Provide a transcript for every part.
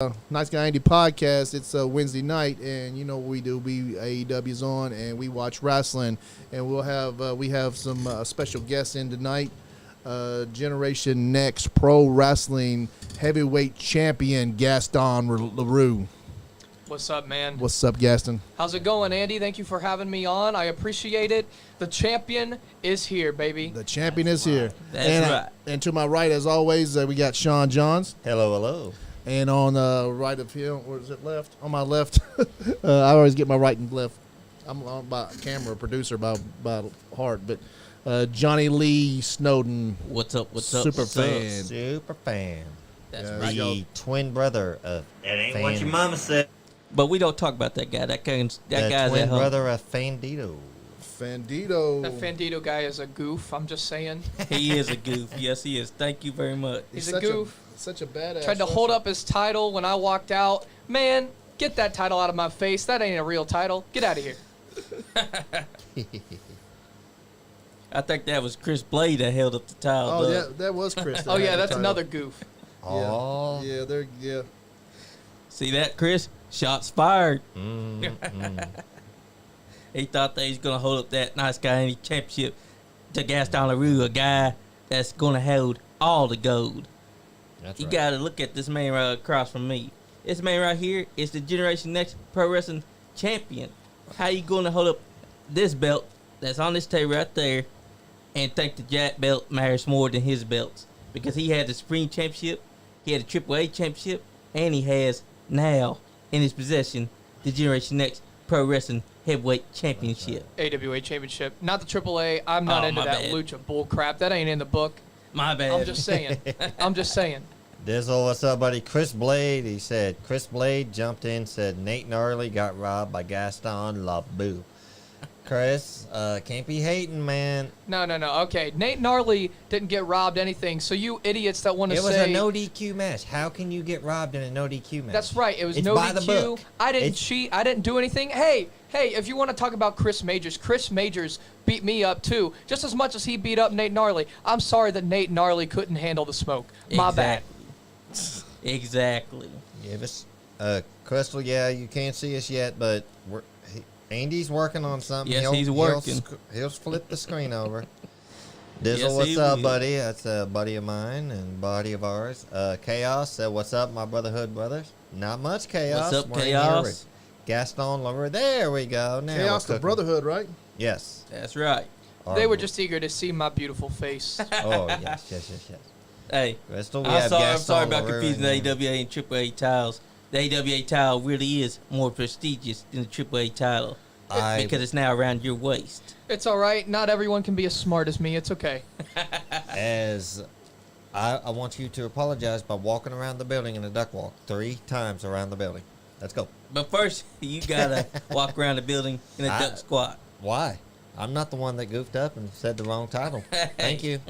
NiceGuyAndy podcast. It's a Wednesday night, and you know what we do. AEW's on, and we watch wrestling, and we have some special guests in tonight. Generation Next Pro Wrestling Heavyweight Champion Gaston LaRue. What's up, man? What's up, Gaston? How's it going, Andy? Thank you for having me on. I appreciate it. The champion is here, baby. The champion is here. That's right. And to my right, as always, we got Sean Johns. Hello, hello. And on the right of him, or is it left? On my left, I always get my right and left. I'm on by camera producer by heart, but Johnny Lee Snowden. What's up? Super fan. Super fan. That's Yeah, right. The twin brother of That ain't Fan- what your mama said. But we don't talk about that guy. That guy's the at twin home. brother of Fandito. Fandito. That Fandito guy is a goof. I'm just saying. He is a goof. Yes, he is. Thank you very much. He's a goof. Such a badass. Tried to hold up his title when I walked out. Man, get that title out of my face. That ain't a real title. Get out of here. I think that was Chris Blade that held up the tile. Oh, dog. that was Chris. Oh, yeah, that's another goof. Oh. Yeah. See that, Chris? Shots fired. Mm. He thought that he's going to hold up that nice guy in the championship to Gaston LaRue, a guy that's going to hold all the gold. That's You right. got to look at this man right across from me. This man right here is the Generation Next Pro Wrestling Champion. How you going to hold up this belt that's on this table right there and think the Jack belt matters more than his belts? Because he had the Supreme Championship, he had the AAA Championship, and he has now in his possession the Generation Next Pro Wrestling Heavyweight Championship. AWA Championship. Not the AAA. I'm not Oh, into my that bad. lucha bull crap. That ain't in the book. My bad. I'm just saying. I'm just saying. Dizzle, what's up, buddy? Chris Blade, he said, Chris Blade jumped in, said Nate Gnarly got robbed by Gaston LaRue. Chris, can't be hating, man. No. Okay, Nate Gnarly didn't get robbed anything. So you idiots that want to It was say a no DQ match. How can you get robbed in a no DQ match? that's right. It was It's no by the DQ. book. I didn't It's- cheat. I didn't do anything. Hey, if you want to talk about Chris Majors beat me up too, just as much as he beat up Nate Gnarly. I'm sorry that Nate Gnarly couldn't handle the smoke. My bad. Exactly. Give us, Crystal. Yeah, you can't see us yet, but Andy's working on something. Yes, he's working. He'll flip the screen over. Dizzle, Yes, what's he up, will. buddy? That's a buddy of mine and buddy of ours. Chaos said, "What's up, my brotherhood brothers?" Not much chaos. What's up, We're in here Chaos? with Gaston LaRue. There we go. Now Chaos we're the cooking. Brotherhood, right? Yes. That's right. They were Our- just eager to see my beautiful face. Oh yes. Hey, Crystal, we I'm have sorry Gaston about LaRue confusing in the here. AWA and AAA titles. The AWA title really is more prestigious than the AAA title because it's now around your waist. It's all right. Not everyone can be as smart as me. It's okay. As I want you to apologize by walking around the building in a duck walk 3 times around the building. Let's go. But first, you gotta walk around the building in a duck squat. Why? I'm not the one that goofed up and said the wrong title. Thank you.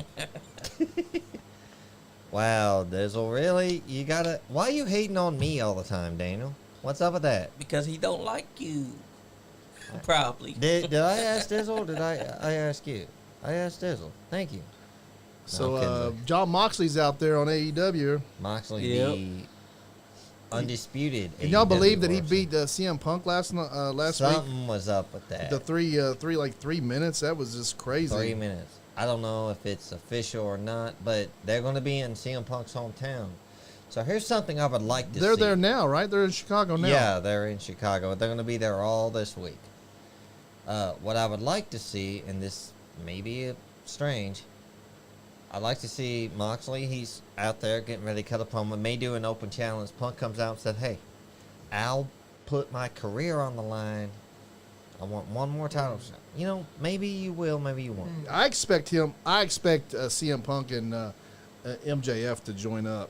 Wow, Dizzle, really? You gotta. Why are you hating on me all the time, Daniel? What's up with that? Because he don't like you. Probably. Did I ask Dizzle? Or did I ask you? I asked Dizzle. Thank you. So Okay. John Moxley's out there on AEW. Moxley, Yep. the undisputed. Can y'all AEW believe that he world beat CM Punk last week? Something was up with that. The 3 minutes. That was just crazy. 3 minutes. I don't know if it's official or not, but they're going to be in CM Punk's hometown. So here's something I would like to They're see. there now, right? They're in Chicago now. Yeah, they're in Chicago. They're going to be there all this week. What I would like to see, and this may be strange, I'd like to see Moxley. He's out there getting ready to cut a promo. May do an open challenge. Punk comes out and said, "Hey, I'll put my career on the line. I want one more title shot." You know, maybe you will, maybe you won't. I expect CM Punk and MJF to join up.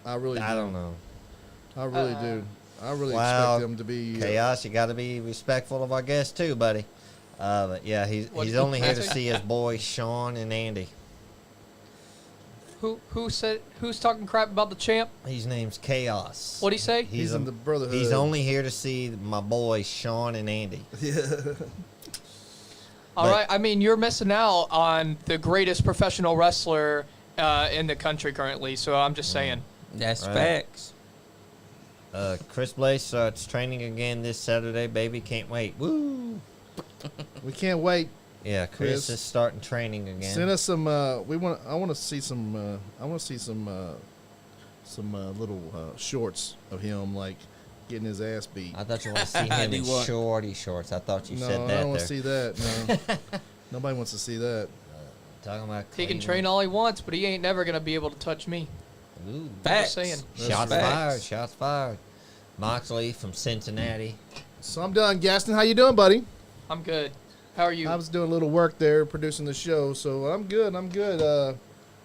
I really do. I don't know. I really do. I really Wow. expect them to be. Chaos, you got to be respectful of our guests too, buddy. But yeah, he's What- only here to see his boys Sean and Andy. Who's talking crap about the champ? His name's Chaos. What'd he say? He's in the Brotherhood. He's only here to see my boys Sean and Andy. All right. I mean, you're missing out on the greatest professional wrestler in the country currently. So I'm just saying. That's Right. facts. Chris Blaze starts training again this Saturday, baby. Can't wait. Woo! We can't wait. Yeah, Chris is starting training again. Send us some. I want to see some. I want to see some little shorts of him like getting his ass beat. I thought you want to see him in shorty shorts. I thought you said that. No, I don't want there. to see that. No, nobody wants to see that. Talking about He can Cleveland. train all he wants, but he ain't never gonna be able to touch me. Ooh. Facts. Just saying. Shots Facts. fired. Shots fired. Moxley from Cincinnati. So I'm done. Gaston, how you doing, buddy? I'm good. How are you? I was doing a little work there, producing the show, so I'm good. I'm good.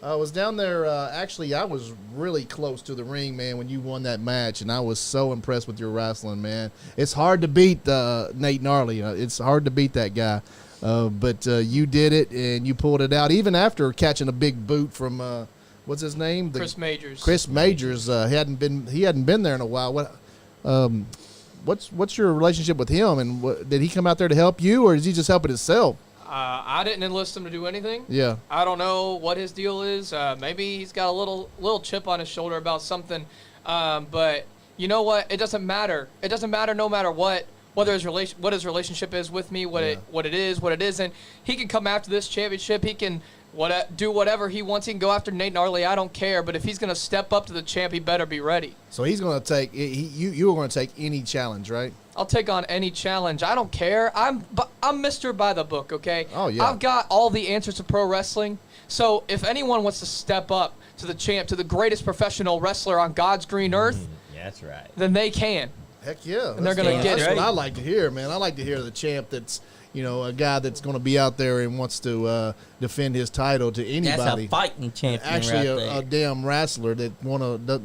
I was down there. Actually, I was really close to the ring, man, when you won that match, and I was so impressed with your wrestling, man. It's hard to beat Nate Gnarly. It's hard to beat that guy, but you did it, and you pulled it out, even after catching a big boot from what's his name? Chris Majors. Chris Majors. He hadn't been there in a while. What's your relationship with him, and did he come out there to help you, or is he just helping himself? I didn't enlist him to do anything. Yeah. I don't know what his deal is. Maybe he's got a little chip on his shoulder about something. But you know what? It doesn't matter. It doesn't matter no matter what his relationship is with me, what it is, what it isn't. He can come after this championship. He can do whatever he wants. He can go after Nate Gnarly. I don't care. But if he's gonna step up to the champ, he better be ready. So he's going to take you were going to take any challenge, right? I'll take on any challenge. I don't care. I'm Mr. By the Book, okay? Oh, yeah. I've got all the answers to pro wrestling. So if anyone wants to step up to the champ, to the greatest professional wrestler on God's green earth, Yeah, that's right. then they can. Heck yeah. And they're gonna get That's it. what I like to hear, man. I like to hear the champ that's, a guy that's going to be out there and wants to defend his title to anybody. That's a fighting champion Actually, right there. a damn wrestler that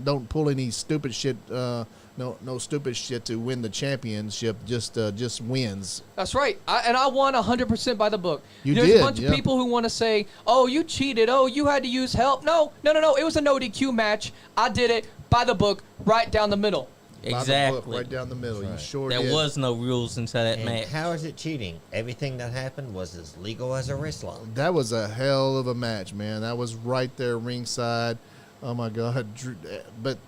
don't pull any stupid shit. No stupid shit to win the championship. Just wins. That's right. I won 100% by the book. You There's did, a bunch yeah. of people who want to say, oh, you cheated. Oh, you had to use help. No. It was a no DQ match. I did it by the book, right down the middle. By the book, Exactly. right down the middle. You right. sure There did. was no rules inside that And match. how is it cheating? Everything that happened was as legal as a wrist lock. That was a hell of a match, man. That was right there ringside. Oh my God! But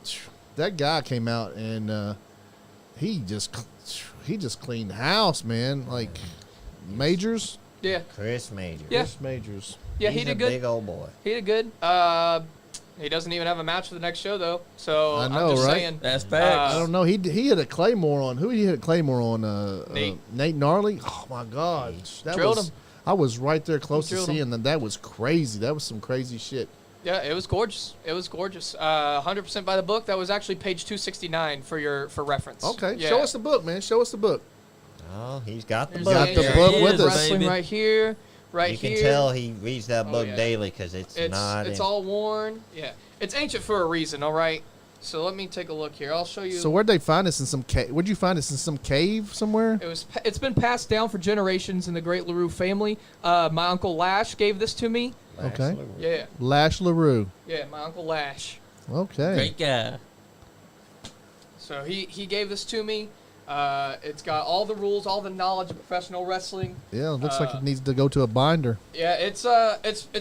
that guy came out and he just cleaned house, man. Like Majors. Yeah. Chris Major. Yeah. Chris Majors. Yeah, He's he did a good. big old boy. He did good. He doesn't even have a match for the next show, though. So I know, I'm just right? saying. That's facts. I don't know. He hit a Claymore on who? He hit a Claymore on Nate. Nate Gnarly. Oh my God! That Drilled was. him. I was right there close to drilled him. seeing that. That was crazy. That was some crazy shit. Yeah, it was gorgeous. It was gorgeous. 100% by the book. That was actually page 269 for reference. Okay, Yeah. show us the book, man. Show us the book. Oh, he's got the There's book. Got the Zane. book There with is us. Wrestling Baby. right here, right You here. can tell he reads that Oh, book yeah. daily because it's not. It's in- all worn. Yeah, it's ancient for a reason. All right. So let me take a look here. I'll show you. So where'd they find this in some cave? Where'd you find this in some cave somewhere? It's been passed down for generations in the great LaRue family. My uncle Lash gave this to me. Okay. Yeah, Lash LaRue. yeah, my uncle Lash. Okay. Great guy. So he gave this to me. It's got all the rules, all the knowledge of professional wrestling. Yeah, it looks like it needs to go to a binder. Yeah, it's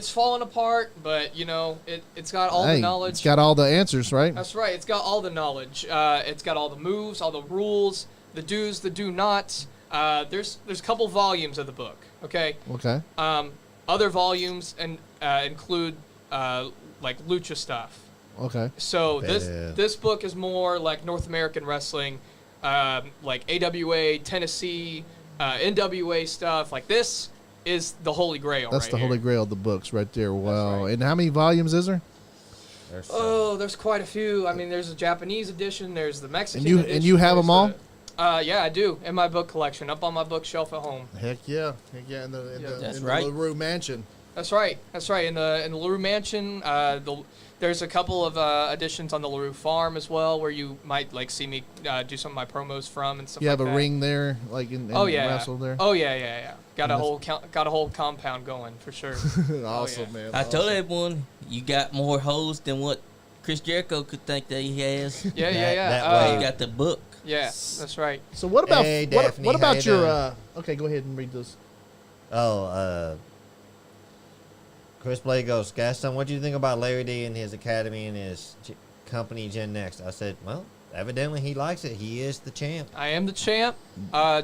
falling apart, but it's got all the Hey, knowledge. it's got all the answers, right? That's right. It's got all the knowledge. It's got all the moves, all the rules, the do's, the do nots. There's a couple volumes of the book. Okay. Okay. Other volumes include like lucha stuff. Okay. So Yeah. this book is more like North American wrestling, like AWA, Tennessee, NWA stuff. Like this is the Holy Grail. That's right the here. Holy Grail of the books right there. Wow. right. And how many volumes is there? There's Oh, there's quite a few. I mean, there's a Japanese edition. There's the Mexican. And you- edition, and you have there's them all? Yeah, I do in my book collection, up on my bookshelf at home. Heck yeah. Heck yeah. In the, That's in right. the LaRue mansion. That's right. That's right. In the LaRue Mansion, there's a couple of editions on the LaRue Farm as well, where you might like see me do some of my promos from and stuff. You have like a that. ring there, like in Oh yeah. wrestle there. Oh yeah. Got a And whole compound going for sure. Awesome, yeah. man. I told awesome. everyone you got more hoes than what Chris Jericho could think that he has. Yeah. that You way. got the book. Yeah, that's right. So what about Hey, what Daphne, how about you your? doing? Okay, go ahead and read this. Chris Blake goes, Gaston, what do you think about Larry D and his academy and his company Gen Next? I said, well, evidently he likes it. He is the champ. I am the champ.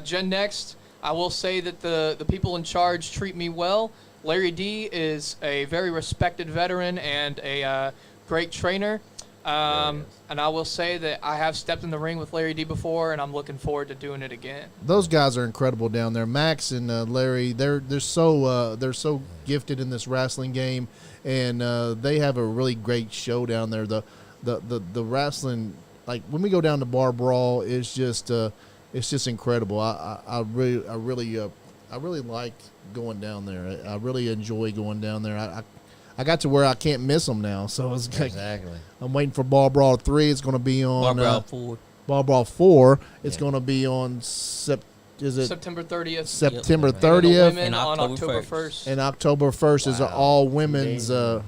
Gen Next, I will say that the people in charge treat me well. Larry D is a very respected veteran and a great trainer. And I will say that I have stepped in the ring with Larry D before, and I'm looking forward to doing it again. Those guys are incredible down there. Max and Larry, they're so gifted in this wrestling game, and they have a really great show down there. The wrestling, like when we go down to Bar Brawl, it's just incredible. I really like going down there. I really enjoy going down there. I got to where I can't miss them now, so it's like, Exactly. I'm waiting for Bar Brawl 3. It's going to be on Bar Brawl 4. Bar Brawl 4. It's Yeah. going to be on September 30th. September Yep. And the 30th, women And on October October 1st. and October 1st is an Wow. all women's 2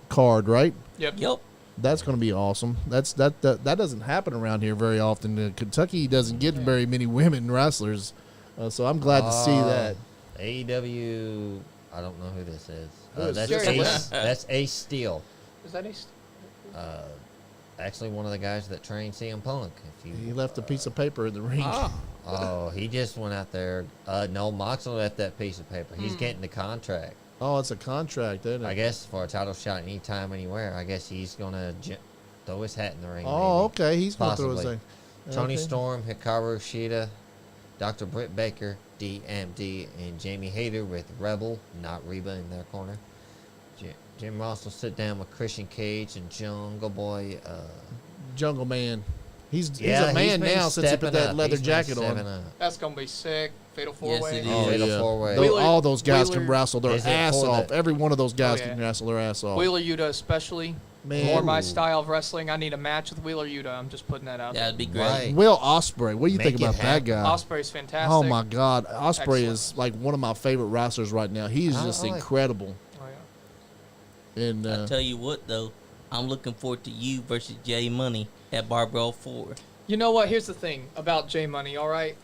card, right? Yep. Yep. That's going to be awesome. That doesn't happen around here very often. Kentucky doesn't get very many women wrestlers, so I'm glad to see that. AEW, I don't know who this is. Who is That's this? Ace. That's Ace Steel. Is that Actually, one of the guys that trained CM Punk. He left a piece of paper in the ring. Oh, he just went out there. No, Moxley left that piece of paper. He's getting the contract. Oh, it's a contract, isn't it? I guess for a title shot anytime, anywhere. I guess he's gonna throw his hat in the ring. Oh, maybe. okay. He's going to throw his Possibly. thing. Tony Okay. Storm, Hikaru Shida, Dr. Britt Baker, DMD, and Jamie Hayter with Rebel, not Reba, in their corner. Jim Ross will sit down with Christian Cage and Jungle Boy. Jungle Man. He's Yeah, a man been now since he put stepping that up. leather He's been jacket on. stepping up. That's gonna be sick. Fatal Yes, 4-way. it Oh, is. Fatal four-way. Those- Wheeler- all those guys can Wheeler- wrestle their Is it ass for off. the- Every one of those guys Oh, yeah. can wrestle their ass off. Wheeler Yuta especially. Man. More my Ooh. style of wrestling. I need a match with Wheeler Yuta. I'm just putting that out That'd be great. Right. Will Ospreay. What do you Make think it about that happen. guy? there. Osprey's fantastic. Oh my God, Ospreay is Excellent. like one of my favorite wrestlers right now. He's I just like- incredible. Oh, yeah. And I tell you what, though, I'm looking forward to you versus Jay Money at Bar Brawl 4. You know what? Here's the thing about J Money, all right?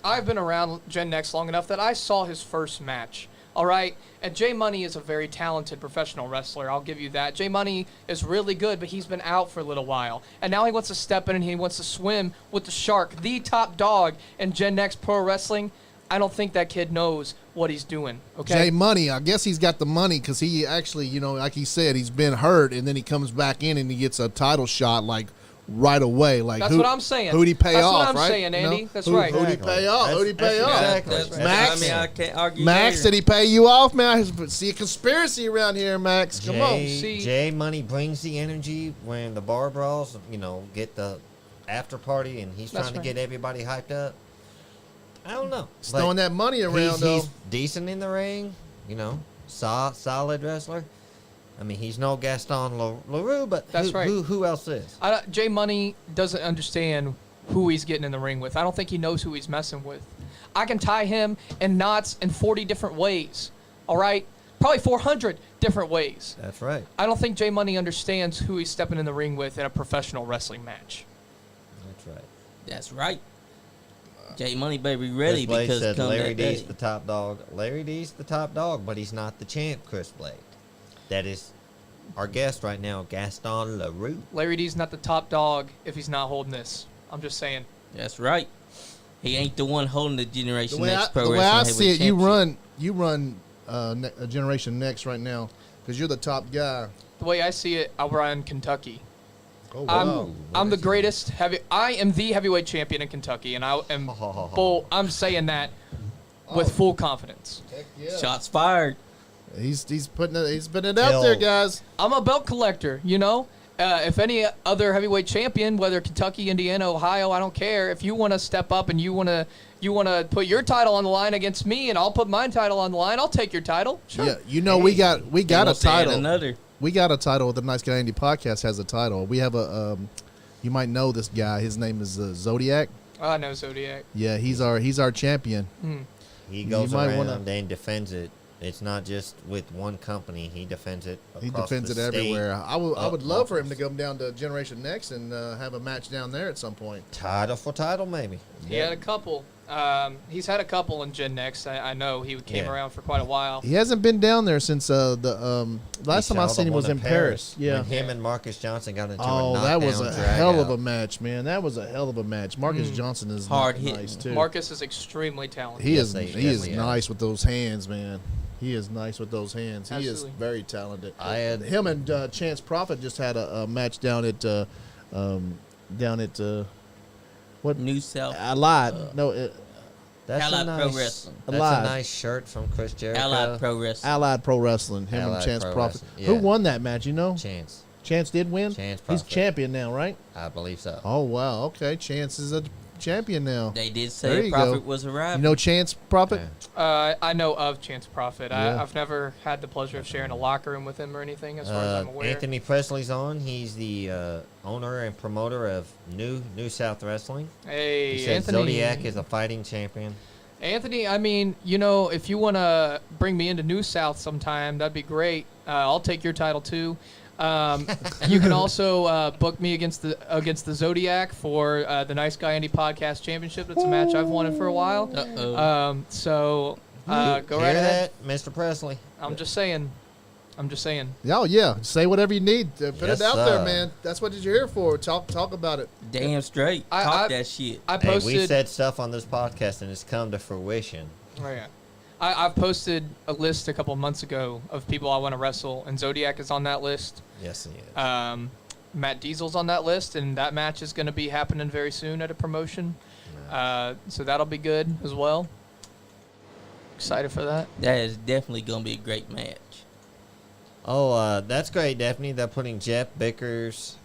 I've been around Gen Next long enough that I saw his first match, all right? And J Money is a very talented professional wrestler. I'll give you that. J Money is really good, but he's been out for a little while. And now he wants to step in and he wants to swim with the shark, the top dog in Gen Next Pro Wrestling. I don't think that kid knows what he's doing, okay? Jay Money, I guess he's got the money because he actually, like he said, he's been hurt and then he comes back in and he gets a title shot like right away. Like That's what I'm saying. Who'd he pay That's off? what I'm right? saying, Andy. That's Who, right. Who'd he Exactly. pay off? Who'd he pay That's off? exactly. That's- Max? I mean, I can't argue Max, there. did he pay you off, man? I see a conspiracy around here, Max. Come on. See- Jay Money brings the energy when the bar brawls, get the after party, and he's That's trying to right. get everybody hyped up. I don't know. He's But throwing that money around, though. he's decent in the ring, solid wrestler. I mean, he's no Gaston LaRue, but That's right. who else is? J Money doesn't understand who he's getting in the ring with. I don't think he knows who he's messing with. I can tie him in knots in 40 different ways, all right? Probably 400 different ways. That's right. I don't think J Money understands who he's stepping in the ring with in a professional wrestling match. That's right. That's right. Jay Money, baby, ready Chris Blade because said come Larry that D's day. the top dog. Larry D's the top dog, but he's not the champ, Chris Blade. That is our guest right now, Gaston LaRue. Larry D's not the top dog if he's not holding this. I'm just saying. That's right. He ain't the one holding the The Generation way Next I, Pro the way Wrestling I see Heavyweight it, Championship. you run a Generation Next right now because you're the top guy. The way I see it, I run Kentucky. Oh, I'm the greatest I am the heavyweight champion in Kentucky, and I am I'm saying that with full confidence. Heck yeah. Shots fired. He's putting it out there, guys. I'm a belt collector, if any other heavyweight champion, whether Kentucky, Indiana, Ohio, I don't care. If you want to step up and you want to put your title on the line against me, and I'll put my title on the line, I'll take your title. Sure. Yeah, we got He a wants to add title. Another. We got a title. The Nice Guy Andy podcast has a title. We have a you might know this guy. His name is Zodiac. I know Zodiac. Yeah, he's our champion. He goes might around wanna- and defends it. It's not just with one company. He defends it. He across defends the it state. everywhere. I would up love for him to levels. come down to Generation Next and have a match down there at some point. Title for title, maybe. He had a couple. He's had a couple in Gen Next. I know he came around for quite a while. He hasn't been down there since the last time I seen him was in Paris. Yeah. When him and Marcus Johnson got into a Oh, knockdown that was a drag hell of out. a match, man. That was a hell of a match. Marcus Johnson is Hard nice hitting. too. Marcus is extremely talented. He Yes, is he he is definitely nice is. with those hands, man. He is nice with those hands. He is Absolutely. very talented. I had- him and Chance Prophet just had a match down at what New South. Allied. No, That's Allied a Pro nice, Wrestling. That's Allied. a nice shirt from Chris Jericho. Allied Pro Wrestling. Allied Pro Wrestling. Him and Allied Chance Pro Prophet. Wrestling, Who yeah. won that match? You know, Chance, Chance did win. Chance He's Prophet. champion now, right? I believe so. Oh wow. Okay, Chance is a champion now. They did There say you Prophet go. was You arriving. know Chance Prophet? Yeah. I know of Chance Prophet. Yeah. I've never had the pleasure of sharing a locker room with him or anything, as far as I'm aware. Anthony Presley's on. He's the owner and promoter of New South Wrestling. Hey, He said Anthony. Zodiac is a fighting champion. Anthony, I mean, you know, if you want to bring me into New South sometime, that'd be great. I'll take your title too. You can also book me against the Zodiac for the Nice Guy Andy Podcast Championship. That's a match I've wanted for a while. Uh-oh. So go Hear right ahead. that, Mr. Presley? I'm just saying. Oh yeah. Say whatever you need. Put Yes, it out there, sir. man. That's what you're here for. Talk about it. Damn straight. I- Talk I- that shit. I Hey, posted. we said stuff on this podcast and it's come to fruition. Oh, yeah. I've posted a list a couple of months ago of people I want to wrestle, and Zodiac is on that list. Yes, he is. Matt Diesel's on that list, and that match is going to be happening very soon at a promotion. So that'll be good as well. Excited for that. That is definitely going to be a great match. Oh, that's great, Daphne. They're putting Jeff Vickers,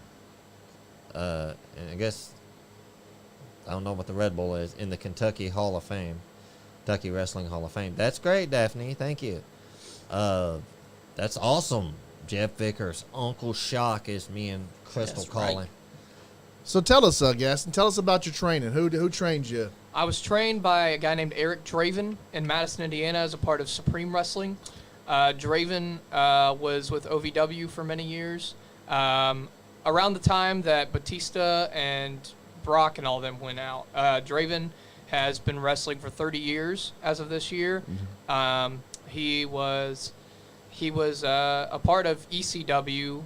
and I guess, I don't know what the Red Bull is, in the Kentucky Hall of Fame. Kentucky Wrestling Hall of Fame. That's great, Daphne. Thank you. That's awesome. Jeff Vickers. Uncle Shock is me and Crystal That's right. calling. So tell us, Gaston. Tell us about your training. Who trained you? I was trained by a guy named Eric Draven in Madison, Indiana, as a part of Supreme Wrestling. Draven was with OVW for many years. Around the time that Batista and Brock and all them went out, Draven has been wrestling for 30 years as of this year. He was a part of ECW,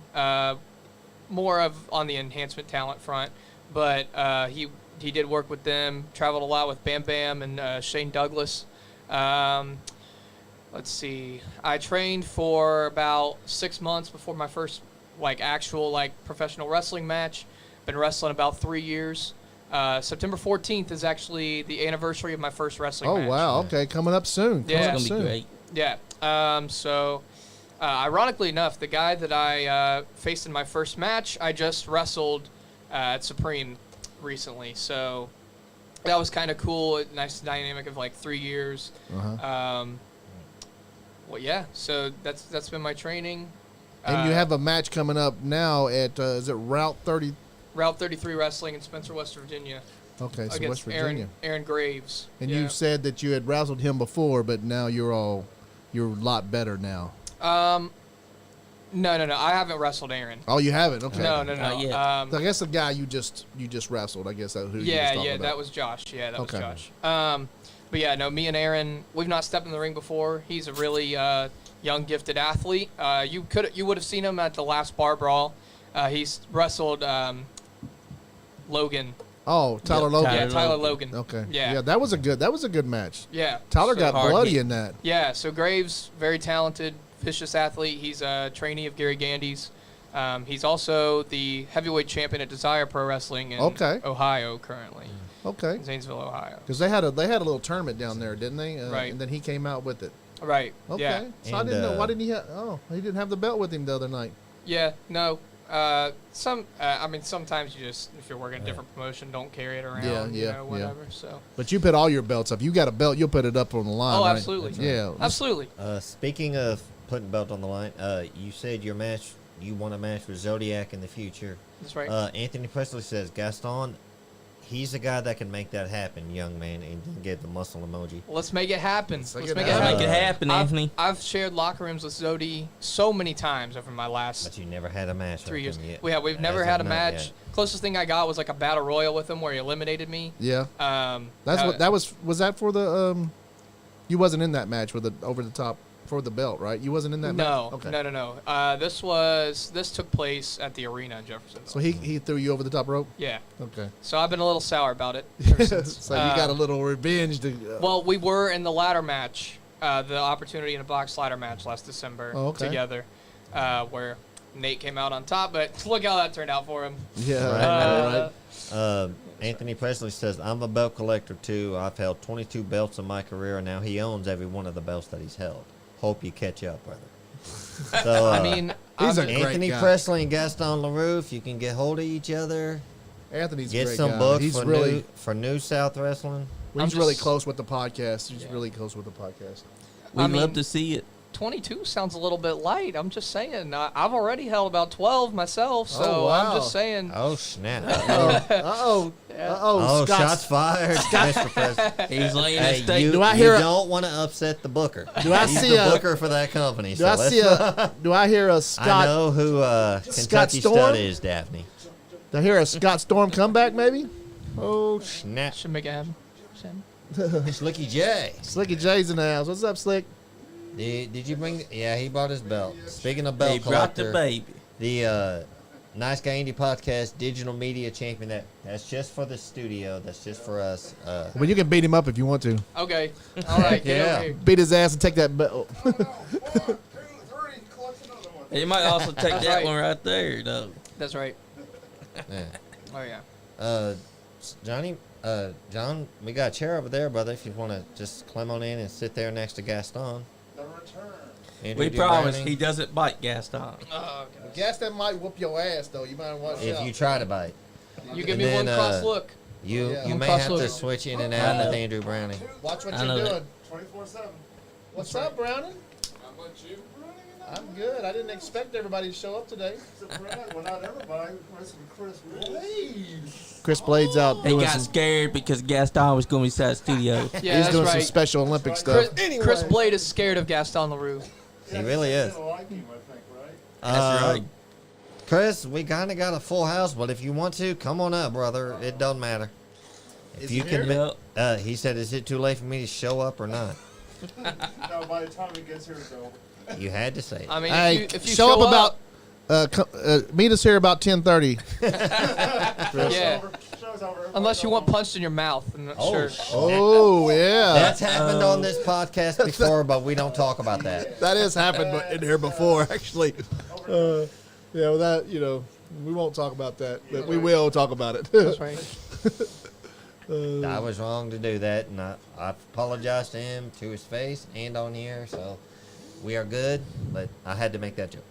more of on the enhancement talent front, but he did work with them, traveled a lot with Bam Bam and Shane Douglas. Let's see. I trained for about 6 months before my first actual professional wrestling match. Been wrestling about 3 years. September 14th is actually the anniversary of my first wrestling match. Oh wow. Okay, coming up soon. Yeah. Coming It's up going to be soon. great. Yeah. Ironically enough, the guy that I faced in my first match, I just wrestled at Supreme recently. So that was kind of cool. A nice dynamic of 3 years. Uh-huh. Well, yeah. So that's been my training. And you have a match coming up now at is it Route 30? Route 33 Wrestling in Spencer, West Virginia, Okay, so against West Virginia. Aaron Graves. And Yeah. you said that you had wrestled him before, but now you're a lot better now. No. I haven't wrestled Aaron. Oh, you haven't? Okay. No. yeah. So I guess the guy you just wrestled. I guess that's who you was Yeah, talking about. that was Josh. Yeah, that Okay. was Josh. But yeah, no, me and Aaron, we've not stepped in the ring before. He's a really young, gifted athlete. You would have seen him at the last Bar Brawl. He's wrestled Logan. Oh, Tyler Yeah, Logan. Yeah, Tyler Logan. Logan. Okay. Yeah. that was a good match. Yeah. Tyler So- got hard bloody hit. in that. Yeah, so Graves, very talented, vicious athlete. He's a trainee of Gary Gandy's. He's also the heavyweight champion at Desire Pro Wrestling in Okay. Ohio currently, Okay. in Zanesville, Ohio. Because they had a little tournament down there, didn't they? Right. And then he came out with it. Right. Okay. Yeah. So I And, didn't know. Why didn't he have? Oh, he didn't have the belt with him the other night. Yeah. No. Sometimes you just, if you're working a different promotion, don't carry it around. Yeah. Whatever. So. But you put all your belts up. You got a belt, you'll put it up on the line. Oh, right? absolutely. Yeah. Absolutely. Speaking of putting belt on the line, you said you want a match with Zodiac in the future. That's right. Anthony Presley says, Gaston, he's the guy that can make that happen, young man, and didn't get the muscle emoji. Let's make it happen. Let's Let's make make it it Let's happen. make it happen, Anthony. I've shared locker rooms with Zodi so many times over my last But you never had a match 3 with years. him yet. We've As never of had a not match. yet. Closest thing I got was like a battle royal with him where he eliminated me. Yeah. Um, That's what that was. Was that for the? You wasn't in that match with the over the top for the belt, right? You wasn't in that No, match. Okay. no. This took place at the arena in Jeffersonville. So he threw you over the top rope. Yeah. Okay. So I've been a little sour about it. Ever since. So you got a little revenge to. Well, we were in the ladder match, the opportunity in a box ladder match last December together, where Nate came out on top. But look how that turned out for him. Yeah. Right. Anthony Presley says, I'm a belt collector too. I've held 22 belts in my career, and now he owns every one of the belts that he's held. Hope you catch up, brother. So, I mean, he's a great Anthony guy. Presley and Gaston LaRue, if you can get hold of each other, Anthony's a get great some guy. books He's for, really for New South Wrestling. he's really close with the podcast. He's really close with the podcast. We'd I mean, love to see it. 22 sounds a little bit light. I'm just saying. I've already held about 12 myself, so Oh, wow. I'm just saying. Oh, snap. Uh-oh. Oh, shots fired, Mr. President. He's laying Hey, his steak. you, Do I you hear a- don't want to upset the booker. Do I He's see the a- booker for that company. Do I see a? Do I hear a I Scott? know who Kentucky Storm? Stud is, Daphne. Do I hear a Scott Storm comeback? Maybe. Oh, snap. Should make it happen. Slicky J. Slicky J's in the house. What's up, Slick? Did you bring? Yeah, he brought his belt. Speaking of belt He brought the collector, baby. the Nice Guy Indie Podcast Digital Media Champion. That's just for the studio. That's just for us. Well, you can beat him up if you want to. Okay. All right. Get Yeah. over here. Beat his ass and take that belt. You might also take That's that right. one right there, though. That's right. Yeah. Oh yeah. John, we got a chair over there, brother. If you want to just climb on in and sit there next to Gaston. We promise he doesn't bite Gaston. Oh, okay. Gaston might whoop your ass though. You might watch If you try to bite, You give And me then, one cross look. you Yeah. you One may cross have to look. switch in and out with Andrew Browning. Watch what I you're know doing. 24/7. What's up, Browning? How about you? I'm good. I didn't expect everybody to show up today. Well, not everybody. Chris Blades. Chris Blades out He doing got some, scared because Gaston was going to be inside the studio. Yeah, he's that's doing some right. Special Olympic stuff. Chris Blade is scared of Gaston LaRue. He really is. Like him, I think, right? That's right. Chris, we kind of got a full house, but if you want to, come on up, brother. It doesn't matter. If Is you he can, here? he said, "Is it too late for me to show up or not?" No, by the time he gets here, it's over. You had to say it. I mean, Hey, if you show up about. Meet us here about 10:30. Yeah. Show's over. Unless you want punched in your mouth. I'm not sure. Oh yeah, That's happened on this podcast before, but we don't talk about that. that has happened in here before actually. Yeah, well, that we won't talk about that, but we will talk about it. That's right. I was wrong to do that, and I apologize to him to his face and on here. So we are good, but I had to make that joke.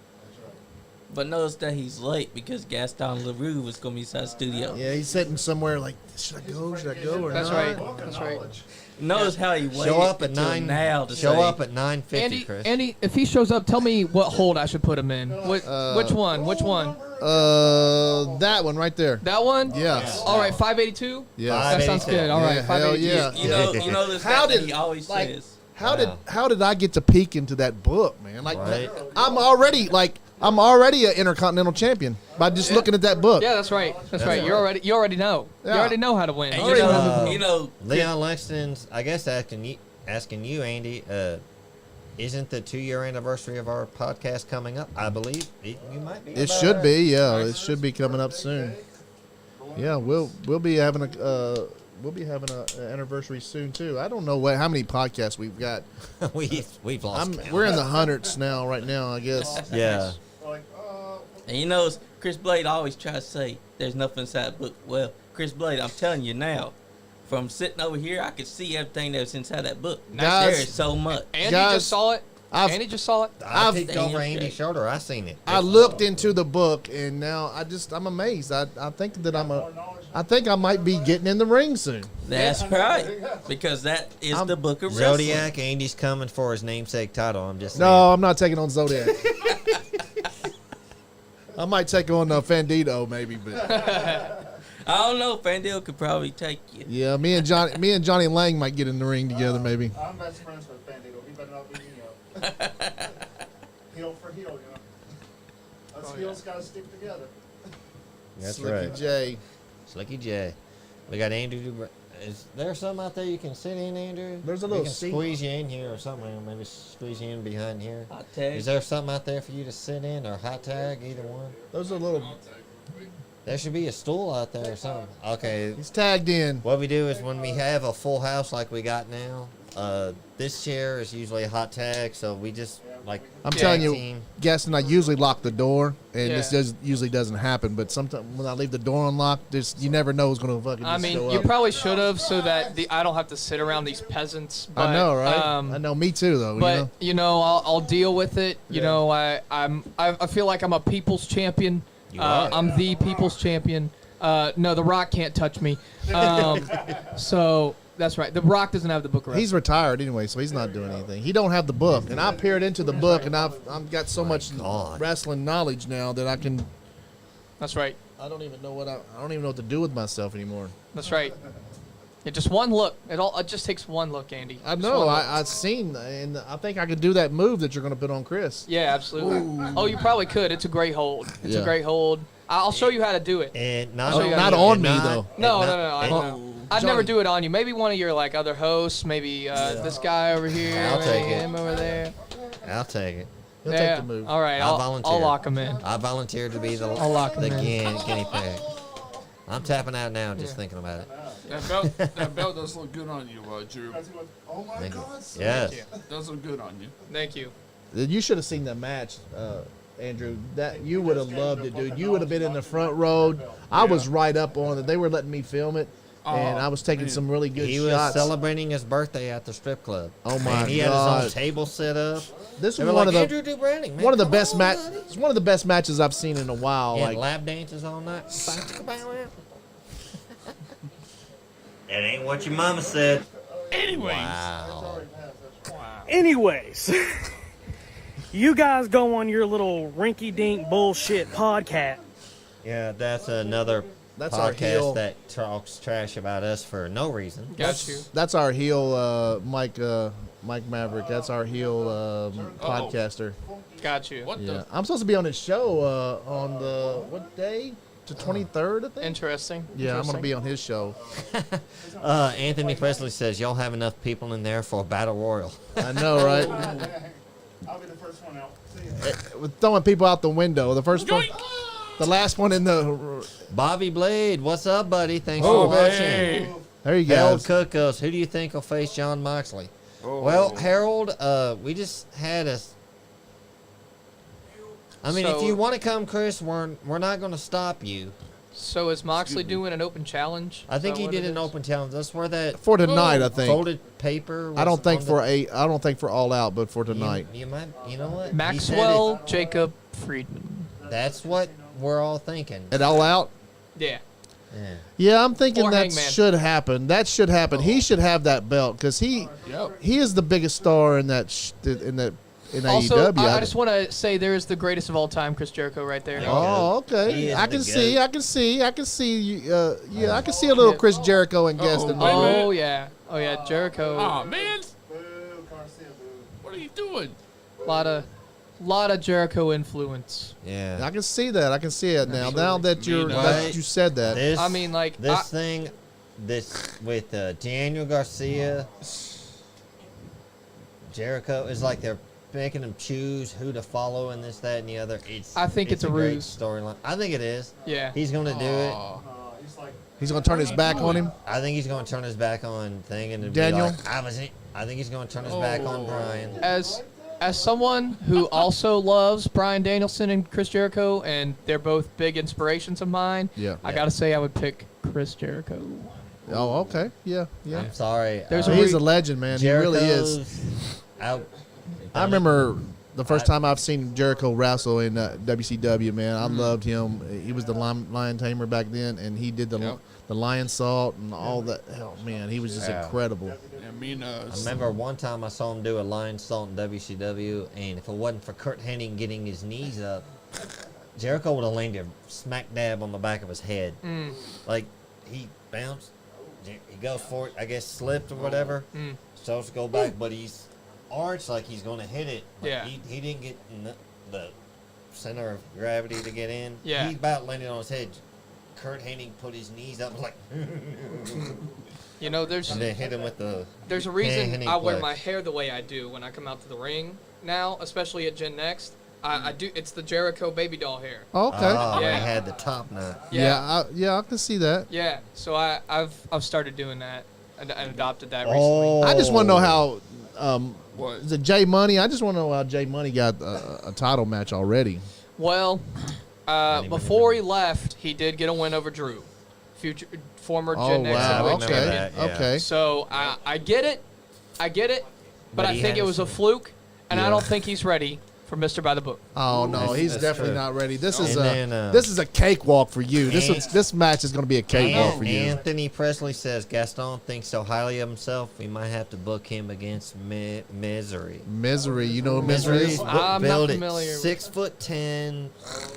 But notice that he's late because Gaston LaRue was going to be inside the studio. Yeah, he's sitting somewhere like, should I go? Should I go or That's not? right. That's right. Notice how he waited Show up at until 9. now to Show say, up at 9:50, Chris. Andy, if he shows up, tell me what hold I should put him in. Which one? Which one? That one right there. That one? Yes. All right, 582. Yes. That sounds 582. good. All right, Yeah, hell 582. yeah. You know this How guy that did- he always like- says. How did I get to peek into that book, man? Like Right. I'm already an intercontinental champion by just looking at that book. Yeah, that's right. That's right. You already know. You Yeah. already know how to win. And Already you know, Leon Lexington's, I guess, asking you, Andy, isn't the 2-year anniversary of our podcast coming up? I believe you might be. It should be, yeah. It should be coming up soon. Yeah, we'll be having an anniversary soon too. I don't know how many podcasts we've got. we've lost. count. We're in the hundreds now, right now, I guess. Yeah. Like, and you know, Chris Blade always tries to say there's nothing inside the book. Well, Chris Blade, I'm telling you now, from sitting over here, I could see everything that's inside that book. Guys- There is so much. Andy Guys, just saw it. I've- Andy just saw it. I I've- peeked over Damn Andy's straight. shoulder. I seen it. I looked into the book and now I'm amazed. I think that I think I might be getting in the ring soon. That's right, because that is the book of wrestling. Zodiac. Andy's coming for his namesake title. I'm just saying. No, I'm not taking on Zodiac. I might take on Fandito maybe, but I don't know. Fandil could probably take you. yeah, me and Johnny Lang might get in the ring together maybe. I'm best friends with Bandito. He better not beat me up. Heel for heel, you know. Us heels gotta stick together. That's Slicky right. J. Slicky J. We got Andrew. Is there something out there you can sit in, Andrew? There's a We little can seat. squeeze you in here or something. Maybe squeeze you in behind here. Hot tag. Is there something out there for you to sit in or hot tag? Either one. Those are little. There should be a stool out there or something. Okay. He's tagged in. What we do is when we have a full house like we got now, this chair is usually a hot tag, so we just like. I'm Yeah. telling you, team. Gaston, I usually lock the door, and Yeah. this usually doesn't happen. But sometimes when I leave the door unlocked, you never know who's going to fucking I just mean, show you up. probably should have so that I don't have to sit around these peasants. But, I know, right? I I know, me too, though. But I'll deal with it. You Yeah. know, I feel like I'm a people's champion. You are. I'm the people's champion. No, The Rock can't touch me. So that's right. The Rock doesn't have the book of He's retired anyway, so he's not doing anything. He don't have the book, and I peered into the book, and I've got so much God. wrestling knowledge now that I can. That's right. I don't even know I don't even know what to do with myself anymore. That's right. Yeah, just one look. It just takes one look, Andy. I Just know. one look. I've seen, and I think I could do that move that you're going to put on Chris. Yeah, absolutely. Oh, you probably could. It's a great hold. It's Yeah. a great hold. I'll show you how to do it. And not, I'll show you not how to do on it. me, not- though. No, and no, not- no. and- I'd Johnny. never do it on you. Maybe one of your other hosts. Maybe this guy over here. I'll take maybe it. him over there. I'll take it. He'll Yeah. take the move. All right. I'll I'll volunteer. lock him in. I volunteered to be the I'll lock him in. guinea pig. I'm tapping out now just thinking about it. That belt does look good on you, Drew. Oh my Thank you. God. Yes. It does look good on you. Thank you. You should have seen that match, Andrew. That you would have loved it, dude. You would have been in the front row. I was right up on it. They were letting me film it, and I was taking some really good He was shots. celebrating his birthday at the strip club. Oh, my And he had his God. own table set up. This They was were one like, of the Andrew Browning, man, one of the come best on, match. buddy. It's one of the best matches I've seen in a while. He had Like lap dances all night. That ain't what your mama said. Anyways. Wow. Anyways, you guys go on your little rinky-dink bullshit podcast. Yeah, that's another That's our heel. podcast that talks trash about us for no reason. Got you. that's our heel, Mike Maverick. That's our heel podcaster. Got you. What Yeah, I'm supposed to be on his show on the what day? The 23rd, I think. Interesting. Yeah, I'm gonna Interesting. be on his show. Anthony Presley says y'all have enough people in there for a battle royal. I know, right? I'll be the first one out. See ya. We're throwing people out the window. The first one, the last one in the. Bobby Blade, what's up, buddy? Thanks Oh, for watching. Hey. There you Harold go. Cook goes, who do you think will face John Moxley? Oh. Well, Harold, we just had a. I mean, if So- you want to come, Chris, we're not going to stop you. So is Moxley doing an open challenge? I think Is he that what did it an is? open challenge. That's where that For tonight, I think. folded paper. I don't was think on for the- I don't think for all out, but for tonight. You might. You know what? He said Maxwell it. Jacob Friedman. That's what we're all thinking. At all out. Yeah. Yeah. Yeah, I'm thinking Or that Hangman. should happen. That should happen. He should have that belt because he is the biggest star in that in Also, AEW. I just want to say there is the greatest of all time, Chris Jericho, right there. Oh, He okay. is I the can goat. see. I can see. I can see. Yeah, I can see a little Chris Jericho and Gaston. Wait a minute. Oh yeah. Oh yeah. Jericho. Aw, man. Boo, Garcia, boo. What are you doing? Lot of Jericho influence. Yeah. I can see that. I can see it now. Now that Me neither. you said that. This, I mean, like, this thing, this with Daniel Garcia, Jericho is like they're making them choose who to follow and this, that, and the other. I think it's a great ruse. storyline. I think it is. Yeah. He's gonna do it. He's like, He's gonna turn his back on him. I think he's gonna turn his back on thing and Daniel? Be like, I think he's gonna turn his back on Brian. As someone who also loves Bryan Danielson and Chris Jericho, and they're both big inspirations of mine, Yeah. I gotta say I would pick Chris Jericho. Oh, okay. Yeah. Yeah. I'm sorry. There's He's a legend, man. He really is. Jericho's out. I remember the first time I've seen Jericho wrestle in WCW, man. I loved him. He was the lion tamer back then, and he did the lion salt and all that. Oh, man, he was just Yeah. incredible. I mean, I remember one time I saw him do a lion salt in WCW, and if it wasn't for Kurt Hennig getting his knees up, Jericho would have landed smack dab on the back of his head. Like, he bounced, he goes for it, I guess slipped or whatever, starts to go back, but he's arched like he's going to hit it. But Yeah. he didn't get the center of gravity to get in. Yeah. He about landed on his head. Kurt Hennig put his knees up like, You know, there's and then hit him with the. there's a reason Hennig I wear flex. my hair the way I do when I come out to the ring now, especially at Gen Next. I do. It's the Jericho baby doll hair. Okay. Oh, Yeah. he had the top knot. I can see that. Yeah. So I've started doing that and adopted that recently. Oh, I just want to know how. What? Is it Jay Money? I just want to know how Jay Money got a title match already. Well, before he left, he did get a win over Drew, former Oh Gen Next wow! Heavyweight Okay, Champion. that, yeah. okay. So I get it, but But I he think it has was a some- fluke, and Yeah. I don't think he's ready for Mr. By the Book. Oh no, That's- he's that's definitely true. not ready. This And is then, this is a cakewalk for you. and- This match is going to be a cakewalk for you. Anthony Presley says Gaston thinks so highly of himself, we might have to book him against Misery. Misery, you know what Misery is? I'm not Build familiar. it. 6'10",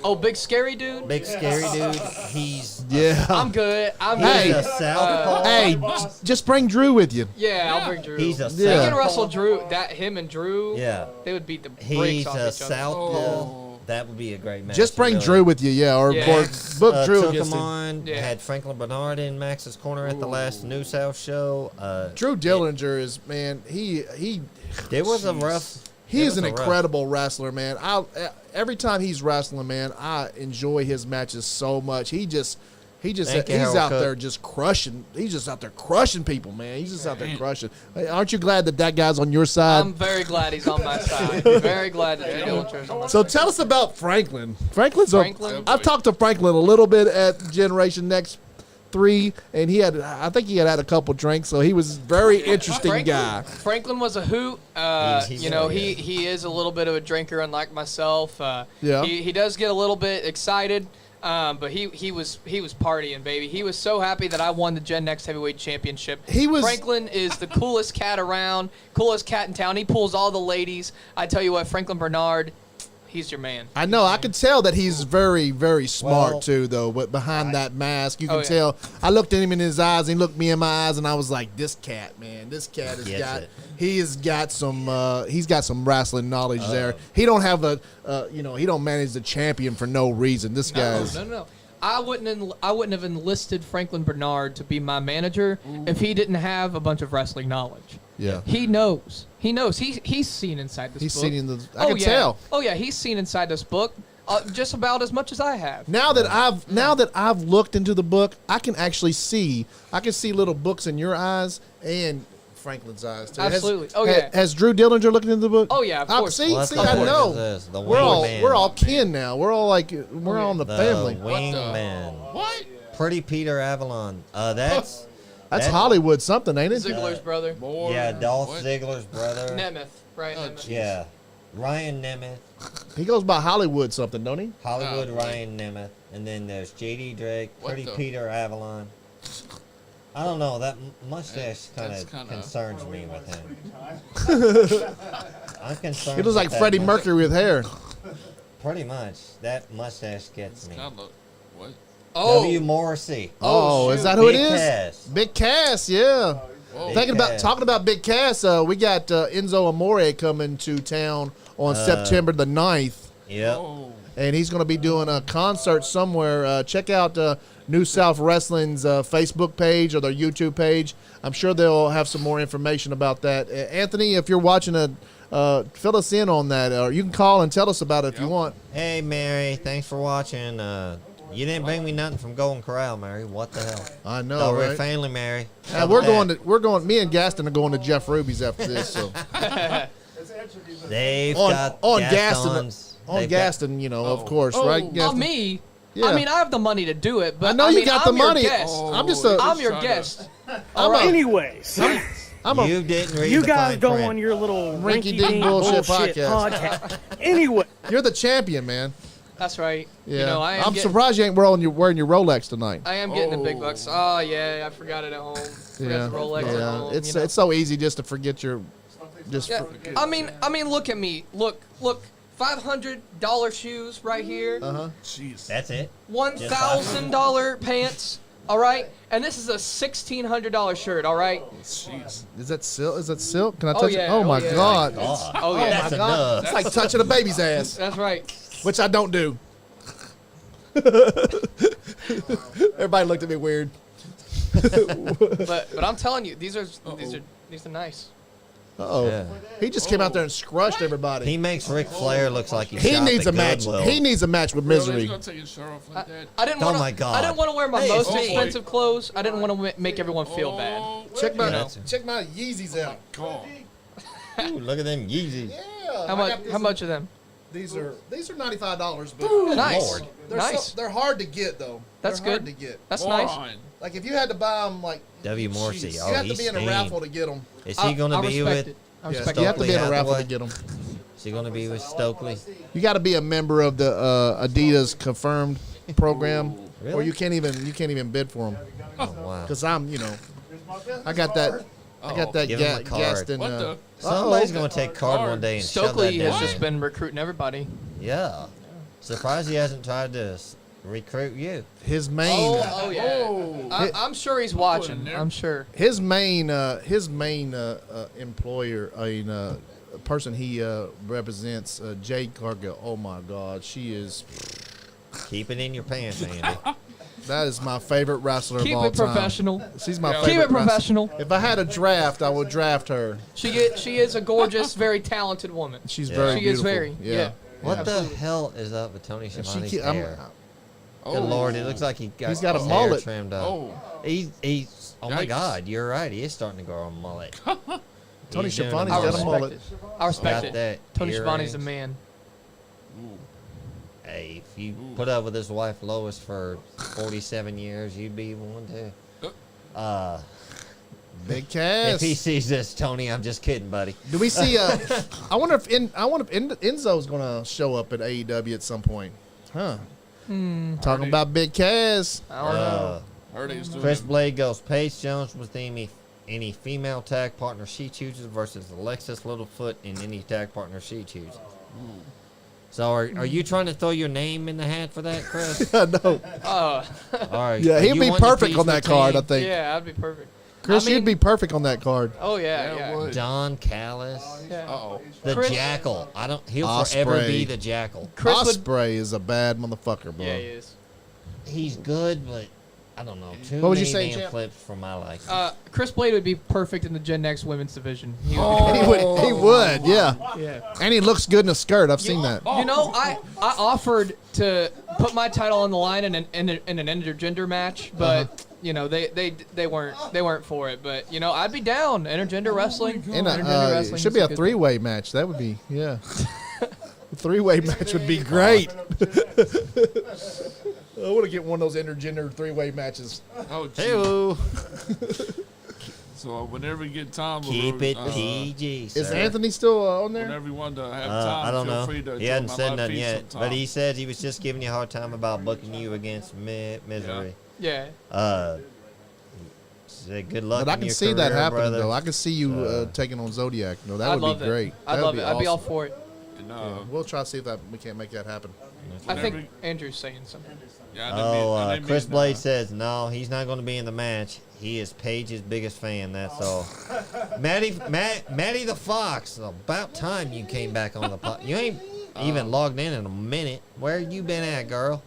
Oh, big scary dude. big scary dude. He's Yeah. I'm good. I'm Hey. he's a good. southpaw. Hey, just bring Drew with you. Yeah, I'll bring Drew. He's a Yeah. They can southpaw. wrestle Drew. Him and Drew. Yeah. They would beat the brakes He's off a each other. southpaw. Oh. That would be a great match. Just bring really. Drew with you, yeah, or Yeah. book Drew Took against him him. on. Yeah. Had Franklin Bernard in Max's corner at the last New South show. Drew Dillinger is man. He It was a rough. he it is was an a rough- incredible wrestler, man. Every time he's wrestling, man, I enjoy his matches so much. He's Thank you, he's Harold out Cook. there just crushing. He's just out there crushing people, man. He's just out there crushing. Hey, aren't you glad that guy's on your side? I'm very glad he's on my side. Very glad that Drew Dillinger's on my So side. tell us about Franklin. Franklin? I've talked to Franklin a little bit at Generation Next 3, and I think he had a couple drinks, so he was a very interesting guy. Franklin was a hoot. He's You know, really he is a little bit of a drinker, unlike myself. Yeah. He does get a little bit excited. But he was partying, baby. He was so happy that I won the Gen Next Heavyweight Championship. Franklin is the coolest cat around, coolest cat in town. He pulls all the ladies. I tell you what, Franklin Bernard, he's your man. I know. I could tell that he's very, very smart Well, too, though. But behind that mask, you can Oh, yeah. tell. I looked at him in his eyes, and he looked me in my eyes, and I was like, "This cat, man, this cat has Gets got. it. He has got some. He's got some wrestling knowledge there. He don't have a. He don't manage the champion for no reason. This guy's. No. I wouldn't have enlisted Franklin Bernard to be my manager if he didn't have a bunch of wrestling knowledge. Yeah. He knows. He's seen inside this He's book. seen in the. I can tell. Oh yeah, he's seen inside this book just about as much as I have. Now that I've looked into the book, I can actually see. I can see little books in your eyes and Franklin's eyes too. Absolutely. Oh, yeah. Has Drew Dillinger looked into the book? Oh, yeah, of course. See, Well, that's see, the I point know. of this, the We're wingman. all kin now. We're all like we're all in the The family. Wingman. What? Pretty Peter Avalon. That's That's Hollywood something, ain't it? Ziggler's brother. Boy. yeah, Dolph What? Ziggler's brother. Nemeth, right? Oh, Nemeth. gee. Yeah, Ryan Nemeth, He goes by Hollywood something, don't he? Hollywood Oh, Ryan Nemeth, and then there's J.D. Drake, What Pretty the- Peter Avalon. I don't know. That mustache kind That's of kinda- concerns me with him. I'm concerned. He looks like with that Freddie mus- Mercury with hair. Pretty much. That mustache gets me. Kind of look. What? Oh, W. Morrissey. Oh, is shoot. that who it Big is? Cass. Big Cass, yeah. Whoa. Big Cass. Talking about Big Cass, we got Enzo Amore coming to town on September the 9th. Yep. Oh. And he's going to be doing a concert somewhere. Check out New South Wrestling's Facebook page or their YouTube page. I'm sure they'll have some more information about that. Anthony, if you're watching fill us in on that, or you can call and tell us about it if you want. Hey, Mary. Thanks for watching. You didn't bring me nothing from Golden Corral, Mary. What the hell? I know, Thought we're right? family, Mary. And we're going. Me and Gaston are going to Jeff Ruby's after this. So It's entropy, but They've On- got on Gaston- Gaston's. on They've got- Gaston, of Oh. course, Oh. right? Not Gaston? me. Yeah. I mean, I have the money to do it, but I know you mean, got I'm the money. Your guest. Oh, I'm just a- I'm your trying to- guest. I'm a- Anyways, I'm a You didn't read you the guys fine go print. on your little Rinky-dink rinky-dink bullshit bullshit podcast. podcast. Anyway, You're the champion, man. That's right. Yeah. You know, I'm surprised you ain't wearing your Rolex tonight. I am getting the big Oh. bucks. Oh yeah, I forgot it at home. Forgot the Rolex at home. It's you know? it's so easy just to forget your just. Yeah, I mean, look at me. Look, $500 shoes right here. Uh-huh. Jeez. That's it. $1,000 pants. All right, and this is a $1,600 shirt. All right. Jeez. Is that silk? Is that silk? Can I Oh, touch yeah. it? Oh my Oh, yeah. god! God. Oh yeah. That's my god! enough. It's like touching a baby's ass, That's right. which I don't do. Everybody looked at me weird. But I'm telling you, these are nice. Uh-oh. Yeah. He just came out there and crushed everybody. He makes Ric Flair looks like he He shot needs the a match. Goodwill. He needs a match with Really? Misery. He's gonna take his shirt off like that. I didn't Oh want. my God. I didn't want to wear my Hey, most it's me. expensive clothes. I didn't want to make everyone feel bad. Check my Yeah. check my Yeezys out. God. Ooh, look at them Yeezys. Yeah. How much? How much of them? These are $95, but Nice. Lord. they're Nice. they're hard to get though. That's they're hard good. to get. That's nice. Moron. Like if you had to buy them, like W. Morrissey. you Oh, have to he's be in a mean. raffle to get them. Is he going to I be respect with? it. I Yeah, respect you it. have to be in a Stokely raffle to Hathaway? get them. Is he going to be with Stokely? You got to be a member of the Adidas Confirmed program, Ooh. or Really? you can't even bid for them. Oh wow. Because I'm, I got that. I got that Give him a card. Gaston. What the? Somebody's going to take card one day and shove Stokely that has down. just been recruiting everybody. Yeah. Surprised he hasn't tried to recruit you. His main. Oh yeah. Oh. I'm sure he's watching. I'm sure. His main employer, person he represents, Jade Cargill. Oh my God, she is. Keep it in your pants, Andy. That is my favorite wrestler Keep of all it time. professional. She's my Keep favorite. Keep it wrestler. professional. If I had a draft, I would draft her. She is a gorgeous, very talented woman. She's Yeah. very She beautiful. is very. Yeah. What Absolutely. the hell is up with Tony And Schiavone's she, I'm, hair? Oh. Good Lord, it looks like he's got a his mullet. hair trimmed up. Oh. He's oh my Yikes. God, you're right. He is starting to grow a mullet. Tony He's doing Schiavone's I got a respect mullet. it. I respect Got it. that Tony Schiavone's a earrings. man. Ooh. Hey, if you put up with his wife Lois for 47 years, you'd be one too. Big If Cass. he sees this, Tony, I'm just kidding, buddy. Do we see? I wonder if Enzo's gonna show up at AEW at some point, huh? Talking about Big Cass. I don't know. Heard he's doing Chris Blade goes Paige Jones with any female tag partner she chooses versus Alexis Littlefoot in any tag partner she chooses. So are you trying to throw your name in the hat for that, Chris? No. All right. Yeah, Are he'd you be wanting to perfect please on that card. I retain think. Yeah, that'd be perfect. Chris, I mean- you'd be perfect on that card. Oh yeah, Yeah, yeah. would. John Callis, Yeah. Uh-oh. the Chris- Jackal. He'll forever Ospreay. be the Jackal. Chris would. Osprey is a bad motherfucker, bro. Yeah, he is. He's good, but I don't know. Too What was you many saying, damn champ? flips for my liking. Chris Blade would be perfect in the Gen X women's division. He would Oh. He would, yeah. be, yeah. And he looks good in a skirt. I've seen that. You know, I offered to put my title on the line in an intergender match, but you know they weren't for it. But you know, I'd be down intergender wrestling. And Intergender it wrestling should is be a good three-way match. That would be, yeah. A three-way match would be great. I want to get one of those intergender three-way matches. Oh, gee. Hey-o. So whenever you get time, Keep it LaRue, PG, Is sir. Anthony still on there? Whenever you want to have time, I don't feel know. free to He join hasn't my said live nothing feed yet, sometime. but he said he was just giving you a hard time about booking you against Misery. Yeah. Said good luck. But I in can your see that career, happening, brother. though. I can see you taking on Zodiac. No, that I'd would love be it. great. I'd That would love it. I'd be all awesome. for it. And, Yeah, we'll try to see if we can't make that happen. I think whenever- Andrew's saying something. yeah, I didn't Chris mean, Blade says no, he's not going to be in the match. He is Paige's biggest fan. That's all. Maddie the Fox. About time you came back on the pod. You ain't even logged in a minute. Where you been at, girl?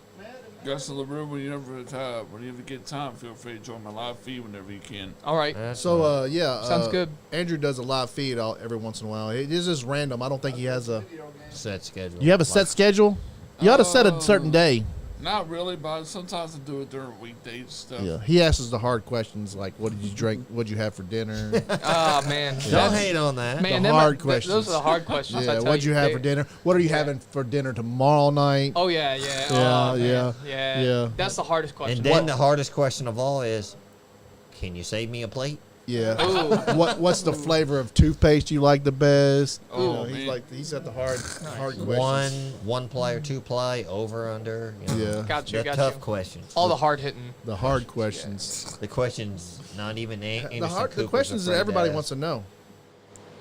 Gaston LaRue, whenever you get time, feel free to join my live feed whenever you can. All right. That's So, yeah. Sounds good. Andrew does a live feed every once in a while. It is just random. I don't think he has a... set schedule. You have a set schedule? You ought to set a certain day. Not really, but sometimes I do it during weekdays and stuff. Yeah. He asks us the hard questions like, what did you drink? What did you have for dinner? Oh man. Don't hate on that. Man, The them hard are, questions. Those are the hard questions. I Yeah, tell what'd you have They- for dinner? What are you having for dinner tomorrow night? Oh yeah, yeah. Yeah, Oh, man. yeah, yeah. yeah. That's the hardest question. And then the hardest question of all is, can you save me a plate? Yeah. Ooh. What's the flavor of toothpaste you like the best? Oh, You know, man. he's at the hard questions. One ply or two ply, over, under. You know, Yeah. Got you. the Got tough you. questions. All the hard hitting. The hard questions. The questions not even Anderson The questions that everybody wants to know.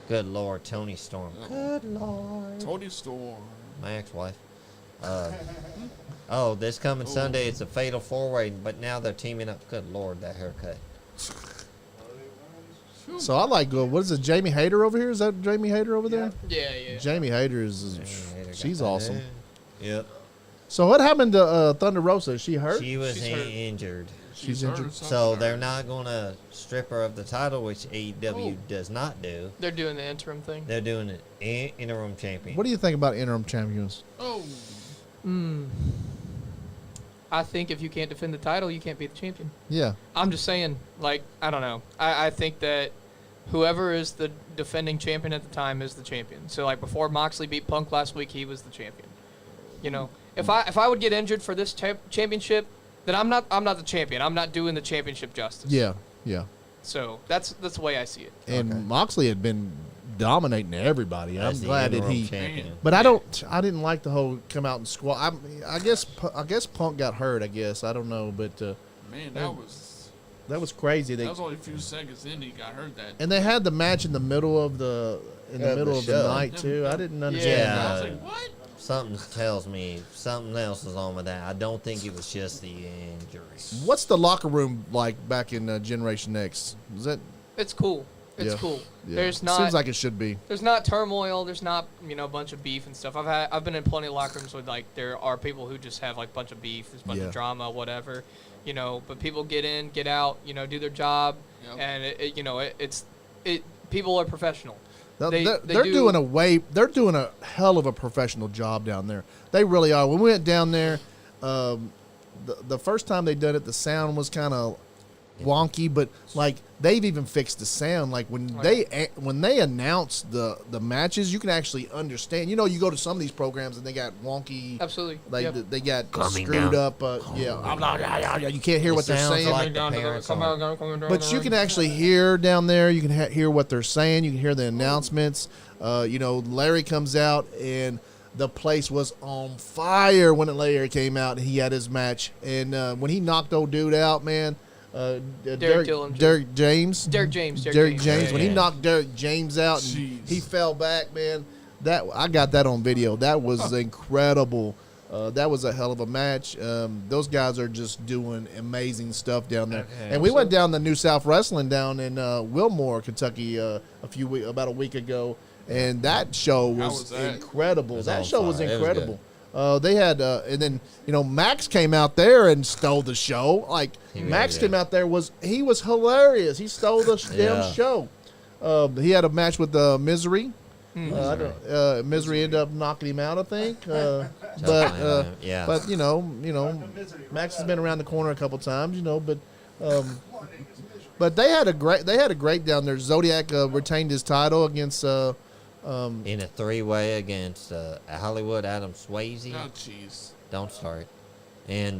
Good Lord, Tony Storm. Good Lord. Tony Storm. My ex-wife. This coming Sunday, it's a fatal four-way, but now they're teaming up. Good Lord, that haircut. So I like what is it? Jamie Hayter over here? Is that Jamie Hayter over there? Yeah, yeah. Jamie Hayter is she's awesome. Yep. So what happened to Thunder Rosa? Is she hurt? She was She's hurt. injured. She's hurt injured. or something, So or- they're not going to strip her of the title, which AEW Oh. does not do. They're doing the interim thing. They're doing an interim champion. What do you think about interim champions? Oh, I think if you can't defend the title, you can't be the champion. Yeah. I'm just saying, like, I don't know. I think that whoever is the defending champion at the time is the champion. So, like, before Moxley beat Punk last week, he was the champion. You know, if I would get injured for this championship, then I'm not the champion. I'm not doing the championship justice. Yeah. Yeah. So that's the way I see it. And Okay. Moxley had been dominating everybody. I'm As the glad that interim he. champion. But I didn't like the whole come out and squat. I guess Punk got hurt. I guess I don't know, but man, that was crazy. that was only a few seconds in. He got hurt that. And they had the match in the middle of the Of the middle of the show. night too. I didn't understand. Yeah. I was like, what? Something tells me something else is on with that. I don't think it was just the injury. What's the locker room like back in Generation X? Is that? It's cool. It's Yeah. cool. Yeah. There's not Seems like it should be. there's not turmoil. There's not a bunch of beef and stuff. I've been in plenty of locker rooms with like there are people who just have like a bunch of beef. There's a bunch Yeah. of drama, whatever. But people get in, get out. Do their job, Yep. and people are professional. They're They do- doing a hell of a professional job down there. They really are. When we went down there, the first time they done it, the sound was kind of wonky, but like they've even fixed the sound. Like when they announce the matches, you can actually understand. You go to some of these programs and they got wonky. Absolutely. Like Yep. they got screwed up. You can't hear what they're sounds saying. like the parents on. But you can actually hear down there. You can hear what they're saying. You can hear the announcements. Larry comes out and the place was on fire when Larry came out and he had his match. And when he knocked old dude out, man, Derek James. Derek James. When he Yeah. knocked Derek James out and Jeez. he fell back, man. I got that on video. That was incredible. That was a hell of a match. Those guys are just doing amazing stuff down there. Okay. And we went down to New South Wrestling down in Wilmore, Kentucky, about a week ago, and that show How was was that? incredible. It was That on show was fire. It was incredible. They had, and then Max came out there and stole the show. Like He Max really came did. out there he was hilarious. He stole the damn Yeah. show. He had a match with Misery. Misery ended up knocking him out, I think. Yeah. But Max has been around the corner a couple times, but they had a great down there. Zodiac retained his title against in a three-way against Hollywood Adam Swayze. Oh, jeez. Don't start. And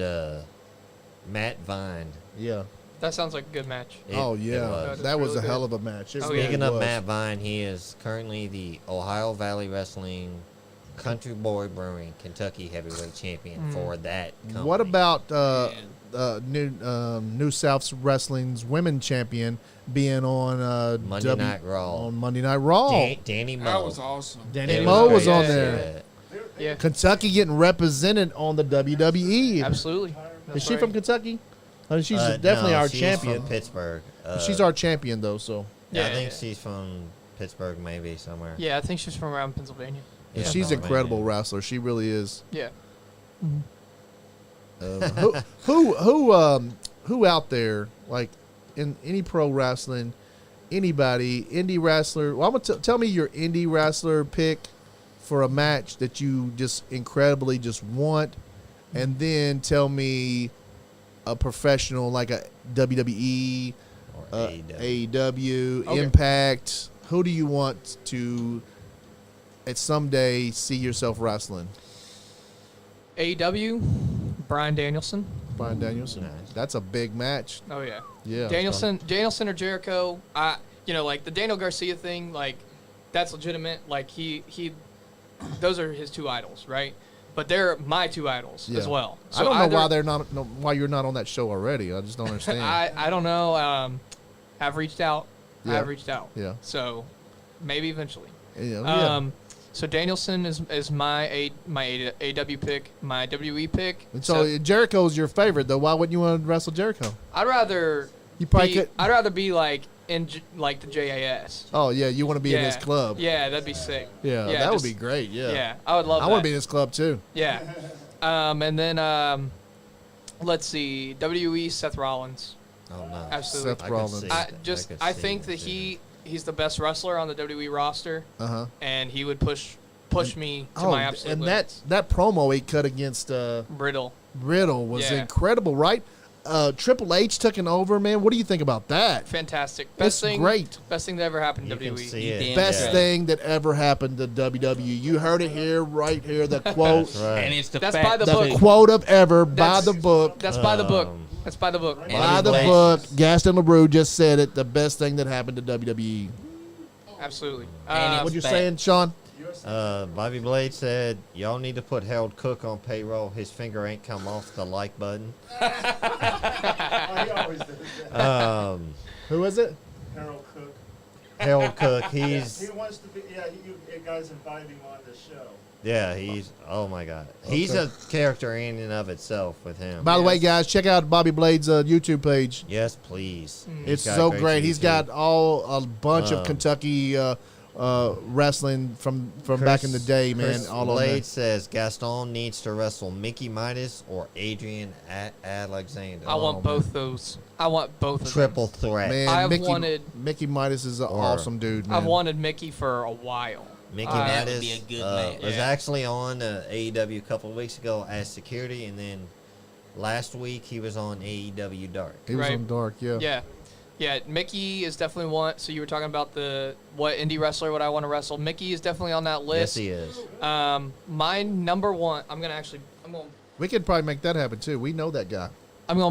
Matt Vine. yeah. That sounds like a good match. It- Oh it yeah, was. that was really a good. hell of a match. It Oh, really yeah. Speaking of was. Matt Vine, he is currently the Ohio Valley Wrestling Country Boy Brewing Kentucky Heavyweight Champion for that company. What about Man. New South Wrestling's women champion being on Monday Night Raw? On Monday Night Raw. Danny Moe. That was awesome. Danny It Moe was great. on Yeah, there. Yeah, Kentucky getting represented on the WWE. absolutely. Is That's she right. from Kentucky? She's definitely no, our she's champion. From Pittsburgh. She's our champion though, so Yeah, I Yeah, think yeah. she's from Pittsburgh, maybe somewhere. Yeah, I think she's from around Pennsylvania. and Yeah, she's an Pennsylvania. incredible wrestler. She really is. Yeah. Who out there like in any pro wrestling, anybody indie wrestler? Well, I'm gonna tell me your indie wrestler pick for a match that you just incredibly just want, and then tell me a professional like a WWE, Or AEW, Okay. Impact. Who do you want to at someday see yourself wrestling? AEW, Bryan Danielson. Brian Danielson. Nice. That's a big match. Oh yeah. Yeah. Danielson or Jericho. Like the Daniel Garcia thing, like that's legitimate. Like he, those are his two idols, right? But they're my two idols Yeah. as well. I don't know either- why they're not. No, why you're not on that show already? I just don't understand. I don't know. I've reached out. Yeah. I've reached out. Yeah. So maybe eventually. Yeah. So Danielson is my AW pick, my WE pick. And so Jericho's your favorite, though. Why wouldn't you want to wrestle Jericho? I'd rather You probably could. I'd rather be like like the JAS. Oh yeah, you want to be in his club. Yeah, that'd be sick. Yeah, Yeah, that would just- be great. Yeah. Yeah, I would love I that. want to be in his club too. Yeah. And then let's see, WWE Seth Rollins. Oh no. Absolutely. Seth Rollins. I think that he's the best wrestler on the WWE roster, and he would push me to my absolute and limits. that promo he cut against Riddle was incredible, right? Triple H taking over, man. What do you think about that? Fantastic. Great. Best thing that ever happened to You can WWE. see it. Best thing that ever happened to WWE. You heard it here, right here. The quote. That's right. And it's the That's fact by the The book. quote of ever by the book. That's by the book. That's by the book. By the book. Gaston LaRue just said it. The best thing that happened to WWE. Absolutely. And What you Fact. saying, Sean? Bobby Blade said, "Y'all need to put Harold Cook on payroll. His finger ain't come off the like button." He always does that. Who is it? Harold Cook. Harold Cook, He he's wants to be. Yeah, you guys invite him on the show. he's oh my god, he's a character in and of itself with him. By the way, guys, check out Bobby Blade's YouTube page. Yes, please. He's It's got so great. He's YouTube. got a bunch of Kentucky wrestling from back in the day, man. Chris All on Blade there. says Gaston needs to wrestle Mickey Midas or Adrian Alexander. I want both those. I want both of Triple them. threat. Man, I've Mickey, wanted- Mickey Midas is an awesome dude, man. I've wanted Mickey for a while. Mickey that would Midas be a good match. was Yeah. actually on AEW a couple of weeks ago as security, and then last week he was on AEW Dark. He was Right. on Dark, yeah. Yeah, Mickey is definitely one. So you were talking about what indie wrestler would I want to wrestle? Mickey is definitely on that Yes, list. he is. My number one. I'm gonna We could probably make that happen too. We know that guy.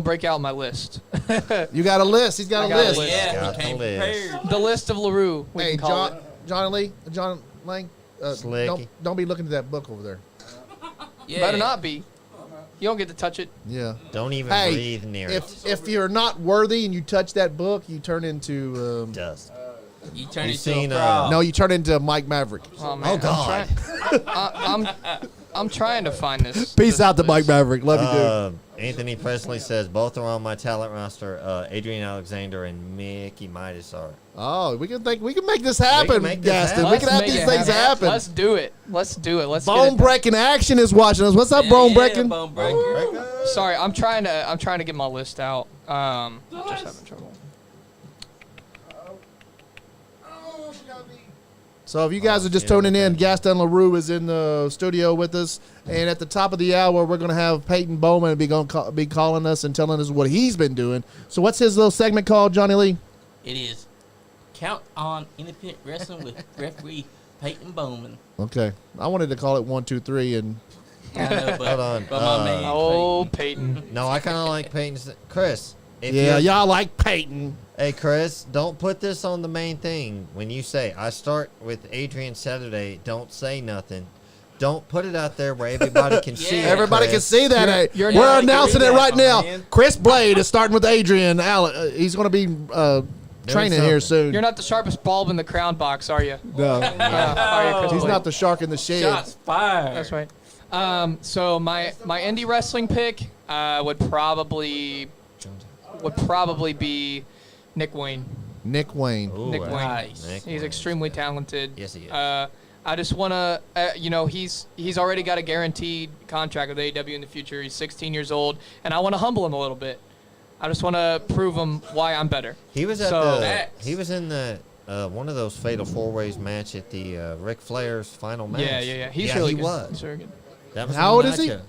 break out my list. You got a list. He's got I a got a list. list. Yeah, Got he came the list. prepared. The list of LaRue. We Hey, can call it. John Lang, Slicky. don't be looking at that book over there. Yeah. Better not be. You don't get to touch it. Yeah. Don't even Hey, breathe near it. if you're not worthy and you touch that book, you turn into Dust. You turn You into seen, a frog. no, you turn into Mike Maverick. Oh man. Oh, God. I'm trying to find this. Peace this out to list. Mike Maverick. Love you, dude. Anthony Presley says both are on my talent roster. Adrian Alexander and Mickey Midas are. Oh, we can make this happen, make this Gaston. happen. We can have make these it things happen. Let's do it. Let's get it Bone done. Breaking Action is watching us. What's up, Yeah, Bone yeah, Breaking? Bone Breaker. Sorry, I'm trying to get my list out. Just having trouble. So if you guys are just tuning in, Gaston LaRue is in the studio with us, and at the top of the hour, we're going to have Peyton Bowman be calling us and telling us what he's been doing. So what's his little segment called, Johnny Lee? It is Count on Independent Wrestling with referee Peyton Bowman. Okay, I wanted to call it 1, 2, 3, and I know, but, Hold on. but my man. Oh, Peyton. No, I kind of like Peyton's. Chris. If yeah, you- y'all like Peyton. Hey, Chris, don't put this on the main thing. When you say, I start with Adrian Saturday, don't say nothing. Don't put it out there where everybody can see it. Everybody can Chris. see that. Hey, you're we're not announcing it doing right that, now. man. Chris Blade is starting with Adrian. He's going to be training here something. soon. You're not the sharpest bulb in the crown box, are you? No, Are you, Chris he's Blade? not the shark in the shed. Shots fired. That's right. So my indie wrestling pick would probably be Nick Wayne. Nick Wayne. Ooh, Nick Wayne. Nice. Nick He's Wayne. extremely talented. Yes, he is. I just want to, he's already got a guaranteed contract with AEW in the future. He's 16 years old, and I want to humble him a little bit. I just want to prove him why I'm better. He was at So- he was in the one of those Fatal 4-Ways match at the Ric Flair's final match. Yeah. He's really he good. was. He's very good. That was How in old the is he? matchup.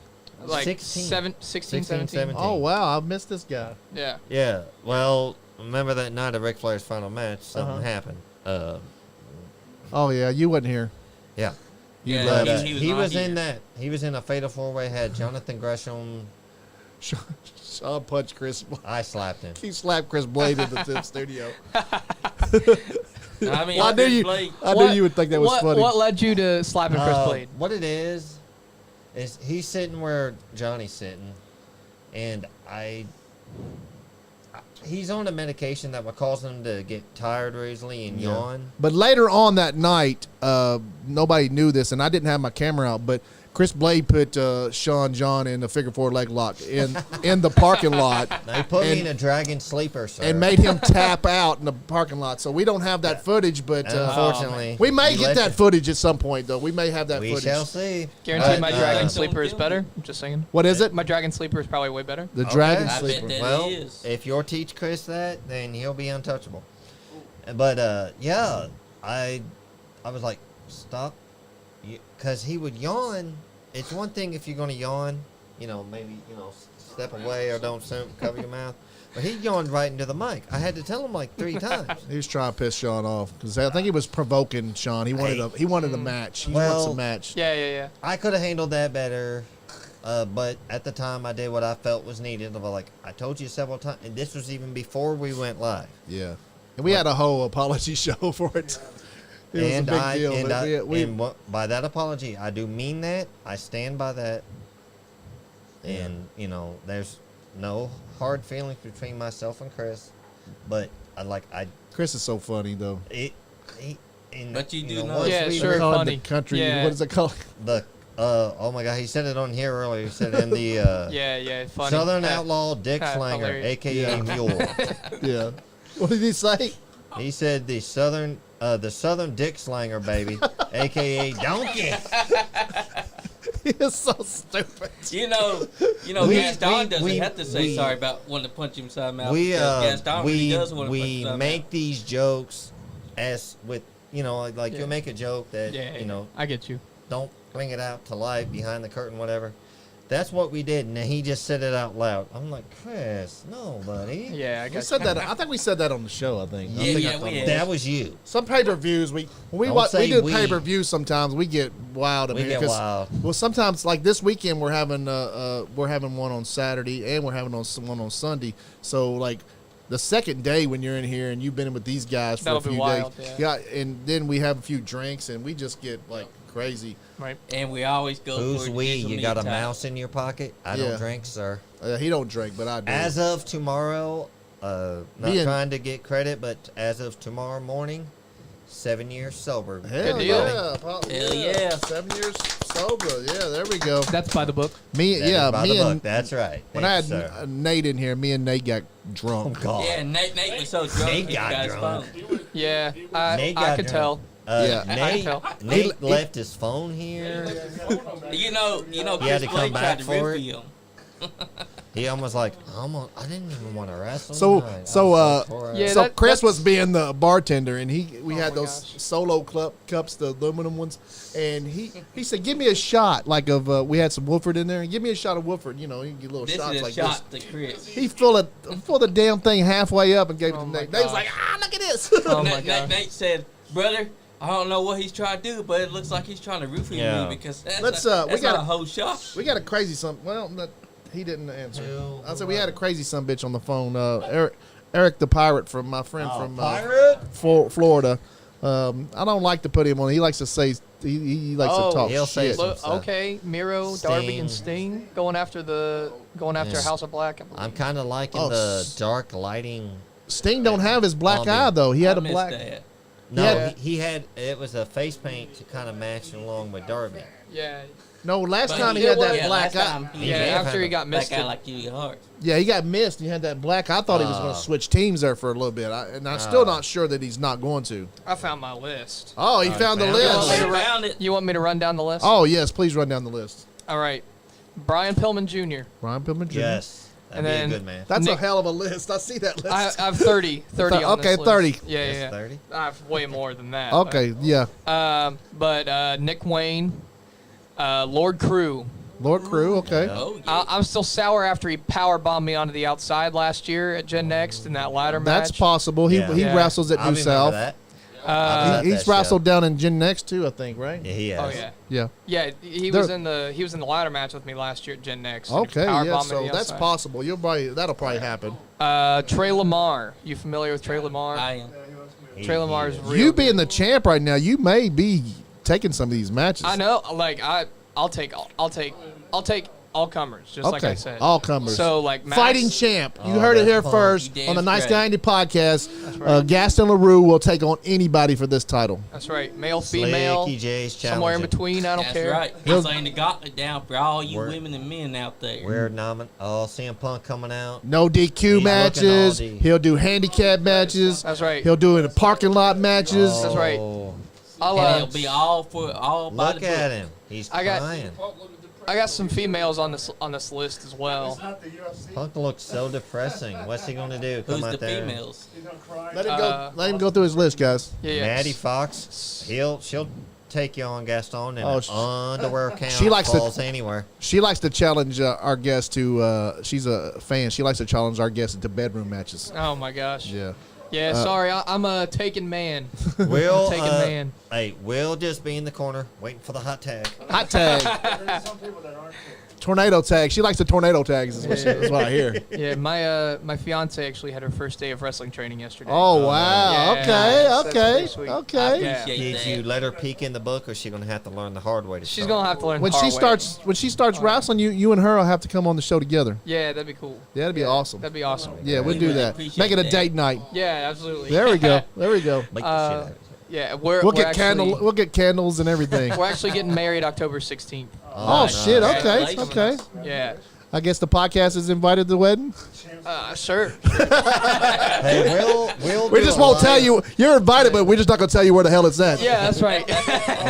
Like 16. 16, 17. 17. Oh wow, I missed this guy. Yeah. Yeah. Well, remember that night of Ric Flair's final match? Something happened. Oh yeah, you wasn't here. Yeah. Yeah, But, he was not in here. that. He was in a Fatal 4-Way. Had Jonathan Gresham. Sean punched Chris. I slapped him. He slapped Chris Blade in the studio. I mean, Well, I knew you. Blake, I knew you would think that was funny. What led you to slapping Chris Blade? What it is he's sitting where Johnny's sitting, and he's on a medication that would cause him to get tired easily and yawn. But later on that night, nobody knew this, and I didn't have my camera out, but Chris Blade put Sean John in the figure 4 leg lock in the parking lot. They put me in a dragon sleeper, sir. And made him tap out in the parking lot. So we don't have that footage, but unfortunately, we may you get let that footage at some point, though. We may have that we footage. shall see. Guaranteed my But, Dragon Sleeper is better. I'm just saying. What is it? My Dragon Sleeper is probably way better. The Dragon I bet Sleeper. that Well, is. if you'll teach Chris that, then he'll be untouchable. But yeah, I was like, stop, because he would yawn. It's one thing if you're gonna yawn, maybe step away or don't cover your mouth. But he yawned right into the mic. I had to tell him like 3 times. He was trying to piss Sean off because I think he was provoking Sean. He wanted a match. He wants a match. Yeah. I could have handled that better, but at the time I did what I felt was needed. Like I told you several times, and this was even before we went live. Yeah, and we had a whole apology show for it. It was a big deal. And by that apology, I do mean that. I stand by that. And there's no hard feelings between myself and Chris, but Chris is so funny though. But you do know- what's Yeah, sweet- sure. We call it funny. the country. Yeah. What is it called? Oh my God, he said it on here earlier. He said in the Yeah. Funny. Southern Outlaw Dick Kinda Slanger, hilarious. aka Mule. Yeah. What did he say? He said the Southern Dick Slanger, baby, aka Donkey. He is so stupid. Gaston doesn't have to say we- sorry about wanting to punch him inside the mouth. We because Gaston really does want to punch him we inside the make mouth. these jokes as with Yeah. you'll make a joke that I get you. don't bring it out to life behind the curtain, whatever. That's what we did, and he just said it out loud. I'm like, Chris, no, buddy. Yeah, I We got said that. I think we said that on the show. I think. I Yeah, think yeah, I told we him. had. That was you. Some pay-per-views when we Don't say do we. pay-per-views sometimes we get wild. We get wild. Well, sometimes like this weekend we're having one on Saturday and we're having one on Sunday. So like the second day when you're in here and you've been in with these guys for That'll a be few wild, days, yeah. and then we have a few drinks and we just get like crazy. Right. And we always go Who's for we? additional You got a me time. mouse in your pocket? I Yeah. don't drink, sir. He don't drink, but I do. As of tomorrow, not Me and- trying to get credit, but as of tomorrow morning, 7 years sober. Hell Good deal. yeah, Hell yeah. 7 years sober. Yeah, there we go. That's by the book. Me, That is yeah, by me the and book. That's right. when Thank I you, had sir. Nate in here, me and Nate got drunk. Oh, God. Yeah, Nate was so drunk Nate he got got his drunk. phone. Yeah, Nate I got could drunk. tell. Yeah. Nate, tell. Nate left his phone here. You know, He had Chris to come Blake back tried to for root it. him. He almost like, I didn't even want to wrestle. So- tonight. I so, was tore up. Yeah, So that- Chris that's- was being the bartender, and we had my those gosh. solo cups, the aluminum ones, and he said, "Give me a shot like of we had some Woodford in there, and give me a shot of Woodford. You know, you can get little This shots is a like shot this." to Chris. He filled the damn thing halfway up and gave it Oh to my Nate. Nate was gosh. like, look at this. Oh my Nate, god. Nate said, "Brother, I don't know what he's trying to do, but it looks like he's trying to roofie Yeah. me because that's, Let's, that's we gotta- not a whole shot." We got a crazy son. Well, he didn't answer. Who- I said we had a crazy son bitch on the phone. Eric the pirate from my friend Oh, from pirate? Florida. I don't like to put him on. He likes to say he likes to talk He'll say shit. some Look, stuff. okay, Miro, Darby, and Sting going after Yeah. House of Black. I'm kind of liking Oh, the dark lighting. Sting don't have his black Zombie. eye though. He had I a missed black. that. No, Yeah. he had, it was a face paint to kind of match along with Darby. Yeah, No, last But time he you had know that what? Yeah, black last eye. time He yeah. may have After had he got That missed. guy like Julia Hart. Yeah, he got missed. He had that black. I thought he was going to switch teams there for a little bit, and I'm still not sure that he's not going to. I found my list. Oh, he found the found it. You want, me list. to Found it. you want me to run down the list? Oh yes, please run down the list. All right. Brian Pillman Jr. Ryan Pillman Jr. Yes. That'd And be then- a good man. That's a Nick- hell of a list. I see that list. I have 30 on Okay, this list. 30. Yeah, That's yeah. 30? I have way more than that. Okay, yeah. But Nick Wayne, Lord Crew. Lord Crew. Okay. Oh, yeah. I'm still sour after he power bombed me onto the outside last year at Gen Next in that ladder That's match. possible. He Yeah. he Yeah. wrestles at I New remember South. that. I was at He's that wrestled show. down in Gen Next too, I think, right? Yeah, he has. Oh yeah, Yeah. yeah. He There- was in the ladder match with me last year at Gen Next. and Okay. power Yeah. bombed me So to the that's outside. possible. That'll probably happen. Trey Lamar. You familiar with Trey Lamar? I am. Trey Lamar is real. You being the good. champ right now, you may be taking some of these matches. I know. Like I'll take all comers, just like I said. all comers. So like Max, Fighting champ. You Oh, heard it that's here fun. first You on the damn Nice Guy straight. Andy podcast. right. Gaston LaRue will take on anybody for this title. That's right. Male, female, Slicky J's somewhere in challenging. between. I don't That's care. right. He's laying the gauntlet down for all you We're- women and men out there. We're CM Punk coming out. No DQ He's matches. looking all D. He'll do handicap matches. That's right. He'll do it in parking lot matches. That's right. Oh, I'll, And it'll be all by look the at book. him. He's I got- crying. I got some females on this list as well. It's not the UFC. Punk looks so depressing. What's he gonna do? Who's Come the out there? females? He's gonna cry. Let him go. Let him go through his list, guys. Yeah. Maddie Fox. She'll take you on Gaston and Oh, underwear count. she likes to- falls anywhere. She likes to challenge our guest to. She's a fan. She likes to challenge our guest into bedroom matches. Oh my gosh. Yeah. Yeah. Sorry, I'm a taken man. Will Taken man. Hey, Will just be in the corner waiting for the hot tag. Hot tag. There's some people that aren't. Tornado tag. She likes the tornado tags. Is what I hear. Yeah. My fiance actually had her first day of wrestling training yesterday. Oh wow. Yeah, Okay. that's Okay. pretty sweet. Okay. Yeah. Appreciate Did that. you let her peek in the book, or is she gonna have to learn the hard way to She's start? gonna have to learn. When the she hard way. starts wrestling, you and her will have to come on the show together. Yeah, that'd be cool. Yeah, that'd be awesome. That'd be awesome. Yeah, we'll We do really that. appreciate Make it a that. date night. Yeah, absolutely. There we go. There we go. Make the shit out of it. Yeah, we're We'll we're get actually, We'll get candles and everything. We're actually getting married October 16th. Oh nice. shit. Okay. Congratulations. Okay. Yeah. I guess the podcast is invited to the wedding. Sure. Hey, Will. We do just a won't live- tell you. You're invited, but we're just not gonna tell you where the hell it's at. Yeah, that's right.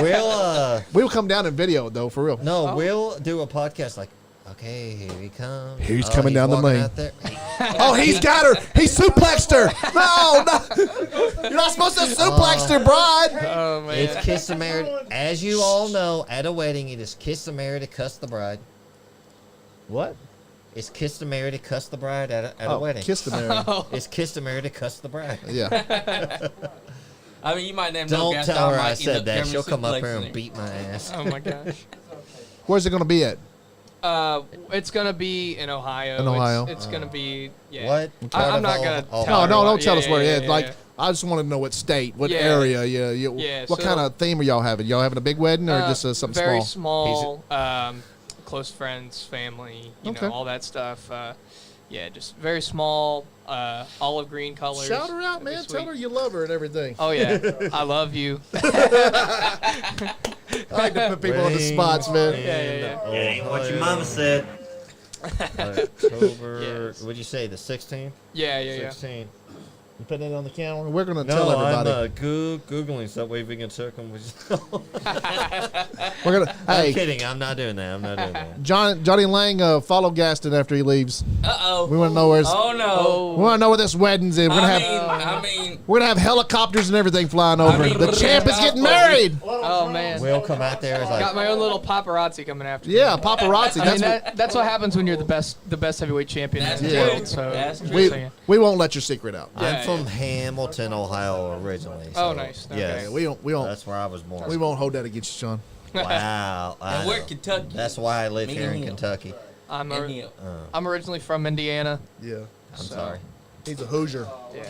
We'll We'll come down and video it though, for real. no, we'll do a podcast like. Okay, here he comes. He's coming down the walking lane. out there. Oh, he's got her. He suplexed her. No. You're not supposed to suplex your bride. Oh man. It's kiss the married. As you all know, at a wedding, it is kiss the married to cuss the bride. What? It's kiss the married to cuss the bride at a Oh, wedding. kiss the Mary. It's kiss the married to cuss the bride. Yeah. I mean, you might never know. Don't Gaston tell her might I end said up that. German She'll come up here suplexing and her. beat my ass. Oh my gosh. Where's it gonna be at? It's gonna be in Ohio. In Ohio. It's gonna be yeah. What? I'm not gonna Oh, tell No, her don't what- tell yeah, us where yeah, it is. yeah, Like, yeah. I just want to know what state, what Yeah. area. Yeah. Yeah, What so- kind of theme are y'all having? Y'all having a big wedding or just something very small? small, close friends, family, Okay. all that stuff. Yeah, just very small, olive green colors. Shout her out, That'd be man. sweet. Tell her you love her and everything. Oh yeah, I love you. I like to put people on the spots, man. Yeah. Ain't what your mama said. October. Yes. Would you say the 16th? Yeah. 16th. You putting it on the calendar? We're gonna No, tell everybody. I'm googling so we can circumvent. We're gonna. I'm Hey, kidding. I'm not doing that. I'm not doing that. Johnny Lang, follow Gaston after he leaves. Uh-oh. We want to know where's. Oh, no. We want to know where this wedding's in. We're gonna have. I mean, We're gonna have helicopters and everything flying over. mean, The champ is getting married. Oh man. We'll come out there as like. Got my own little paparazzi coming after me. Yeah, paparazzi. I mean, That's that's what happens when you're the best heavyweight champion That's in the true. world. So That's just true. saying. we won't let your secret out. Yeah, I'm from Hamilton, Ohio, originally. Oh, so, nice. Yes, Okay. We won't. That's where I was born. We won't hold that against you, Sean. Wow. I and we're know. Kentucky. That's why I live Me here and in him. Kentucky. I'm And him. originally from Indiana. Yeah. I'm So, sorry. He's a Hoosier. Yeah.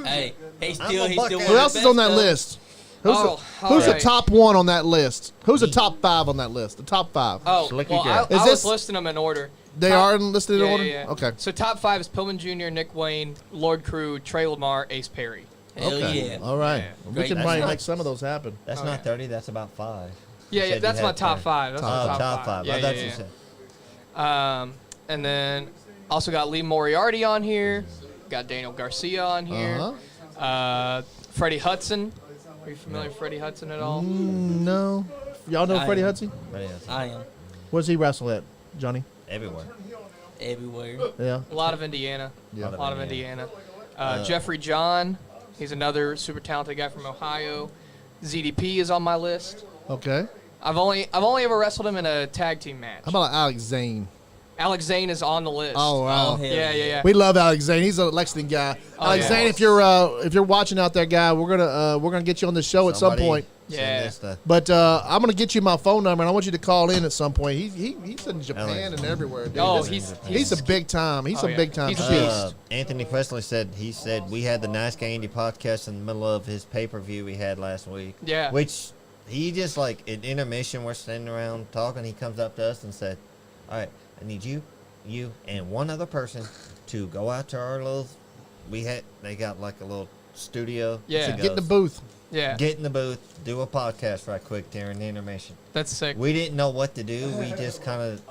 Hey, he's I'm still a Buckeye. one Who of else the is on best that of them. list? Who's, Oh, who's the alright. top one on that list? Who's the top 5 on that list? The top 5. Oh, Slicky well, Joe. I Is was this- listing them in order. They top- are listed in Yeah, order? yeah, yeah. Okay. So top 5 is Pillman Jr., Nick Wayne, Lord Crew, Trey Lamar, Ace Perry. Hell Okay. yeah. All right. Yeah. We Great. can That's probably not- make some of those happen. That's Oh, not yeah. 30. That's about 5. Yeah, You yeah, said that's you my had top 10. 5. That's Oh, my top 5. Yeah, I thought yeah, you yeah. said. And then also got Lee Moriarty on here. Got Daniel Garcia on here. Uh-huh. Freddie Hudson. Are you familiar with Freddie Hudson at all? No. Y'all know I Freddie am. Hudson? But yes, I am Where's he wrestle at, Johnny? everywhere. everywhere. Yeah. A lot of Indiana. Yeah. A lot of Indiana. Jeffrey John. He's another super talented guy from Ohio. ZDP is on my list. Okay. I've only ever wrestled him in a tag team match. How about Alex Zane? Alex Zane is on the list. Oh, wow. Oh, hell yeah. We love Alex Zane. He's a Lexington guy. Alex yeah. Zane, if you're watching out there, guy, we're gonna get you on the show at some Somebody point. send Yeah. this to- But I'm gonna get you my phone number, and I want you to call in at some point. He's in Japan and everywhere. Dude. Oh, This- he's he's a big time. He's Oh, a yeah. big time. He's a shit. beast. Anthony Presley said we had the Nice Guy Andy podcast in the middle of his pay-per-view we had last week. Yeah. Which he just like at intermission we're sitting around talking. He comes up to us and said, "All right, I need you, and one other person to go out to our little. They got like a little studio. Yeah. to Get in the go. booth. Yeah. Get in the booth, do a podcast right quick during the intermission. That's sick. We didn't know what to do. We just kind of.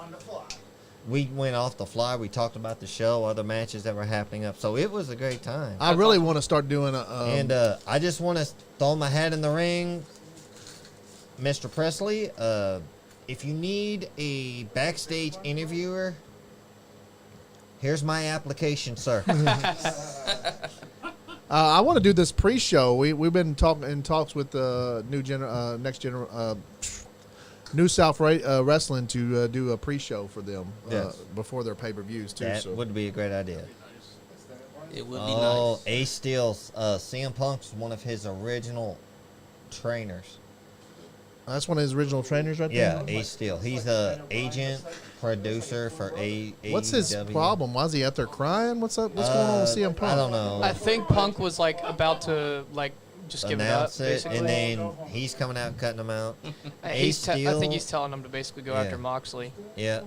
We went off the fly. We talked about the show, other matches that were happening up. So it was a great time. I really want to start doing a. And I just want to throw my hat in the ring, Mr. Presley. If you need a backstage interviewer, here's my application, sir. I want to do this pre-show. We've been talks with New South Wrestling to do a pre-show for them Yes. before their pay-per-views too. That So would be a great idea. It would be Oh, nice. Ace Steel, CM Punk's one of his original trainers. that's one of his original trainers, right Yeah, there. Ace Steel. He's the agent producer for AEW. What's his problem? Why is he out there crying? What's up? What's going on with CM Punk? I don't know. I think Punk was like about to like just give it up, Announce it, basically. and then he's coming out cutting them out. Ace I Steel. think he's telling him to basically go Yeah. after Moxley. Yeah,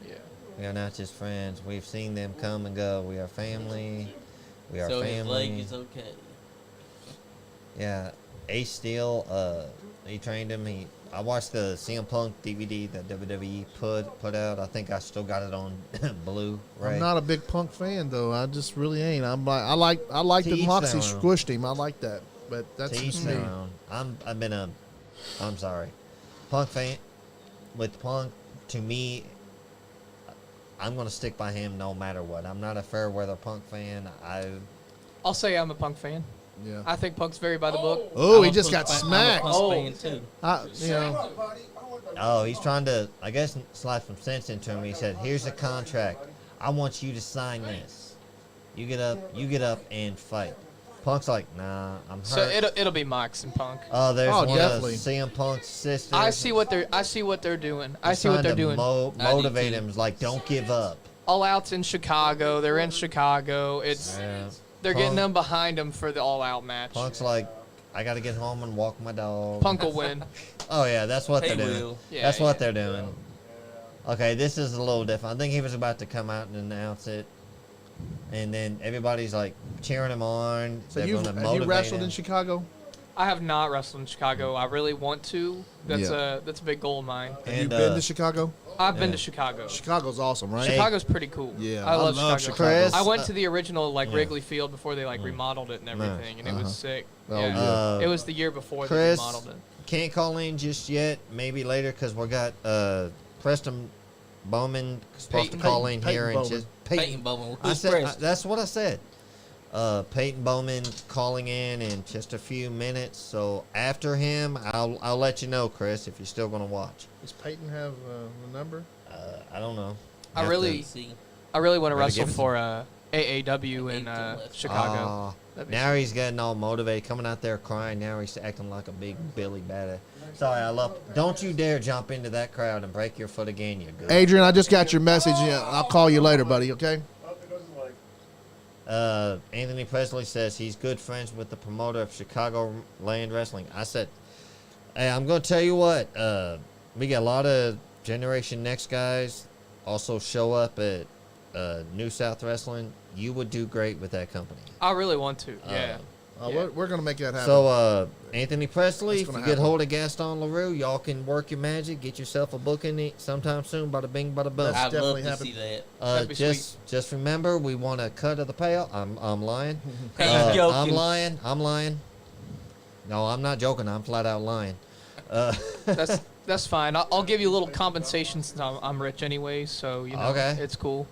Yeah. we are not just friends. We've seen them come and go. We are family. We are So his family. leg is okay. Yeah, Ace Steel. He trained him. I watched the CM Punk DVD that WWE put out. I think I still got it on Blu-ray. I'm not a big Punk fan though. I just really ain't. I like To that each Moxie their own. squished him. I like that, but that's To each just me. their own. I'm sorry, Punk fan. With Punk, to me, I'm gonna stick by him no matter what. I'm not a fair weather Punk fan. I'll say I'm a Punk fan. Yeah. I think Punk's very by the book. Oh, I'm he a just Punk got fan- smacked. I'm a Punk Oh. fan too. You know, Oh, he's trying to, I guess, slide some sense into him. He said, "Here's a contract. I want you to sign this. You get up and fight." Punk's like, "Nah, I'm hurt." So it'll be Mox and Punk. There's Oh, one definitely. of CM Punk's sisters. I see what they're doing. I He's see what trying they're to doing. I do motivate too. him. He's like, "Don't give up." All Out's in Chicago. They're in Chicago. Yeah. They're getting Punk- them behind them for the All Out match. Punk's like, "I got to get home and walk my dog." Punk will win. Oh yeah, that's what They they're doing. will. Yeah, That's what yeah. they're doing. Okay, this is a little different. I think he was about to come out and announce it, and then everybody's like cheering him on. so They're you gonna have you motivate wrestled him. in Chicago? I have not wrestled in Chicago. I really want to. That's Yeah. a big goal of mine. Have you And, been to Chicago? I've been Yeah. to Chicago. Chicago's awesome, right? Chicago's pretty cool. Yeah, I love Chicago. Chicago. Chris, I went to the original like yeah. Wrigley Field before they like remodeled it and everything, and it was sick. Oh, yeah. yeah. It was the year before they Chris, remodeled it. can't call in just yet. Maybe later because we got Preston Bowman supposed Peyton- to call in Peyton here and Bowman. just Peyton Bowman. I Who's said Preston? that's what I said. Peyton Bowman calling in just a few minutes. So after him, I'll let you know, Chris, if you're still gonna watch. Does Peyton have the number? I don't know. I Have really- Let's see. I really want to Ready, wrestle give us- for AAW in left. Chicago. That'd be Now he's getting all motivated, coming out there crying. Now he's acting like a big Billy Badass. Sorry, I love. Don't you dare jump into that crowd and break your foot again. You good. Adrian, I just got your message. Yeah, I'll call you later, buddy. Okay. Anthony Presley says he's good friends with the promoter of Chicago Land Wrestling. I said, hey, I'm going to tell you what. We got a lot of Generation Next guys also show up at New South Wrestling. You would do great with that company. I really want to. Yeah. Yeah. We're gonna make that happen. So, Anthony Presley, It's if you gonna get happen. hold of Gaston LaRue, y'all can work your magic, get yourself a booking sometime soon. Bada bing, bada boom. That's I'd love definitely to happened. see that. That'd be Just remember, we want a cut of the payout. I'm lying. He's I'm joking. lying. I'm lying. No, I'm not joking. I'm flat out lying. That's fine. I'll give you a little compensation since I'm rich anyway, so you know Okay. it's cool.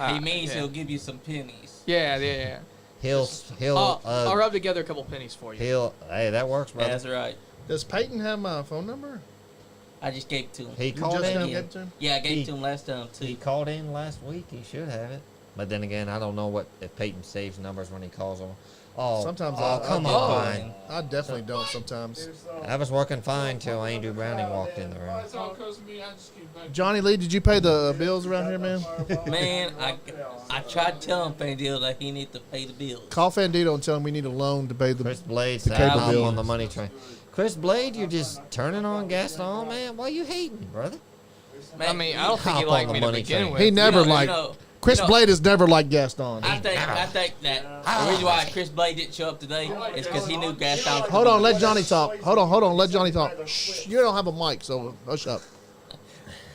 He means yeah. he'll give you some pennies. Yeah. He'll I'll rub together a couple pennies for you. hey, that works, brother. That's right. Does Peyton have my phone number? I just gave it to him. He You called just now in. gave it to him? Yeah, I gave He- it to him last time He too. called in last week. He should have it. But then again, I don't know if Peyton saves numbers when he calls them. Oh, Sometimes oh, I come do. on. I definitely don't sometimes. I was working fine till Andrew Browning walked in the room. It's all because of me. I just keep back. Johnny Lee, did you pay the bills around here, man? Man, I tried telling Fandil that he need to pay the bills. Call Fandito and tell him we need a loan to pay the. Chris Blade The said cable I'm bill. on the money train. Chris Blade, you're just turning on Gaston, man. Why you hating, brother? I mean, I don't think he Hop liked on me the to money begin train. with. He never liked. Chris Blade has never liked Gaston. I think that the reason why Chris Blade didn't show up today is because he knew Gaston. Hold on, let Johnny talk. Hold on, let Johnny talk. Shh, you don't have a mic, so hush up.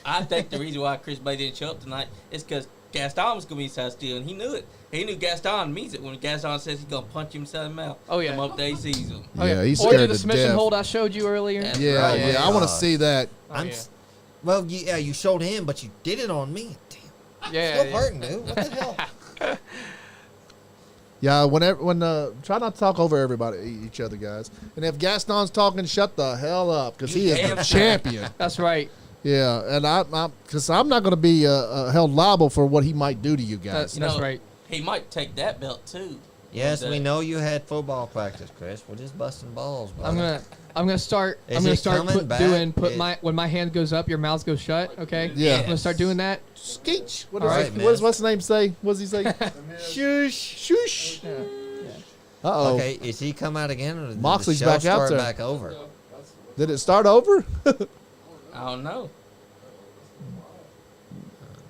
I think the reason why Chris Blade didn't show up tonight is because Gaston was gonna be inside still, and he knew it. He knew Gaston means it when Gaston says he's gonna punch him inside the mouth. Oh, yeah. Come up there, he sees him. Yeah, he's Or scared do the to submission death. hold I showed you earlier. That's Yeah, right. yeah, I want to see that. I'm yeah. well, yeah, you showed him, but you did it on me. Damn. Yeah, Still yeah. hurting, dude. What the hell? Yeah, try not to talk over everybody, each other, guys. And if Gaston's talking, shut the hell up, because he is the champion. That's right. Yeah, and because I'm not going to be held liable for what he might do to you guys. That's right. He might take that belt too. Yes, One we day. know you had football practice, Chris. We're just busting balls, brother. I'm gonna start. Is I'm gonna it start coming back? my when my hand goes up, your mouth goes shut. Okay. Yeah. I'm gonna start doing that. Skeech. What All does right, man. what's the name say? What's he say? Shush, shush. Uh-oh. Okay, is he come out again, or did Moxley's the show back out start there. back over? Did it start over? I don't know.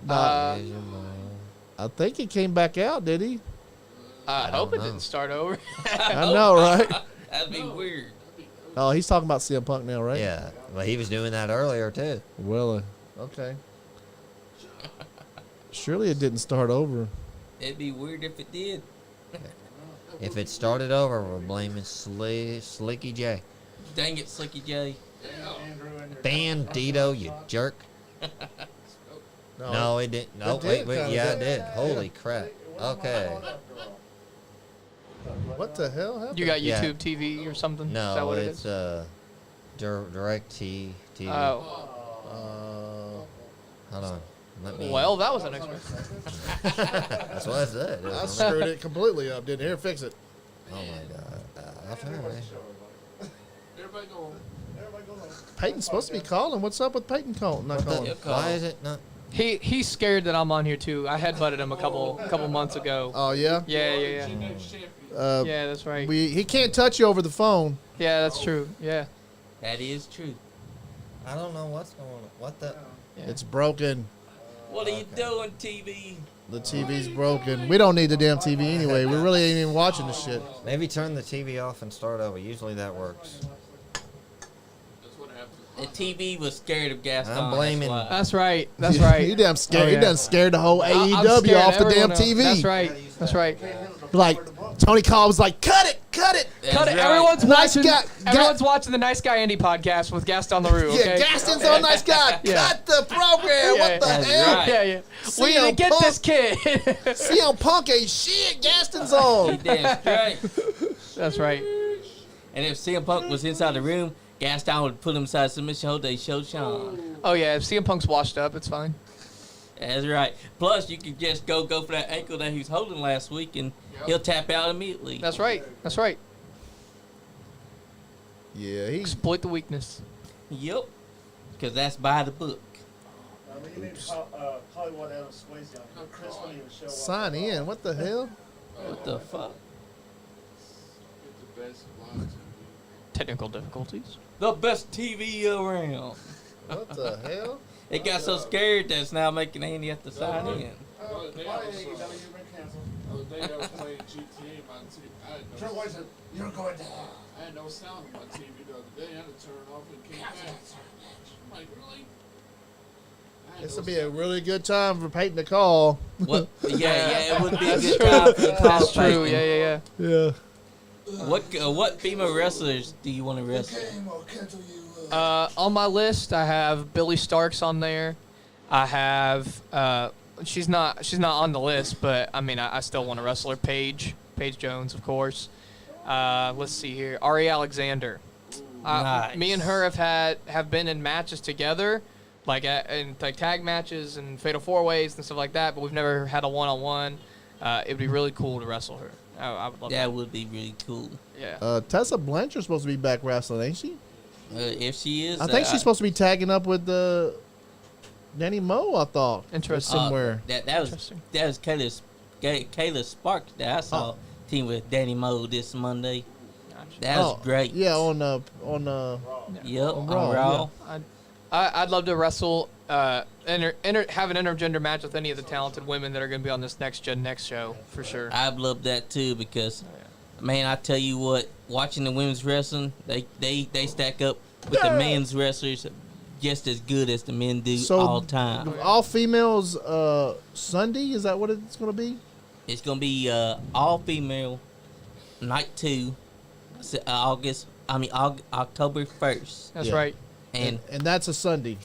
I think he came back out, did he? I hope it know. didn't start over. I know, right? That'd be weird. Oh, he's talking about CM Punk now, right? Yeah, well, he was doing that earlier too. Well, okay. Surely it didn't start over. It'd be weird if it did. If it started over, we're blaming Slicky J. Dang it, Slicky J. Bandito, you jerk. No, it didn't. No, It did wait, kinda yeah, it did. did. Holy crap. Okay. What the hell happened? You got Yeah. YouTube TV or something? Is that No, what it it's is? Direct TV. Oh. Hold on. Let me. Well, that was unexpected. That's what I said. I screwed it completely up. Didn't hear fix it. Oh my god. I'll try, man. Everybody go home. Peyton's supposed to be calling. What's up with Peyton calling? Not calling. He'll call. Why is it not? He's scared that I'm on here too. I headbutted him a couple months ago. Oh yeah. Yeah. Next champion. Yeah, that's right. He can't touch you over the phone. Yeah, that's true. Yeah. That is true. I don't know what's going on. What the? Yeah. It's broken. What are you doing, TV? The TV's broken. We don't need the damn TV anyway. We really ain't even watching the shit. Maybe turn the TV off and start over. Usually that works. That's what happened. The TV was scared of Gaston. I'm blaming- That's right. That's right. He damn scared. Oh, He yeah. done scared the whole I'm AEW scared off the damn everyone else. TV. That's right. That's right. Like Tony Khan was like, cut it. Cut it. right. Everyone's Nice watching. guy- Everyone's watching the NiceGuyAndy podcast with Gaston LaRue. Okay? Yeah, Gaston's on Nice Guy. Yeah. Cut the program. Yeah, What the that's hell? right. Yeah. We need to CM get Punk. this kid. CM Punk ain't shit. Gaston's He on. damn straight. That's right. And if CM Punk was inside the room, Gaston would put him inside submission hold. They showed Sean. Oh yeah, if CM Punk's washed up, it's fine. That's right. Plus, you could just go for that ankle that he was holding last week, and he'll tap out immediately. That's right. That's right. Yeah, he. Exploit the weakness. Yep. Because that's by the book. You need Hollywood Adam Swayze on. Chris wouldn't even show up. Sign in. What the hell? What the fuck? Get the best live TV. Technical difficulties. The best TV around. What the hell? It got so scared that it's now making Andy have to sign in. The other day I was, You've been canceled. the other day I was playing GTA on TV. Trevor White said, you're going to hell. I had no sound on my TV the other day. I had to turn it off and it came back. I'm like, really? I had This no will be a sound. really good time for Peyton to call. What? Yeah, it would be a That's good true. time for the call. That's true. Yeah. Yeah. What female wrestlers do you want to wrestle? I'll cancel you. On my list, I have Billy Starks on there. I have she's not on the list, but I mean I still want to wrestle her. Paige Jones, of course. Let's see here, Ari Alexander. Nice. Me and her have been in matches together, like in like tag matches and fatal four ways and stuff like that. But we've never had a one-on-one. It would be really cool to wrestle her. I would love That that. would be really cool. Yeah. Tessa Blanchard's supposed to be back wrestling, ain't she? If she is, I think she's supposed to be tagging up with Danny Moe, I thought. Interesting. Somewhere. That was Interesting. Kayla Sparks that I saw team with Danny Moe this Monday. Gotcha. That was great. Yeah, on Yep, on on Raw, Raw. I'd love to wrestle, have an intergender match with any of the talented women that are going to be on this next show for sure. I'd love that too because, man, I tell you what, watching the women's wrestling, they stack up with the men's wrestlers just as good as the men do all the time. All females Sunday, is that what it's going to be? It's going to be all female night 2, October 1st. That's right. And that's a Sunday.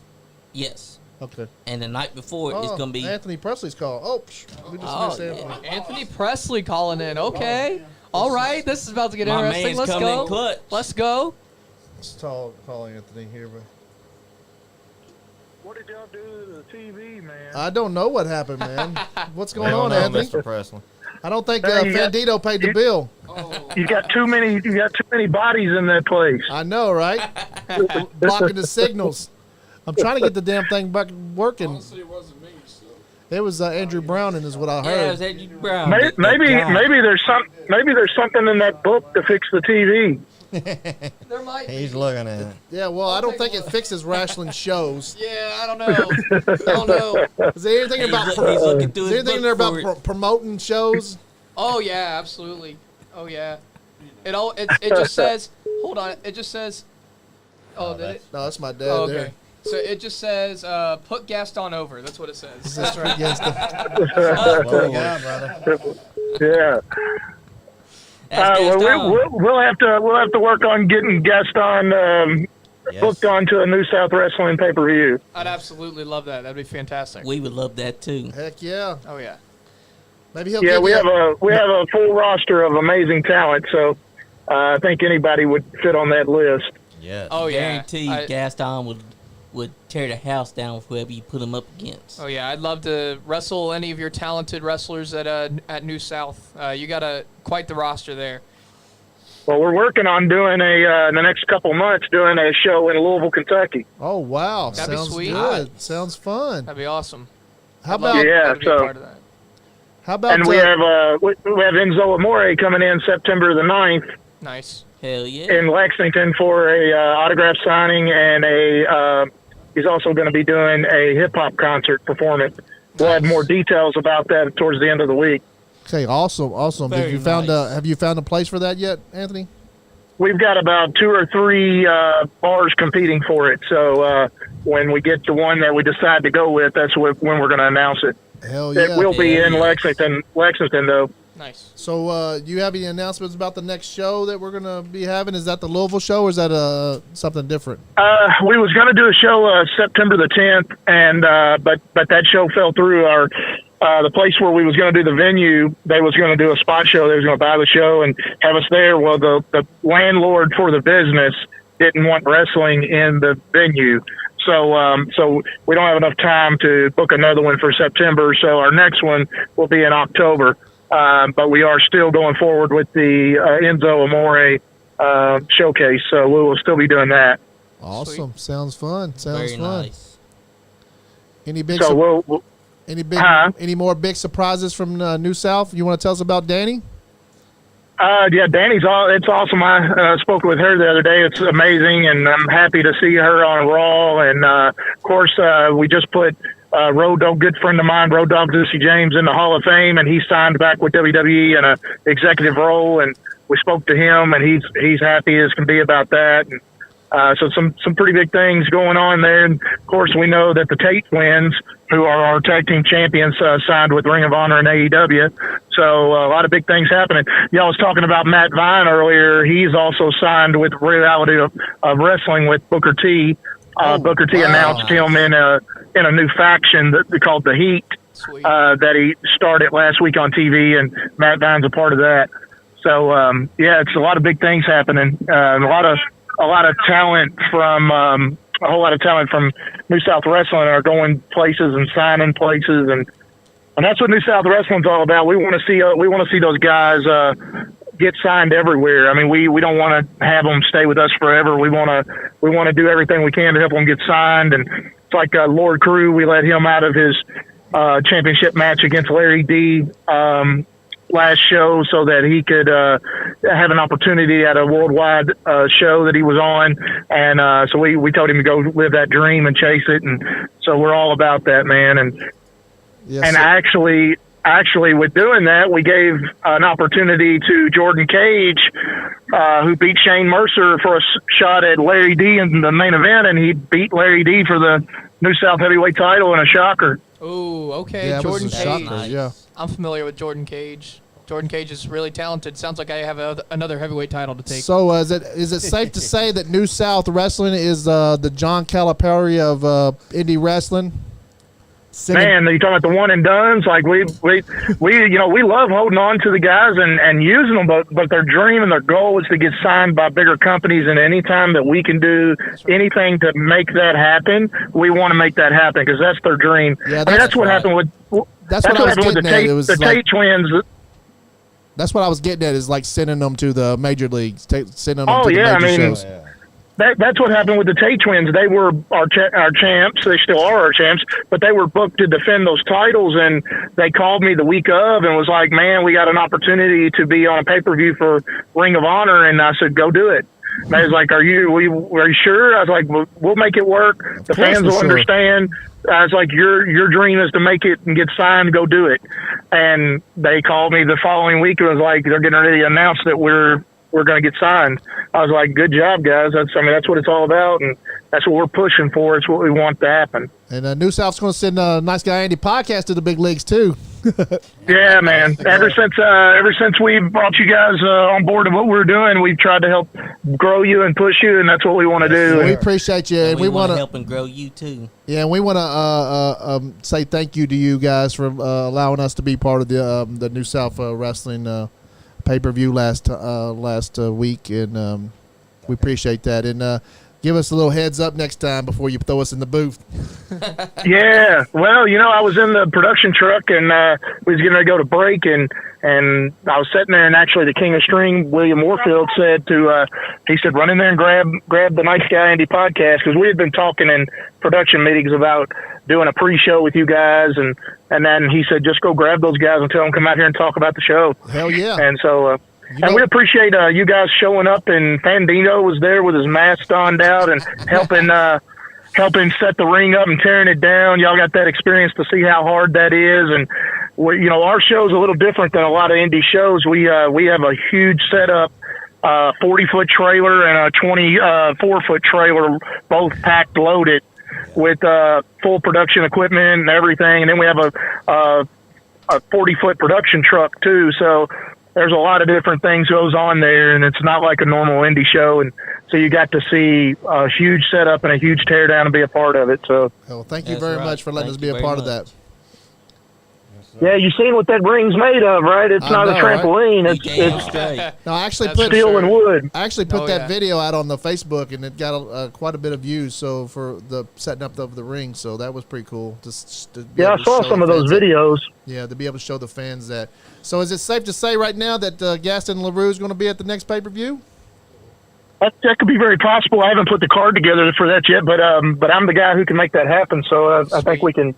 Yes. Okay. And the night before it's going to be Anthony Presley's call. Oh, we just missed Anthony. Anthony Presley calling in. Okay. All right. This is about to get interesting. man's Let's coming in go. clutch. Let's go. Let's call Anthony here, but What did y'all do to the TV, man? I don't know what happened, man. What's We going don't on, know, Anthony? Mr. Presley. I don't think Hey, you got- Bandito paid the bill. You got too many bodies in that place. I know, right? Blocking the signals. I'm trying to get the damn thing back working. Honestly, it wasn't me, so. It was Andrew Browning, is what I Yeah, it heard. was Andrew Brown. Maybe the guy. there's something in that book to fix the TV. There might be. He's looking at it. Yeah, well, I don't think it fixes wrestling shows. Yeah, I don't know. I don't know. Is there anything He's about look- he's looking through is his there anything in there book about for it. promoting shows? Oh yeah, absolutely. Oh yeah. It just says. Hold on. It just says. Oh, did it? No, that's my dad Oh, there. okay. So it just says put Gaston over. That's what it says. That's right. Yes, What we got, brother? Yeah. That's Gaston. We'll have to work on getting Gaston Yes. booked onto a New South Wrestling pay-per-view. I'd absolutely love that. That'd be fantastic. We would love that too. heck yeah. Oh yeah. Maybe he'll Yeah, give we you have a full roster of amazing talent, so I think anybody would fit on that list. Yes. Oh yeah. Guarantee you Gaston would tear the house down with whoever you put him up against. Oh yeah, I'd love to wrestle any of your talented wrestlers at New South. You got quite the roster there. Well, we're working on doing in the next couple months doing a show in Louisville, Kentucky. Oh wow, That'd be sounds sweet. good. Sounds fun. That'd be awesome. How I'd love about Yeah, to be a so- part of that. how about And we have Enzo Amore coming in September the 9th Nice. Hell yeah. in Lexington for a autograph signing, and he's also going to be doing a hip-hop concert performance. We'll have more details about that towards the end of the week. Okay, awesome. Have Very you found nice. have you found a place for that yet, Anthony? We've got about 2 or 3 bars competing for it, so when we get the one that we decide to go with, that's when we're going to announce it. Hell yeah. It will be Hell in yeah. Lexington, though. Nice. So, do you have any announcements about the next show that we're gonna be having? Is that the Louisville show, or is that something different? We was going to do a show September the 10th, and but that show fell through. The place where we was going to do the venue, they was going to do a spot show. They was going to buy the show and have us there. Well, the landlord for the business didn't want wrestling in the venue. So we don't have enough time to book another one for September. So our next one will be in October. But we are still going forward with the Enzo Amore showcase. So we will still be doing that. Awesome. Sounds fun. Sounds Very fun. nice. Any big So we'll any more big surprises from New South? You want to tell us about Danny? Yeah, it's awesome. I spoke with her the other day. It's amazing, and I'm happy to see her on Raw. And of course, we just put Road Dogg, good friend of mine, Road Dogg Lucy James, in the Hall of Fame, and he signed back with WWE in a executive role. And we spoke to him, and he's happy as can be about that. And so some pretty big things going on there. And of course, we know that the Tate twins, who are our tag team champions, signed with Ring of Honor and AEW. So a lot of big things happening. Y'all was talking about Matt Vine earlier. He's also signed with Reality of Wrestling with Booker T. Booker T announced him in a new faction called the Heat Sweet. that he started last week on TV, and Matt Vine's a part of that. So yeah, it's a lot of big things happening. A lot of talent from a whole lot of talent from New South Wrestling are going places and signing places, and that's what New South Wrestling's all about. We want to see those guys get signed everywhere. I mean, we don't want to have them stay with us forever. We want to do everything we can to help them get signed. And it's like Lord Crew, we let him out of his championship match against Larry D. last show so that he could have an opportunity at a worldwide show that he was on. And so we told him to go live that dream and chase it. And so we're all about that, man. And Yes, actually, with doing that, we gave an opportunity to Jordan Cage, who beat Shane Mercer for a shot at Larry D in the main event, and he beat Larry D for the New South Heavyweight title in a shocker. Ooh, okay, Yeah, it was Jordan a Cage. shocker, yeah. I'm familiar with Jordan Cage. Jordan Cage is really talented. Sounds like I have another heavyweight title to take. So is it safe to say that New South Wrestling is the John Calipari of indie wrestling? Man, you talking about the one and dones? Like we love holding on to the guys and using them, but their dream and their goal is to get signed by bigger companies. And anytime that we can do anything to make that happen, we want to make that happen because that's their dream. Yeah, that's what happened with. That's what I was happened with getting at. It was the like- Tate twins. That's what I was getting at, is like sending them to the major leagues, sending them Oh, to the yeah, major I mean, shows. That's what happened with the Tate twins. They were our champs. They still are our champs, but they were booked to defend those titles. And they called me the week of and was like, "Man, we got an opportunity to be on a pay-per-view for Ring of Honor." And I said, "Go do it." And they was like, "Are you sure?" I was like, "We'll make it work. The fans will understand." I was like, "Your dream is to make it and get signed. Go do it." And they called me the following week and was like, "They're getting ready to announce that we're going to get signed." I was like, "Good job, guys. That's what it's all about, and that's what we're pushing for. It's what we want to happen." And New South's going to send Nice Guy Andy podcast to the big leagues too. Yeah, man. Ever since we brought you guys on board of what we're doing, we've tried to help grow you and push you, and that's what we want to do. We appreciate you, and we want to to help and grow you too. Yeah, and we want to say thank you to you guys for allowing us to be part of the New South Wrestling pay-per-view last week, and we appreciate that. And give us a little heads up next time before you throw us in the booth. Yeah, well, I was in the production truck and we was getting ready to go to break, and I was sitting there, and actually the King of String, William Warfield, said he said, "Run in there and grab the Nice Guy Andy podcast," because we had been talking in production meetings about doing a pre-show with you guys, and then he said, "Just go grab those guys and tell them come out here and talk about the show." Hell yeah! And so. And we appreciate you guys showing up, and Fandino was there with his mask donned out and helping set the ring up and tearing it down. Y'all got that experience to see how hard that is, and our show's a little different than a lot of indie shows. We have a huge setup, 40-foot trailer and a 24-foot trailer, both packed loaded with full production equipment and everything, and then we have a 40-foot production truck too. So there's a lot of different things goes on there, and it's not like a normal indie show. And so you got to see a huge setup and a huge teardown and be a part of it. So, well, thank you very much for letting us be a part of that. Yeah, you've seen what that ring's made of, right? It's not a trampoline. Right? It's no, I actually That's put steel and wood. I actually put that yeah. video out on the Facebook, and it got quite a bit of views. So for the setting up of the ring, so that was pretty cool. Just to be Yeah, able I to saw show some the of those fans videos. Yeah, to be able to show the fans that. So is it safe to say right now that Gaston LaRue is going to be at the next pay-per-view? That could be very possible. I haven't put the card together for that yet, but I'm the guy who can make that happen. So I think we can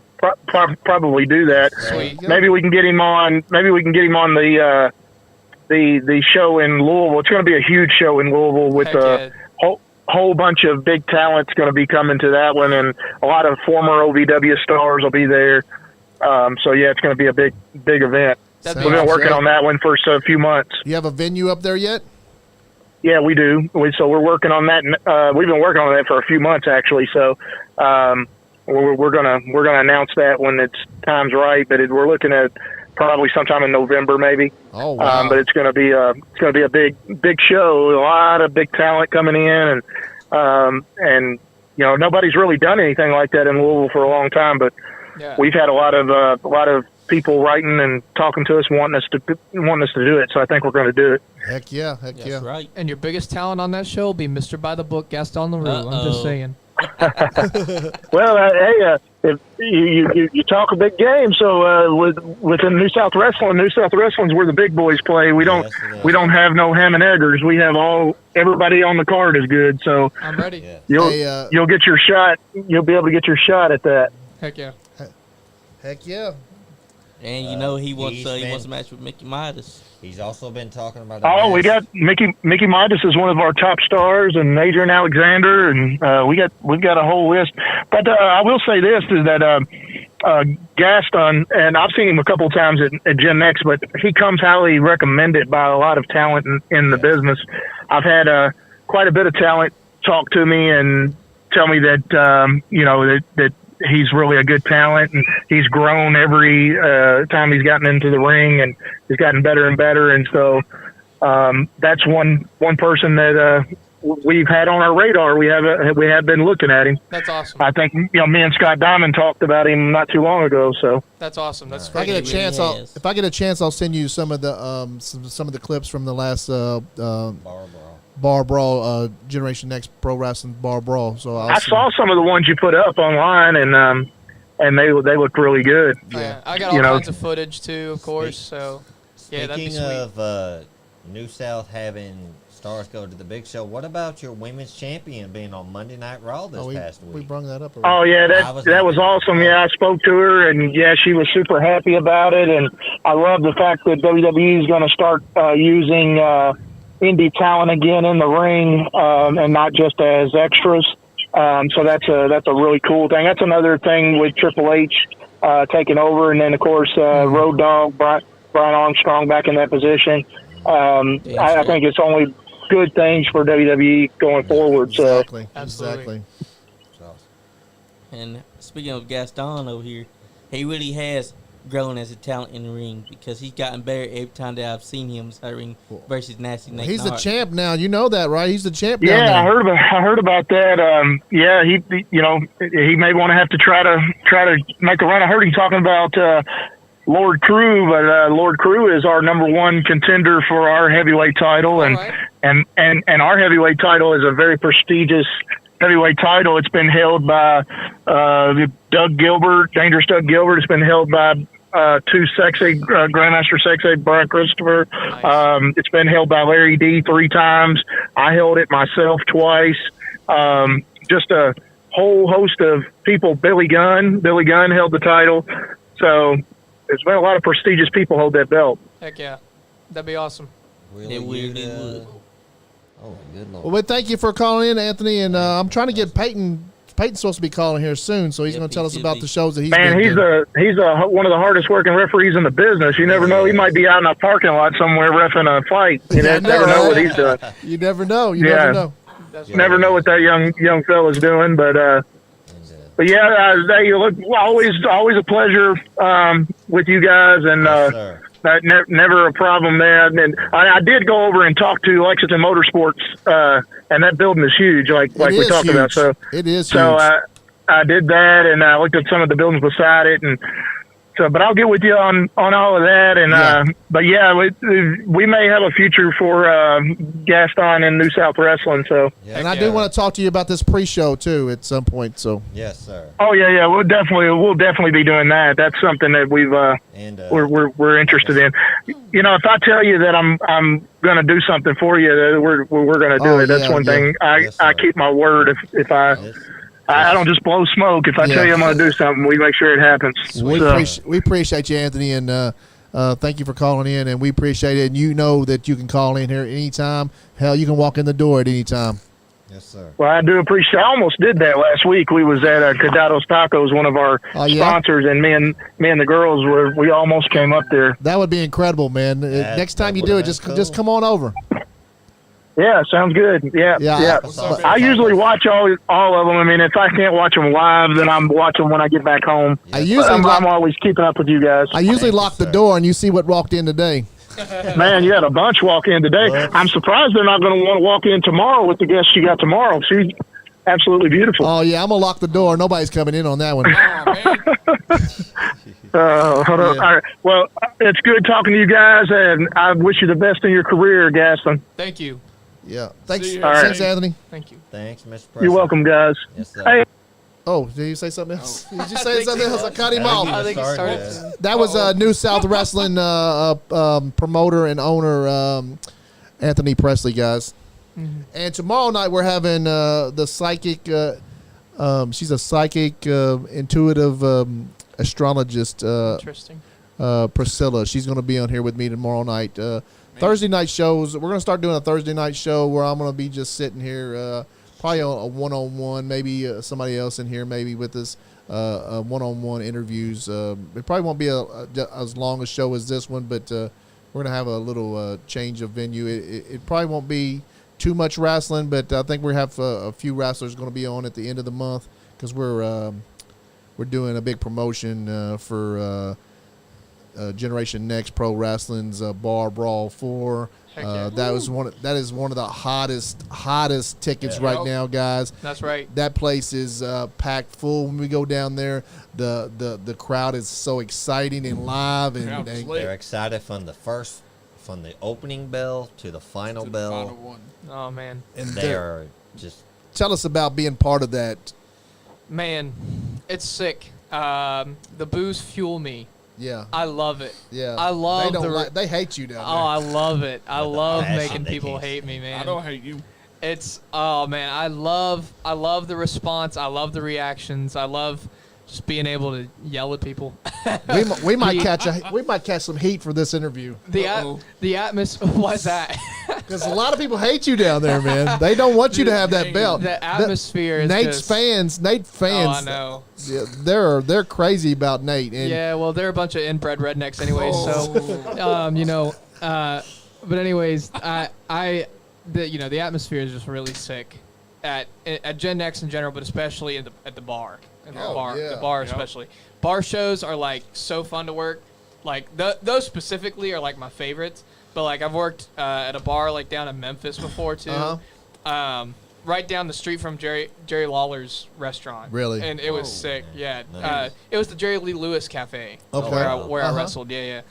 probably do that. Sweet. Maybe we can get him on. Maybe we can get him on the show in Louisville. It's going to be a huge show in Louisville with Heck a whole bunch of big talents going to be coming to that one, and a lot of former OVW stars will be there. So yeah, it's going to be a big event. That'd We've be been working awesome. on that one for a few months. You have a venue up there yet? Yeah, we do. So we're working on that. We've been working on that for a few months, actually. So we're gonna announce that when it's time's right. But we're looking at probably sometime in November, maybe. Oh wow! But it's gonna be a big show. A lot of big talent coming in, and nobody's really done anything like that in Louisville for a long time. But Yeah. we've had a lot of people writing and talking to us, wanting us to do it. So I think we're going to do it. Heck yeah! Heck That's yeah! right. And your biggest talent on that show will be Mr.ByTheBook Gaston LaRue. I'm just Uh-oh. saying. Well, hey, if you talk a big game, so within New South Wrestling's where the big boys play. We don't have no ham and eggers. We have everybody on the card is good. So I'm ready. Yeah. you'll get your shot. You'll be able to get your shot at that. Heck yeah. Heck yeah! And you know he wants he's a match with Mickey Midas. He's also been talking about. Oh, we got Mickey Midas is one of our top stars, and Adrian Alexander, and we've got a whole list. But I will say this is that Gaston, and I've seen him a couple of times at Gen Next, but he comes highly recommended by a lot of talent in the business. I've had quite a bit of talent talk to me and tell me that that he's really a good talent, and he's grown every time he's gotten into the ring, and he's gotten better and better. And so that's one person that we've had on our radar. We have been looking at him. That's awesome. I think me and Scott Diamond talked about him not too long ago. So that's awesome. That's if I get a chance, I'll send you some of the some of the clips from the last Bar Brawl, Generation Next Pro Wrestling Bar Brawl. So I saw some of the ones you put up online, and they looked really good. Yeah, I got all kinds of footage too, of course. So yeah, that'd be sweet. Speaking of New South having stars go to the big show, what about your women's champion being on Monday Night Raw this past week? We brung that up. Oh yeah, that was awesome. Yeah, I spoke to her, and yeah, she was super happy about it, and I love the fact that WWE is going to start using indie talent again in the ring, and not just as extras. So that's a really cool thing. That's another thing with Triple H taking over, and then of course Road Dogg, Brian Armstrong back in that position. I think it's only good things for WWE going forward. Exactly. So Exactly. And speaking of Gaston over here, he really has grown as a talent in the ring because he's gotten better every time that I've seen him in the ring versus Nasty Nate. He's the champ now. You know that, right? He's the champ. Yeah, now. I heard about that. Yeah, he may want to have to try to make a run. I heard him talking about Lord Crew, but Lord Crew is our number one contender for our heavyweight title, and our heavyweight title is a very prestigious heavyweight title. It's been held by Doug Gilbert, Dangerous Doug Gilbert. It's been held by two Grandmaster Sexay, Brian Christopher. Nice. It's been held by Larry D 3 times. I held it myself twice. Just a whole host of people. Billy Gunn held the title. So there's been a lot of prestigious people hold that belt. Heck yeah. That'd be awesome. Really would. Oh, good Lord. Well, thank you for calling in, Anthony. And I'm trying to get Peyton. Peyton's supposed to be calling here soon, so he's going to tell us about the shows that he's been doing. He's one of the hardest working referees in the business. You never know. He might be out in a parking lot somewhere reffing a fight. You never know what he's doing. You never know. You never know. Never know what that young fella's doing, but yeah, look, always a pleasure with you guys, and never a problem there. And I did go over and talk to Lexington Motorsports, and that building is huge, like we talked about. So it is. So I did that, and I looked at some of the buildings beside it, and so. But I'll get with you on all of that, and but yeah, we may have a future for Gaston and New South Wrestling. So, and I do want to talk to you about this pre-show too at some point. So yes, sir. Oh yeah, we'll definitely be doing that. That's something that we're interested in. You know, if I tell you that I'm going to do something for you, we're going to do it. That's one thing. I keep my word. If I don't just blow smoke. If I tell you I'm going to do something, we make sure it happens. We appreciate you, Anthony, and thank you for calling in, and we appreciate it. And you know that you can call in here anytime. Hell, you can walk in the door at any time. Yes, sir. Well, I do appreciate. I almost did that last week. We was at Cadato's Tacos, one of our sponsors, and me and the girls we almost came up there. That would be incredible, man. Next time you do it, just come on over. Yeah, sounds good. Yeah. I usually watch all of them. I mean, if I can't watch them live, then I'm watching when I get back home. I'm always keeping up with you guys. I usually lock the door, and you see what walked in today. Man, you had a bunch walk in today. I'm surprised they're not going to want to walk in tomorrow with the guests you got tomorrow. She's absolutely beautiful. Oh, yeah, I'm going to lock the door. Nobody's coming in on that one. Hold on. All right. Well, it's good talking to you guys, and I wish you the best in your career, Gaston. Thank you. Yeah. Thanks, right. Thanks, Anthony. Thank you. Thanks, Mr. President. You're welcome, guys. Yes, sir. Hey. Oh, did you say something else? Did you say something else? I cut him off. I think he started. That was New South Wrestling promoter and owner Anthony Presley, guys. Mm-hmm. And tomorrow night we're having the psychic. She's a psychic, intuitive astrologist. Interesting. Priscilla. She's going to be on here with me tomorrow night. Thursday night shows. We're going to start doing a Thursday night show where I'm going to be just sitting here, probably a one-on-one, maybe somebody else in here maybe with us, one-on-one interviews. It probably won't be as long a show as this one, but we're going to have a little change of venue. It probably won't be too much wrestling, but I think we have a few wrestlers going to be on at the end of the month because we're doing a big promotion for Generation Next Pro Wrestling's Bar Brawl 4. That is one of the hottest tickets right now, guys. That's right. That place is packed full when we go down there. The crowd is so exciting and live, and they're excited from the opening bell to the final bell. Final one. Oh man. And they are just. Tell us about being part of that. Man, it's sick. The booze fuel me. Yeah. I love it. Yeah. I love they hate you down there. Oh, I love it. I love passion making they people can't hate me, man. I don't hate you. Oh man, I love the response. I love the reactions. I love just being able to yell at people. we might catch some heat for this interview. The atmosphere. Why's that? Because a lot of people hate you down there, man. They don't want you to have that belt. The atmosphere is Nate just, fans. Oh, I know. Yeah, they're crazy about Nate. And Yeah, well, they're a bunch of inbred rednecks anyways. So, but anyways, the atmosphere is just really sick at Gen X in general, but especially at the bar. The bar especially. Bar shows are like so fun to work. Like those specifically are like my favorites. But like I've worked at a bar like down in Memphis before too. Right down the street from Jerry Lawler's restaurant. Really? And it was sick. Yeah. Nice. It was the Jerry Lee Lewis Cafe. Okay. Where I wrestled. Yeah.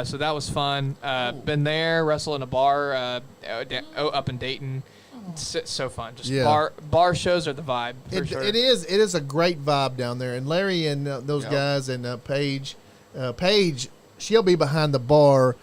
So that was fun. Been there, wrestled in a bar up in Dayton. It's so fun. Just bar shows are the vibe. For sure. It is a great vibe down there. And Larry and those guys and Paige, she'll be behind the bar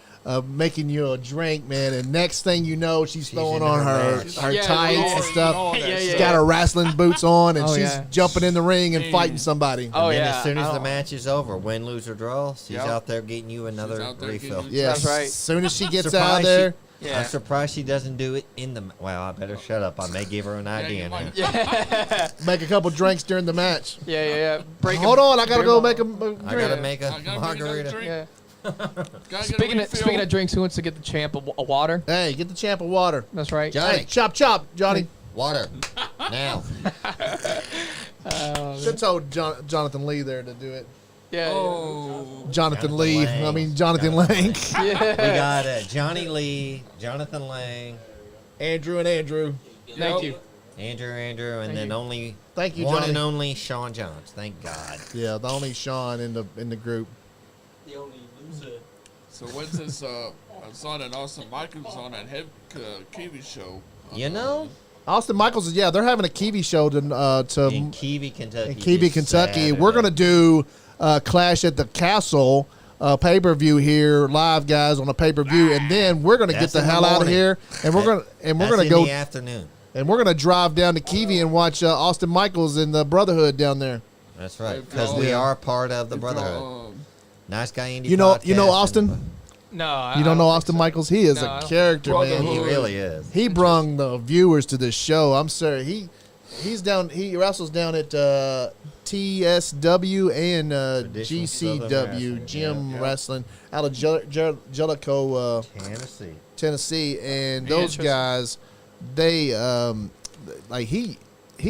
making you a drink, man. And next thing you know, she's throwing on her tights and stuff. She's got her wrestling boots on, and she's jumping in the ring and fighting somebody. And then as soon as the match is over, win, lose, or draw, she's out there getting you another refill. Yes, that's right. As soon as she gets out of there. I'm surprised she doesn't do it in the. Well, I better shut up. I may give her an idea now. Make a couple drinks during the match. Yeah. Hold on, I gotta go make a drink. I gotta make a margarita. Yeah. Speaking of drinks, who wants to get the champ a water? Hey, get the champ a water. That's right. Johnny. Hey, chop, Johnny. Water. Now. Should have told Jonathan Lee there to do it. Yeah. Jonathan Lee. Lang. I mean, Jonathan Lang. We got Johnny Lee, Jonathan Lang, Andrew and Andrew. Thank you. Andrew, and then only Thank you, one Johnny. and only Sean Johns. Thank God. Yeah, the only Sean in the group. The only loser. So when's this? I saw that Austin Michaels on that head Kiwi show. You know, Austin Michaels is they're having a Kiwi show to in Kiwi, Kentucky. in Kiwi, this Kentucky. Saturday. We're gonna do Clash at the Castle pay-per-view here live, guys, on a pay-per-view, and then we're gonna get That's the in the hell out of morning. here, and we're gonna That's go in the afternoon. and we're gonna drive down to Kiwi and watch Austin Michaels and the Brotherhood down there. That's right, because we are part of the Brotherhood. Nice Guy Indie. You know podcast Austin. and- No, You don't know Austin Michaels? He is No, I a don't. character, man. He really is. He brung the viewers to this show. I'm sorry. He wrestles down at TSW and Traditional Southern GCW Wrestling, Gym Wrestling out of Jellicoe, Tennessee. Tennessee, and those Interesting. guys, they like he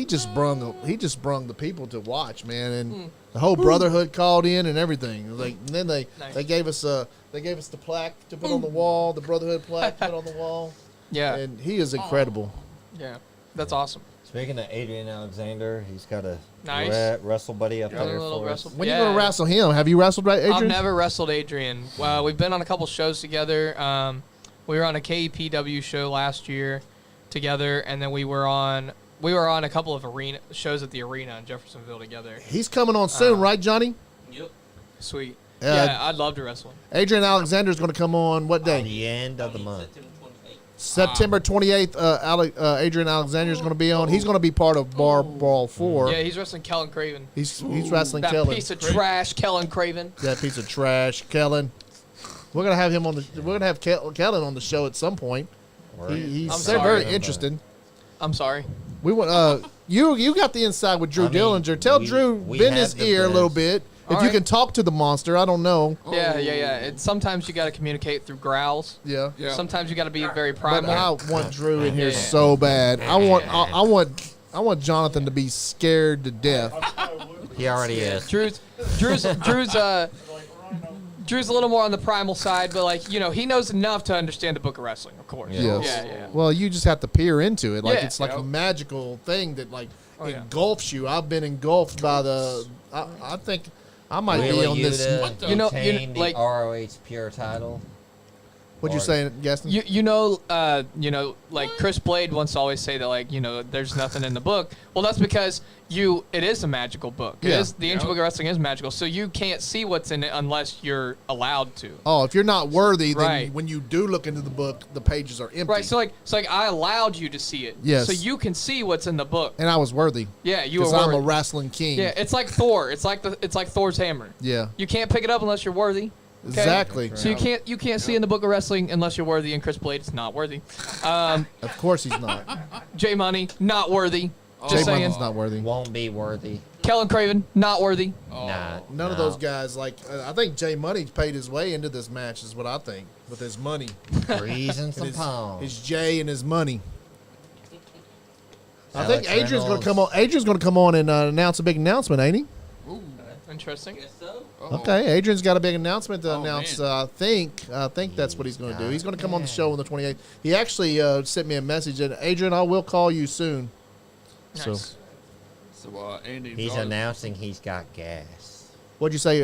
just brung the people to watch, man, and the whole Brotherhood called in and everything. It was like, and then they gave us the plaque to put on the wall, the Brotherhood plaque to put on the wall. Yeah. And he is incredible. Yeah. That's awesome. Speaking of Adrian Alexander, he's got a Nice. wrestle buddy up Got a there little for wrestle- us. When you gonna wrestle him? Have you wrestled Adrian? I've never wrestled Adrian. We've been on a couple shows together. We were on a KEPW show last year together, and then we were on a couple of arena shows at the arena in Jeffersonville together. He's coming on soon, right, Johnny? Yep. Sweet. Yeah. Yeah, I'd love to wrestle him. Adrian Alexander is going to come on what At day? the end of the month. September 28th. September 28th, Adrian Alexander is going to be on. He's going to be part of Bar Brawl 4. Yeah, he's wrestling Kellen Craven. He's wrestling That Kellen. piece of trash, Kellen Craven. That piece of trash, Kellen. We're gonna have him on the. We're gonna have Kellen on the show at some point. They're very interesting. I'm sorry. We want you got the inside with Drew Dillinger. Tell Drew bend his ear a little bit. If you can talk to the monster, I don't know. Yeah. Sometimes you got to communicate through growls. Yeah. Sometimes you got to be very But primal. I want Drew in here so bad. I want Jonathan to be scared to death. He already is. Drew's a little more on the primal side, but he knows enough to understand the Book of Wrestling, of course. Yes. Yeah. Well, you just have to peer into it. Yeah. It's like a magical thing that engulfs you. I've been engulfed by the. I think I might be on this. The ROH Pure title. What'd you say, Gaston? Like Chris Blade once always say that there's nothing in the book. Well, that's because it is a magical book. The Ancient Book of Wrestling is magical, so you can't see what's in it unless you're allowed to. Oh, if you're not worthy, then Right. when you do look into the book, the pages are empty. Right. So I allowed you to see it. Yes. So you can see what's in the book. And I was worthy. Yeah, you were Because I'm worthy. a wrestling king. Yeah, it's like Thor. It's like Thor's hammer. Yeah. You can't pick it up unless you're worthy. Okay? Exactly. So you can't see in the Book of Wrestling unless you're worthy, and Chris Blade is not worthy. Of course he's not. J Money, not worthy. Jay Just saying. Money's not worthy. Won't be worthy. Kellen Craven, not worthy. Nah. None of those guys. I think Jay Money paid his way into this match, is what I think, with his money. Grease and some pounds. His Jay and his money. I Alex think Adrian's going to Reynolds. come on. Adrian's going to come on and announce a big announcement, ain't he? Interesting. Okay, Adrian's got a big announcement to announce. man. I think that's what he's going to do. He's going to come on the show on the 28th. He actually sent me a message, and Adrian, I will call you soon. Nice. So, Andy, He's announcing he's got gas. What'd you say,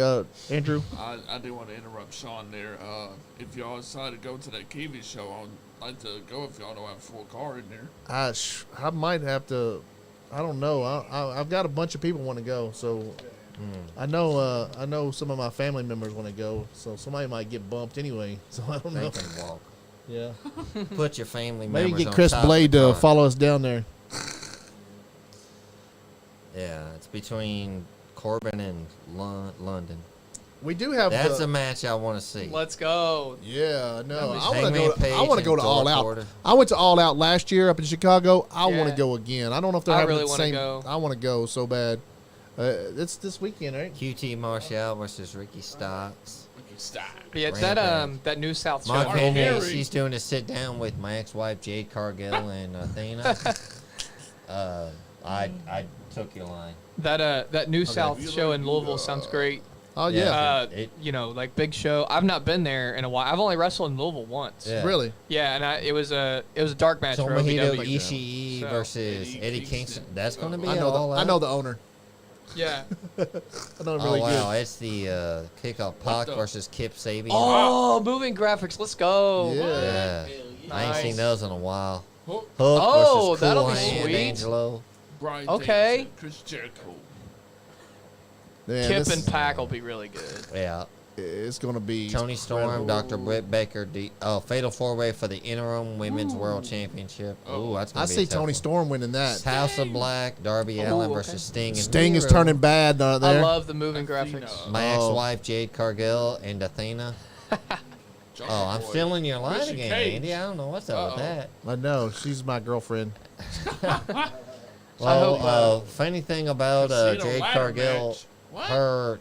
Andrew? I do want to interrupt Sean there. If y'all decide to go to that Kiwi show, I'd like to go if y'all don't have a full car in there. I might have to. I don't know. I've got a bunch of people want to go, so I know some of my family members want to go, so somebody might get bumped anyway. So I don't They know. can walk. Yeah, Put your family maybe members get on Chris top of Blade the to car. follow us down there. Yeah, it's between Corbin and London. We do have. That's a match I want to see. Let's go. Yeah, no, I Hangman want to go. Page I want to go and to All Dark Out. Order. I went to All Out last year up in Chicago. I want Yeah. to go again. I don't know if they're I having really the wanna same. go. I want to go so bad. It's this weekend, right? QT Marshall versus Ricky Starks. Stop. But yeah, Rampage. that New South show. My opinion is Harry. she's doing a sit down with my ex-wife Jade Cargill and Athena. I took your line. That New South You show like in to, Louisville sounds great. Oh yeah, It- Big show. I've not been there in a while. I've only wrestled in Louisville once. Yeah. really. Yeah, and it was a dark match for Tomohito OVW. Ishii So- versus Eddie Eddie Kingston. Kingston. That's going to be I know all the. out. I know the owner. Yeah. I know him Oh really wow, good. it's the kickoff Pac the- versus Kip Sabian. Oh, moving graphics. Let's go. Yeah. Yeah, I ain't Nice. seen those in a while. Hook, Hook Oh, versus that'll Cool be Hand sweet. Angelo. Brian Okay. Danielson, Chris Jericho. Yeah, Kip this- and Pac will be really good. Yeah, It's gonna be Tony Storm, Dr. Britt Baker. Fatal 4-way for the interim Women's World Championship. Ooh, that's gonna I be see a tough Tony one. Storm winning that. House of Black, Darby Allin okay. versus Sting. And Sting is Miro. turning bad there. I love the moving graphics. My Oh. ex-wife Jade Cargill and Athena. Jungle Oh, I'm Boy. stealing your line Christian again, Cage. Andy. I don't know what's up with that. I know she's my girlfriend. Well, funny thing about Casino Jade ladder Cargill, match. What? her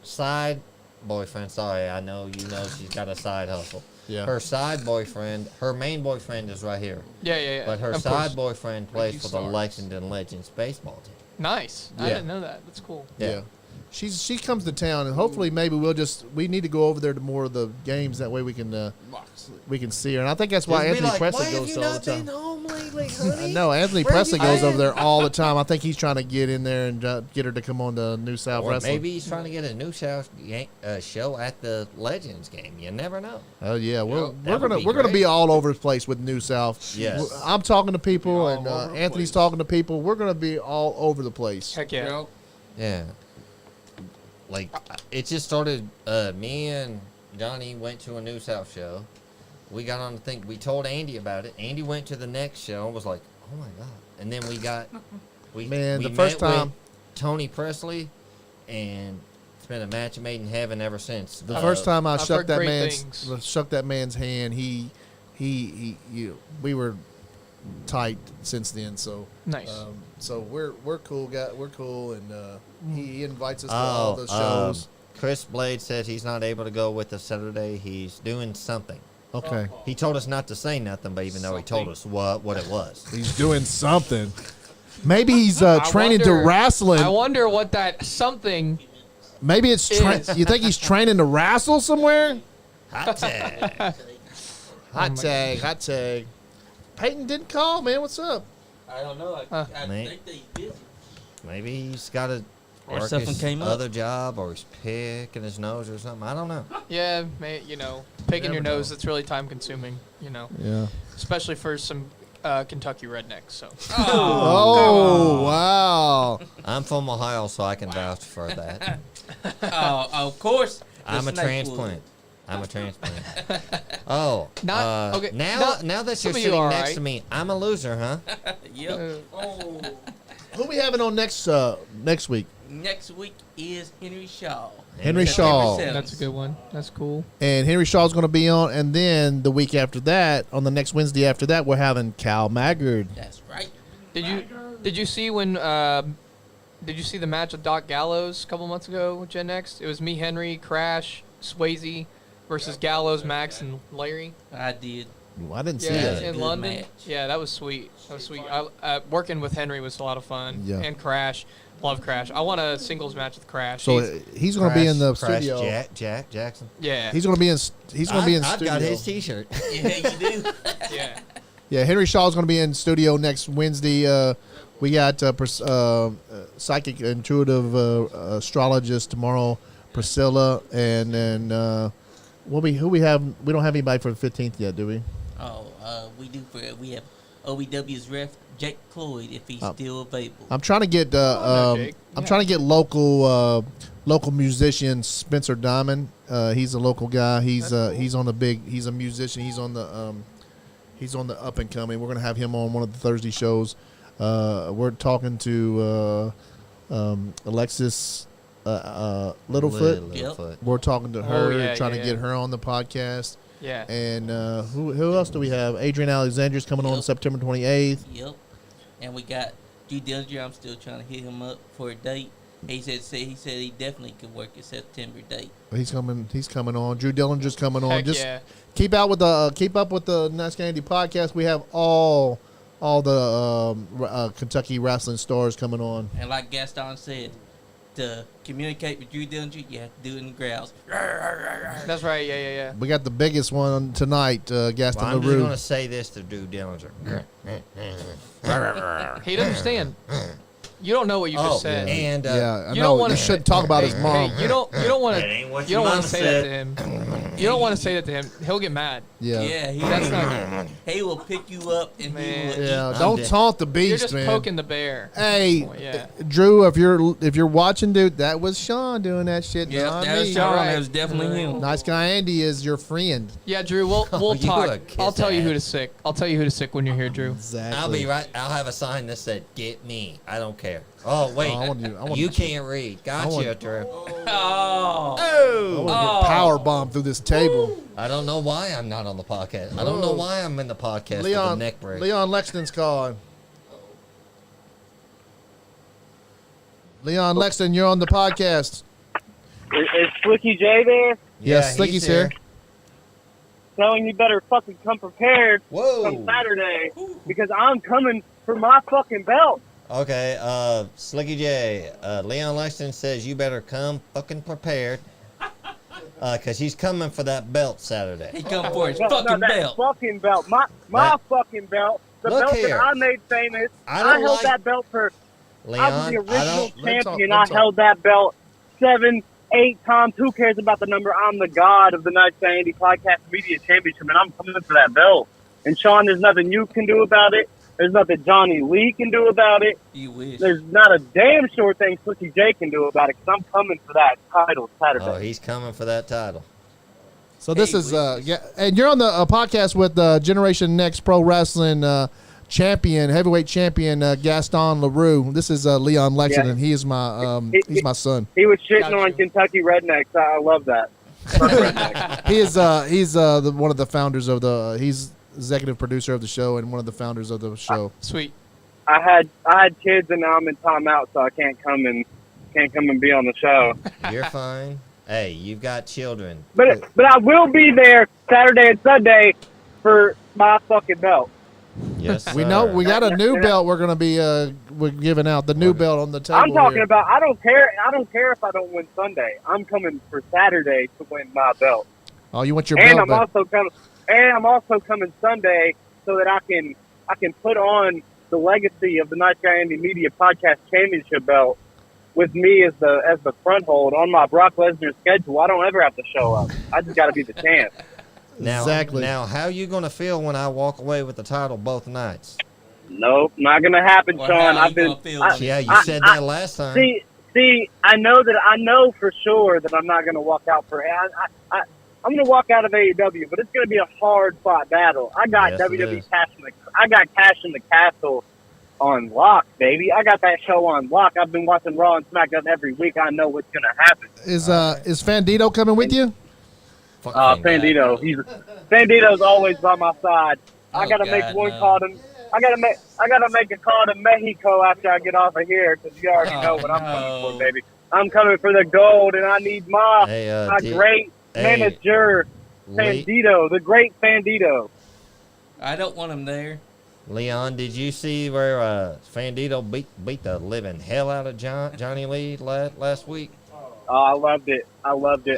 side boyfriend. Sorry, I know you know she's got a side hustle. Yeah. Her side boyfriend, her main boyfriend is right here, Yeah. but her Of side course. boyfriend plays Ricky for the Starks. Lexington Legends baseball team. Nice. I Yeah. didn't know that. That's cool. Yeah. She comes to town, and hopefully maybe we need to go over there to more of the games. That way we can see her. And I think that's why Just be Anthony like, Presley why have goes you to all not the been time. home lately, honey? I know Anthony Where have Presley you goes been? over there all the time. I think he's trying to get in there and get her to come on to New South Or Wrestling. maybe he's trying to get a new show at the Legends game. You never know. Oh yeah, we're that would gonna be we're gonna great. be all over the place with New South. Yes. I'm talking to people, Be and all over the Anthony's place. talking to people. We're gonna be all over the place. Heck yeah. Yeah. Like, it just started, me and Johnny went to a New South show, we got on the thing. We told Andy about it. Andy went to the next show and was like, "Oh my god!" And then we Man, the met first time- with Tony Presley, and it's been a match made in heaven ever since. The first time I I've shook heard that great things. man's hand, we were tight since then. So Nice. So we're cool, we're cool, and he invites us to all the shows. Chris Blade says he's not able to go with us Saturday. He's doing something. Okay, He told us not to say nothing, but even though he told us what it was. he's doing something. Maybe he's training to wonder- wrestling. I wonder what that something. Maybe it's is. you think he's training to wrestle somewhere? Hot tag. Hot tag. Peyton didn't call, man. What's up? I don't know. I Man. think that he's busy. Maybe he's got to Or work something his came up. other job, or he's picking his nose or something. I don't know. Yeah, picking your Never nose, know. it's really time consuming, Yeah. especially for some Kentucky rednecks. So Oh, wow. I'm from Ohio, so I can vouch for that. Of course. I'm a the snake would. transplant. I'm a transplant. Oh, Not- okay, Now not- that some you're of you sitting are next alright. to me, I'm a loser, huh? Yep. Who we having on next week? Next week is Henry Shaw. Henry Shaw. September 7th. that's a good one. That's cool. And Henry Shaw's going to be on, and then the week after that, on the next Wednesday after that, we're having Cal Maggard. That's right. Did you see when? Did you see the match with Doc Gallows a couple months ago with Gen X? It was me, Henry, Crash, Swayze versus Gallows, Max, and Larry. I did. Well, I didn't see Yeah, that. in Good London. match. Yeah, that was sweet. That was sweet. Working with Henry was a lot of fun. Yeah. And Crash, love Crash. I want a singles match with Crash. So he's going to be in the Crash studio. Jack Jackson. Yeah. He's going to be in. I've studio. got his T-shirt. Yeah, you do. Yeah. Yeah, Henry Shaw's going to be in studio next Wednesday. We got psychic intuitive astrologist tomorrow, Priscilla, and then who we have? We don't have anybody for the 15th yet, do we? We have OVW's ref Jake Cloyd if he's still available. I'm trying to get Jake. I'm trying to get local musician Spencer Diamond. He's a local guy. He's on the big. He's a musician. He's on the up and coming. We're gonna have him on one of the Thursday shows. We're talking to Alexis Littlefoot. Yep. We're talking to her, yeah, trying yeah, to get her on the podcast. Yeah. And who else do we have? Adrian Alexander's coming on Yep. September 28th. Yep. And we got G Dillinger. I'm still trying to hit him up for a date. He said he definitely could work a September date. He's coming on. Drew Dillinger's coming on. Heck Just yeah. keep up with the Nice Guy Andy podcast. We have all the Kentucky wrestling stars coming on. And like Gaston said, to communicate with Drew Dillinger, you have to do it in the growls. That's right. Yeah. We got the biggest one tonight, Gaston Well, I'm just going LaRue. to say this to Drew Dillinger. He doesn't understand. You don't know what you just said. And Yeah, I You know. don't wanna- You shouldn't talk about his mom. Hey, you don't want That to. ain't what You your don't want mama to say said. that to him. You don't want to say that to him. He'll get mad. Yeah. That's not he will pick you up and Man. he will Yeah, eat. don't dead. taunt the You're beast, just man. poking the bear. Hey, Yeah. Drew, if you're watching, dude, that was Sean doing that shit. Yep, not that was me. Sean. Alright. That was definitely him. Nice Guy Andy is your friend. Yeah, Drew. We'll you talk. a kiss I'll tell you who to ass. sick. I'll tell you who to sick when you're here, Drew. Exactly. I'll be right. I'll have a sign that said, "Get me." I don't care. Oh wait, I want you can't read. Gotcha, want- Drew. Oh. I want to get power bomb through this table. I don't know why I'm not on the podcast. I don't know why I'm in the podcast with the Leon neck break. Leon Lexington's calling. Leon Lexington, you're on the podcast. Is Slicky J there? Yes, he's Slicky's here. Telling you better fucking come prepared Whoa. come Saturday because I'm coming for my fucking belt. Okay, Slicky J, Leon Lexington says you better come fucking prepared. Cause he's coming for that belt Saturday. He come for his No, fucking that belt. fucking belt. My That- fucking belt. The Look belt here. that I made famous. I I don't held like- that belt for Leon, I was the original Let him talk, champion. let him I talk. held that belt 7, 8 times. Who cares about the number? I'm the god of the Nice Guy Andy Podcast Media Championship, and I'm coming for that belt. And Sean, there's nothing you can do about it. There's nothing Johnny Lee can do about it. You wish. There's not a damn sure thing Slicky J can do about it, because I'm coming for that title Saturday. Oh, he's coming for that title. So this Hey, is Luis. and you're on the podcast with Generation Next Pro Wrestling heavyweight champion Gaston LaRue. This is Leon Lexington. He is my he's my son. He was shitting Got on you. Kentucky rednecks. I love that. Fuck rednecks. He's one of the founders of the. He's executive producer of the show and one of the founders of the show. Sweet. I had kids and now I'm in timeout, so I can't come and be on the show. You're fine. Hey, you've got children. But I will be there Saturday and Sunday for my fucking belt. Yes, We know sir. we got a new belt. We're gonna be we're giving out the new belt on the table. I'm talking here. about. I don't care if I don't win Sunday. I'm coming for Saturday to win my belt. Oh, you want your And belt I'm back. also coming. And I'm also coming Sunday so that I can put on the legacy of the NiceGuyAndy Media Podcast Championship belt with me as the front hold on my Brock Lesnar schedule. I don't ever have to show up. I just got to be the champ. Now, Exactly. Now, how you going to feel when I walk away with the title both nights? Nope, not gonna happen, Or Sean. how I've you been. gonna feel I- when Yeah, you I- said I- that last time. See, I know for sure that I'm not gonna walk out for. I'm gonna walk out of AEW, but it's gonna be a hard fought battle. I got Yes, it WWE is. I got Cash in the Castle on lock, baby. I got that show on lock. I've been watching Raw and SmackDown every week. I know what's gonna happen. Is Fandito coming with you? Fucking Fandito, Fandito's always by my side. I Oh, gotta God, make one no. call to. I gotta make a call to Mexico after I get off of here because you already know what I'm coming no. for, baby. I'm coming for the gold, and I need my Hey, great hey, manager, Le- Fandito, the great Fandito. I don't want him there. Leon, did you see where Fandito beat the living hell out of Johnny Lee last week? Oh, I loved it.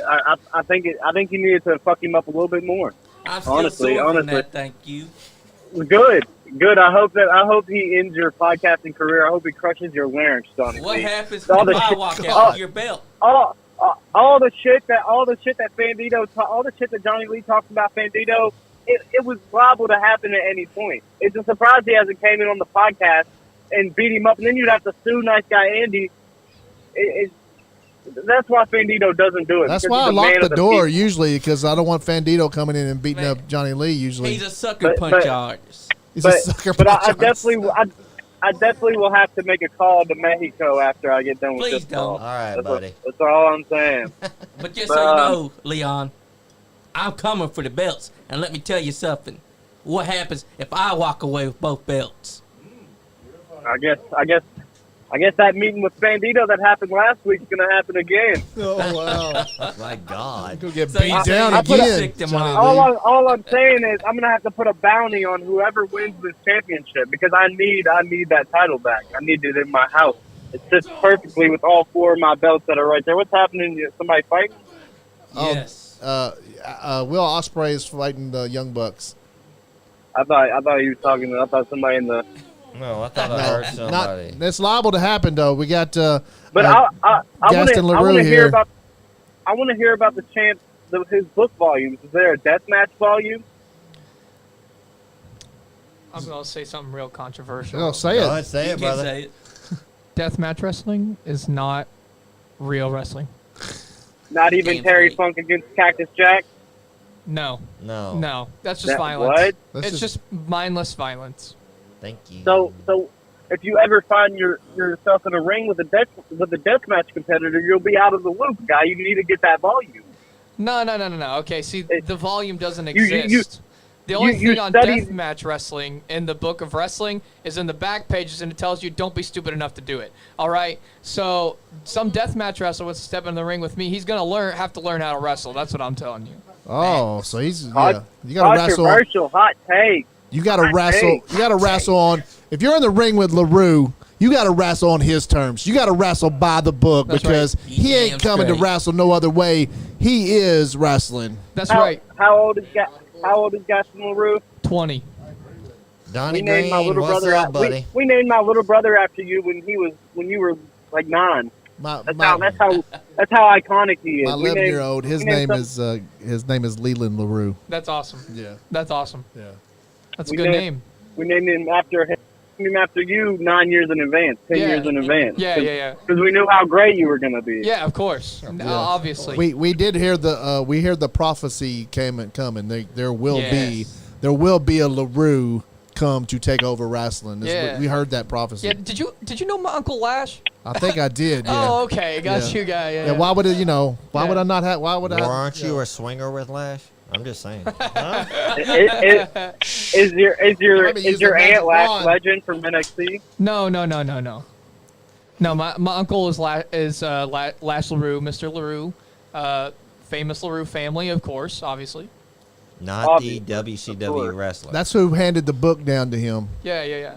I think you needed to fuck him up a little bit more. I'm still Honestly, sore from honestly. that. Thank you. Good. I hope he ends your podcasting career. I hope he crushes your larynx, Johnny. What Lee. happens All if the I shit- walk oh. out with your belt? all the shit that Fandito, all the shit that Johnny Lee talks about Fandito, it was liable to happen at any point. It's a surprise he hasn't came in on the podcast and beat him up, and then you'd have to sue Nice Guy Andy. That's why Fandito doesn't do it. That's because why I he's a lock man the of the door people. usually because I don't want Fandito coming in and beating Man. up Johnny Lee. Usually, He's a sucker But- punch artist. he's a sucker. But I punch artist. I definitely will have to make a call to Mexico after I get done with Please this don't. call. All right, That's, buddy. that's all I'm saying. But just But, so you know, Leon, I'm coming for the belts. And let me tell you something. What happens if I walk away with both belts? I guess that meeting with Bandito that happened last week is going to happen again. Oh wow! My God. Go get So beat you say down you again. sicked him Johnny on. Lee. All I'm saying is I'm going to have to put a bounty on whoever wins this championship because I need that title back. I need it in my house. It sits perfectly with all four of my belts that are right there. What's happening? Somebody fighting? Yes. Will Ospreay is fighting the Young Bucks. I thought he was talking. I thought somebody in the. No, I thought I heard somebody. That's liable to happen though. We got But I Gaston want LaRue to hear here. about. I want to hear about the champ. His book volumes. Is there a deathmatch volume? I'm gonna say something real controversial. Oh, say Go it. ahead, say You it, can brother. say it. Deathmatch wrestling is not real wrestling. Not even Damn Terry straight. Funk against Cactus Jack. No, No. no, that's just That- violence. what? That's It's just mindless violence. Thank you. So if you ever find yourself in a ring with a deathmatch competitor, you'll be out of the loop, guy. You need to get that volume. No. Okay, see, the volume doesn't you- exist. The only you thing on studied- deathmatch wrestling in the book of wrestling is in the back pages, and it tells you don't be stupid enough to do it. All right. So some deathmatch wrestler wants to step in the ring with me. He's gonna have to learn how to wrestle. That's what I'm telling you. Oh, so he's Hot- You got to wrestle. Controversial hot take. You got to hot wrestle. take. You got to wrestle on. If you're in the ring with LaRue, you got to wrestle on his terms. You got to wrestle by the book That's because right. he ain't Damn coming to straight. wrestle no other way. He is wrestling. That's How, right. How old is Gaston LaRue? 20. Donnie We named my Green, little what's brother. up, buddy? We named my little brother after you when you were like 9. My That's how iconic he is. my We named- 11-year-old. His we named name is Leland LaRue. That's awesome. Yeah. That's awesome. Yeah. That's a We good named- name. We named him after him after you 9 years in advance, 10 Yeah. years in advance. Yeah. Because we knew how great you were going to be. Yeah, of course. Obviously. We did hear the prophecy coming. There will be a LaRue come to take over wrestling. Yeah. We heard that prophecy. Yeah. Did you know my Uncle Lash? I think I did. Yeah. Oh, okay. Got Yeah. you, guy. Yeah. Yeah, why would it? Why would I not have? Why would I? Or aren't you a swinger with Lash? I'm just saying. Is your use the magic aunt Lash wand. Legend from NXT? No. No, my uncle is Lash LaRue, Mr. LaRue, famous LaRue family, of course, obviously. Not Obviously, the WCW wrestler. That's who handed the book down to him. Yeah.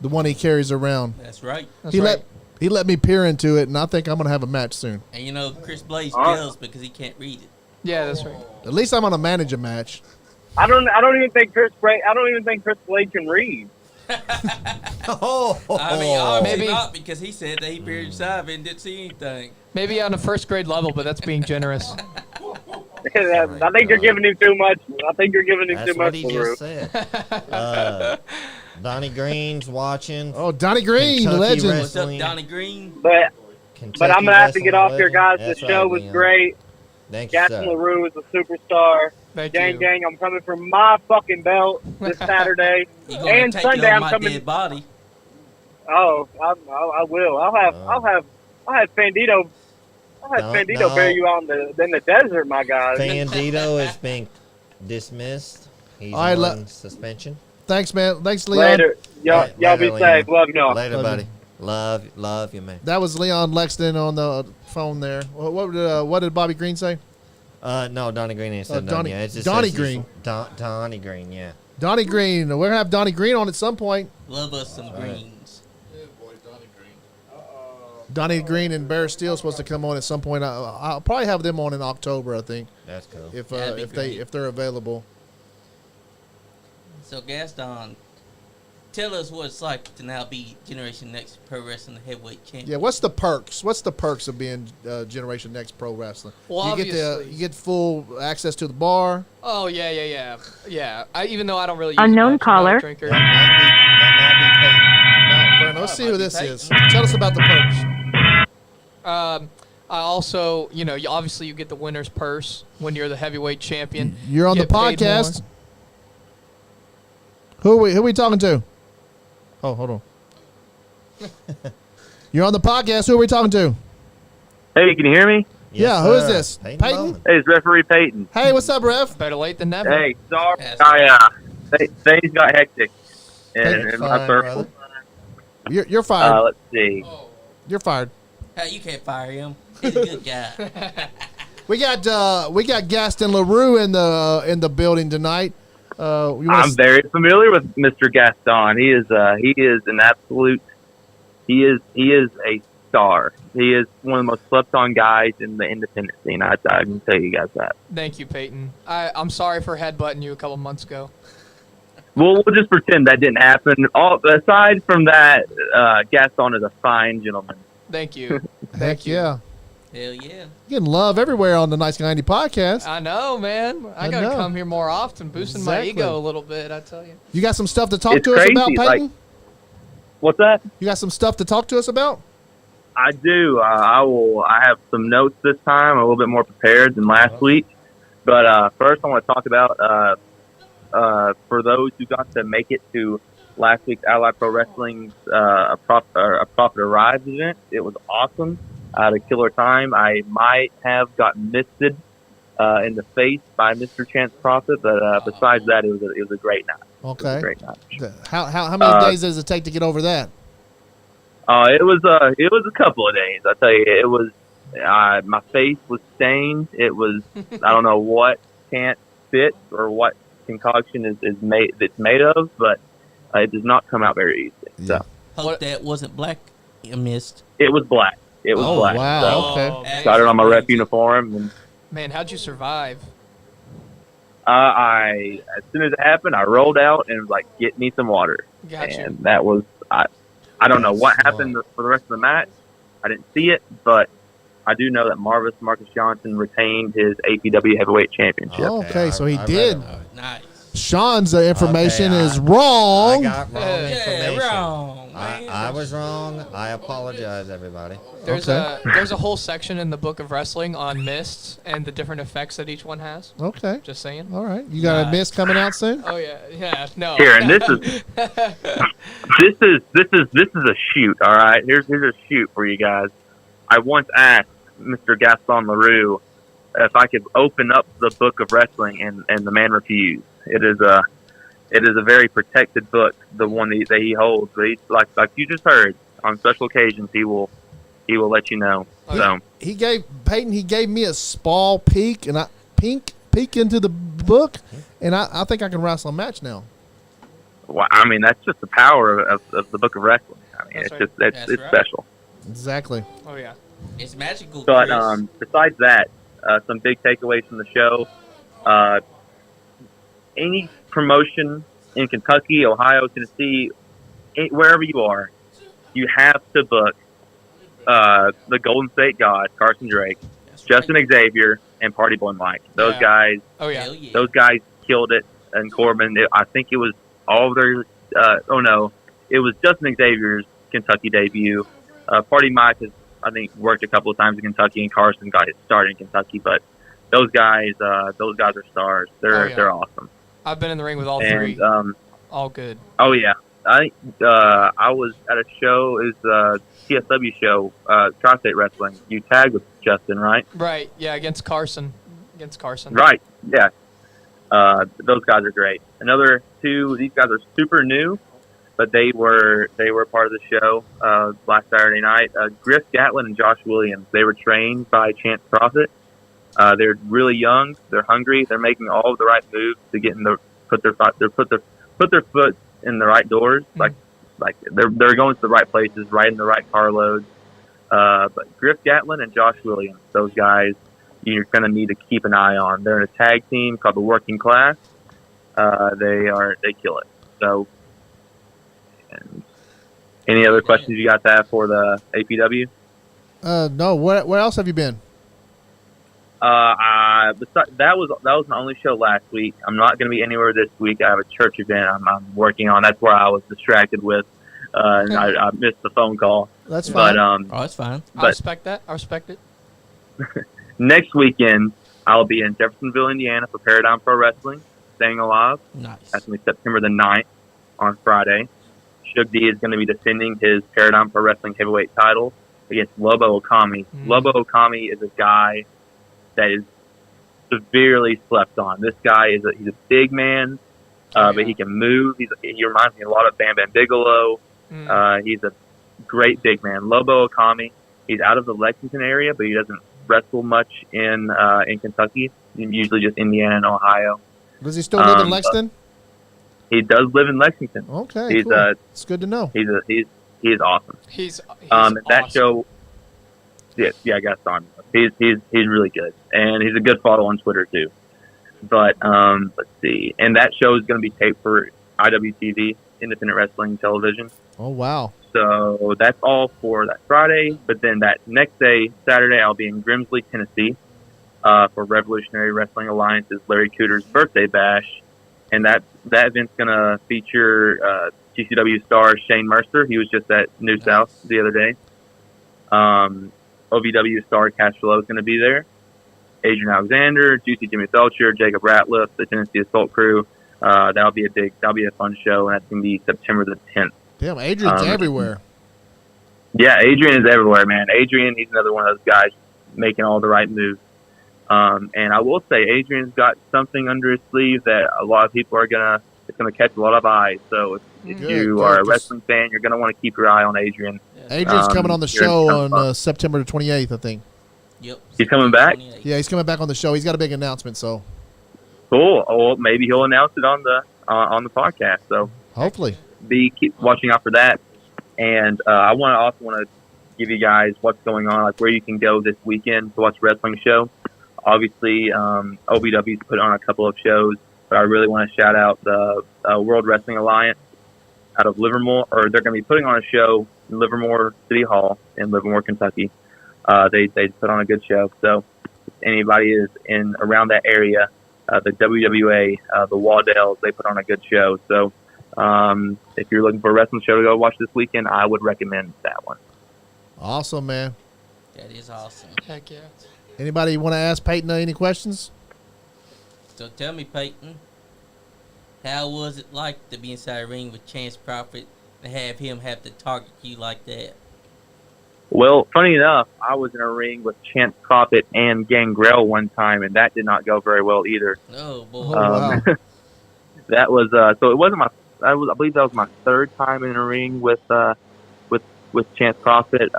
The one he carries around. That's right. That's right. He let me peer into it, and I think I'm gonna have a match soon. And you know, Chris Blaze jealous because he can't read it. Yeah, that's right. At least I'm gonna manage a match. I don't even think Chris Blade can read. Oh, I mean, obviously Maybe- not, because he said that he peered inside and didn't see anything. Maybe on a first grade level, but that's being generous. I think you're giving him too much. I think you're giving him that's too what much, he LaRue. just said. Donnie Green's watching. Oh, Donnie Green, Kentucky legend. What's up, Wrestling. Donnie Green? But Kentucky I'm gonna have to get wrestling off here, legend. guys. The That's show right, was Leon. great. Thank you, Gaston sir. LaRue is a superstar. Thank Gang, you. gang, I'm coming for my fucking belt this Saturday You gonna and take Sunday. it on I'm my coming. dead body. Oh, I will. I'll have Bandito. I'll have No, Bandito no. bury you out in the desert, my guy. Bandito is being dismissed. He's All right, on suspension. Thanks, man. Thanks, Leon. Later, y'all. All right, Y'all be later, safe. Leon. Love y'all. Later, Love buddy. Love you, man. That was Leon Lexington on the phone there. What did Bobby Green say? No, Donnie Green ain't said Donnie- nothing yet. It just Donnie says Green. Donnie Green, yeah. Donnie Green. We're gonna have Donnie Green on at some point. Love us some greens. Donnie Green and Bear Steele supposed to come on at some point. I'll probably have them on in October, I think, That's cool. if they're available. So, Gaston, tell us what it's like to now be Generation Next Pro Wrestling Heavyweight Champion. Yeah, what's the perks? What's the perks of being Generation Next Pro Wrestling? Well, you get full access to the bar. Oh, yeah. Even though I don't really use Unknown it much, I'm not a caller. drinker. That might be Vernon, let's see who this is. Tell us about the perks. I also, you obviously you get the winner's purse when you're the heavyweight champion. You're on the Get paid podcast. more. Who are we talking to? Oh, hold on. You're on the podcast. Who are we talking to? Hey, can you hear me? Yeah, who is this? Peyton Peyton? Bowman. Hey, it's referee Peyton. Hey, what's up, Ref? Better late than never. Hey, sorry, Yes. things got hectic Hey, in my Fine, circle. brother. You're fired. Let's see. You're fired. Hey, you can't fire him. He's a good guy. We got Gaston LaRue in the building tonight. I'm very familiar with Mr. Gaston. He is an absolute. He is a star. He is one of the most slept on guys in the independent scene. I can tell you guys that. Thank you, Peyton. I'm sorry for headbutting you a couple months ago. We'll just pretend that didn't happen. Aside from that, Gaston is a fine gentleman. Thank you. Heck yeah. Hell yeah. Getting love everywhere on the NiceGuyAndy podcast. I know, man. I gotta know. come here more often, boosting my Exactly. ego a little bit. I tell you. You got some stuff to talk It's to us about, crazy, Peyton? like- What's that? You got some stuff to talk to us about? I do. I have some notes this time, a little bit more prepared than last week. But first, I want to talk about for those who got to make it to last week's Allied Pro Wrestling's a Profit Arrives event. It was awesome. I had a killer time. I might have gotten misted in the face by Mr. Chance Profit, but besides that, it was a great night. It was Okay. a great night. How many days does it take to get over that? It was a couple of days. I tell you, it was my face was stained. It was I don't know what can't fit or what concoction is made that's made of, but it does not come out very easy. So Hope that wasn't black mist. it was black. It was Oh, black. wow. So Okay. got it on my rep uniform, and Man, how'd you survive? as soon as it happened, I rolled out and was like, "Get me some water." Gotcha. And that was I don't know what happened for the rest of the match. I didn't see it, but I do know that Marcus Johnson retained his APW Heavyweight Championship. Oh, okay, so he I read did. about it. Nice. Sean's information Okay, is I wrong. got wrong information. wrong, man. I was wrong. I apologize, everybody. There's Okay. there's a whole section in the Book of Wrestling on mists and the different effects that each one has. Okay. Just saying. All right. You got a Nice. mist coming out soon? Oh yeah, no. Here, and this is a shoot. All right, here's a shoot for you guys. I once asked Mr. Gaston LaRue if I could open up the Book of Wrestling, and the man refused. It is a very protected book, the one that he holds. But he, like you just heard, on special occasions he will let you know. So He gave me a small peek peek into the book, and I think I can wrestle a match now. well, I mean, that's just the power of the Book of Wrestling. I mean, That's it's right. just That's it's right. special. Exactly. Oh yeah. It's magical. But Chris. besides that, some big takeaways from the show. Any promotion in Kentucky, Ohio, Tennessee, wherever you are, you have to book the Golden State God, Carson Drake, That's Justin right. Xavier, and Party Boy Mike. Those Yeah. guys, Oh yeah. Hell yeah. those guys killed it. And Corbin, I think it was all of their. It was Justin Xavier's Kentucky debut. Party Mike has, I think, worked a couple of times in Kentucky, and Carson got his start in Kentucky. But those guys are stars. Oh, yeah. They're awesome. I've been in the ring with all three. And All good. oh yeah, I was at a show. Is TSW show, Tri-State Wrestling. You tagged with Justin, right? Right. Yeah. Against Carson. Right. Yeah. Those guys are great. Another two. These guys are super new, but they were part of the show last Saturday night. Griff Gatlin and Josh Williams. They were trained by Chance Profit. They're really young. They're hungry. They're making all of the right moves to get in put their foot in the right doors. Mhm. Like they're going to the right places, right in the right carloads. But Griff Gatlin and Josh Williams, those guys, you're going to need to keep an eye on. They're in a tag team called the Working Class. They kill it. So, and any other questions you got that for the APW? No. Where else have you been? That was my only show last week. I'm not going to be anywhere this week. I have a church event I'm working on. That's where I was distracted with, and I missed the phone call. That's fine. But Oh, that's fine. I respect that. I respect it. next weekend I'll be in Jeffersonville, Indiana for Paradigm Pro Wrestling, Staying Alive. Nice. That's going to be September the 9th on Friday. Shug D is going to be defending his Paradigm Pro Wrestling heavyweight title against Lobo Okami. Lobo Okami is a guy that is severely slept on. This guy he's a big man, but he can move. He reminds me a lot of Bam Bam Bigelow. He's a great big man. Lobo Okami. He's out of the Lexington area, but he doesn't wrestle much in Kentucky. Usually just Indiana and Ohio. Does he still live in Lexington? He does live in Lexington. Okay, He's cool. It's good to know. he is awesome. He's That awesome. show. Yeah, Gaston. He's really good, and he's a good follow on Twitter too. But let's see, and that show is going to be taped for IWTV, Independent Wrestling Television. Oh wow. So that's all for that Friday. But then that next day, Saturday, I'll be in Grimsley, Tennessee, for Revolutionary Wrestling Alliance's Larry Cooter's birthday bash, and that event's going to feature GCW star Shane Mercer. He was just at New South the other day. OVW star Cash Flow is going to be there. Adrian Alexander, Juicy Jimmy Felcher, Jacob Ratliff, the Tennessee Assault Crew. That'll be a fun show, and that's going to be September the 10th. Damn, Adrian's everywhere. Yeah, Adrian is everywhere, man. Adrian, he's another one of those guys making all the right moves. And I will say, Adrian's got something under his sleeve that a lot of people it's gonna catch a lot of eyes. So if you are a wrestling fan, you're gonna want to keep your eye on Adrian. Adrian's coming on the show on September the 28th, I think. Yep. He's coming back? Yeah, he's coming back on the show. He's got a big announcement, so Cool. Well, maybe he'll announce it on the podcast. So hopefully, keep watching out for that. And I want to give you guys what's going on, like where you can go this weekend to watch a wrestling show. Obviously, OVW's put on a couple of shows, but I really want to shout out the World Wrestling Alliance out of Livermore, or they're going to be putting on a show in Livermore City Hall in Livermore, Kentucky. They put on a good show. So if anybody is in around that area, the WWA, the Waddells. They put on a good show. So if you're looking for a wrestling show to go watch this weekend, I would recommend that one. Awesome, man. That is awesome. Heck yeah. Anybody want to ask Peyton any questions? So tell me, Peyton, how was it like to be inside a ring with Chance Prophet and have him have to target you like that? Well, funny enough, I was in a ring with Chance Prophet and Gangrel one time, and that did not go very well either. Oh boy. Oh, wow. That was so. It wasn't I believe that was my third time in a ring with Chance Prophet.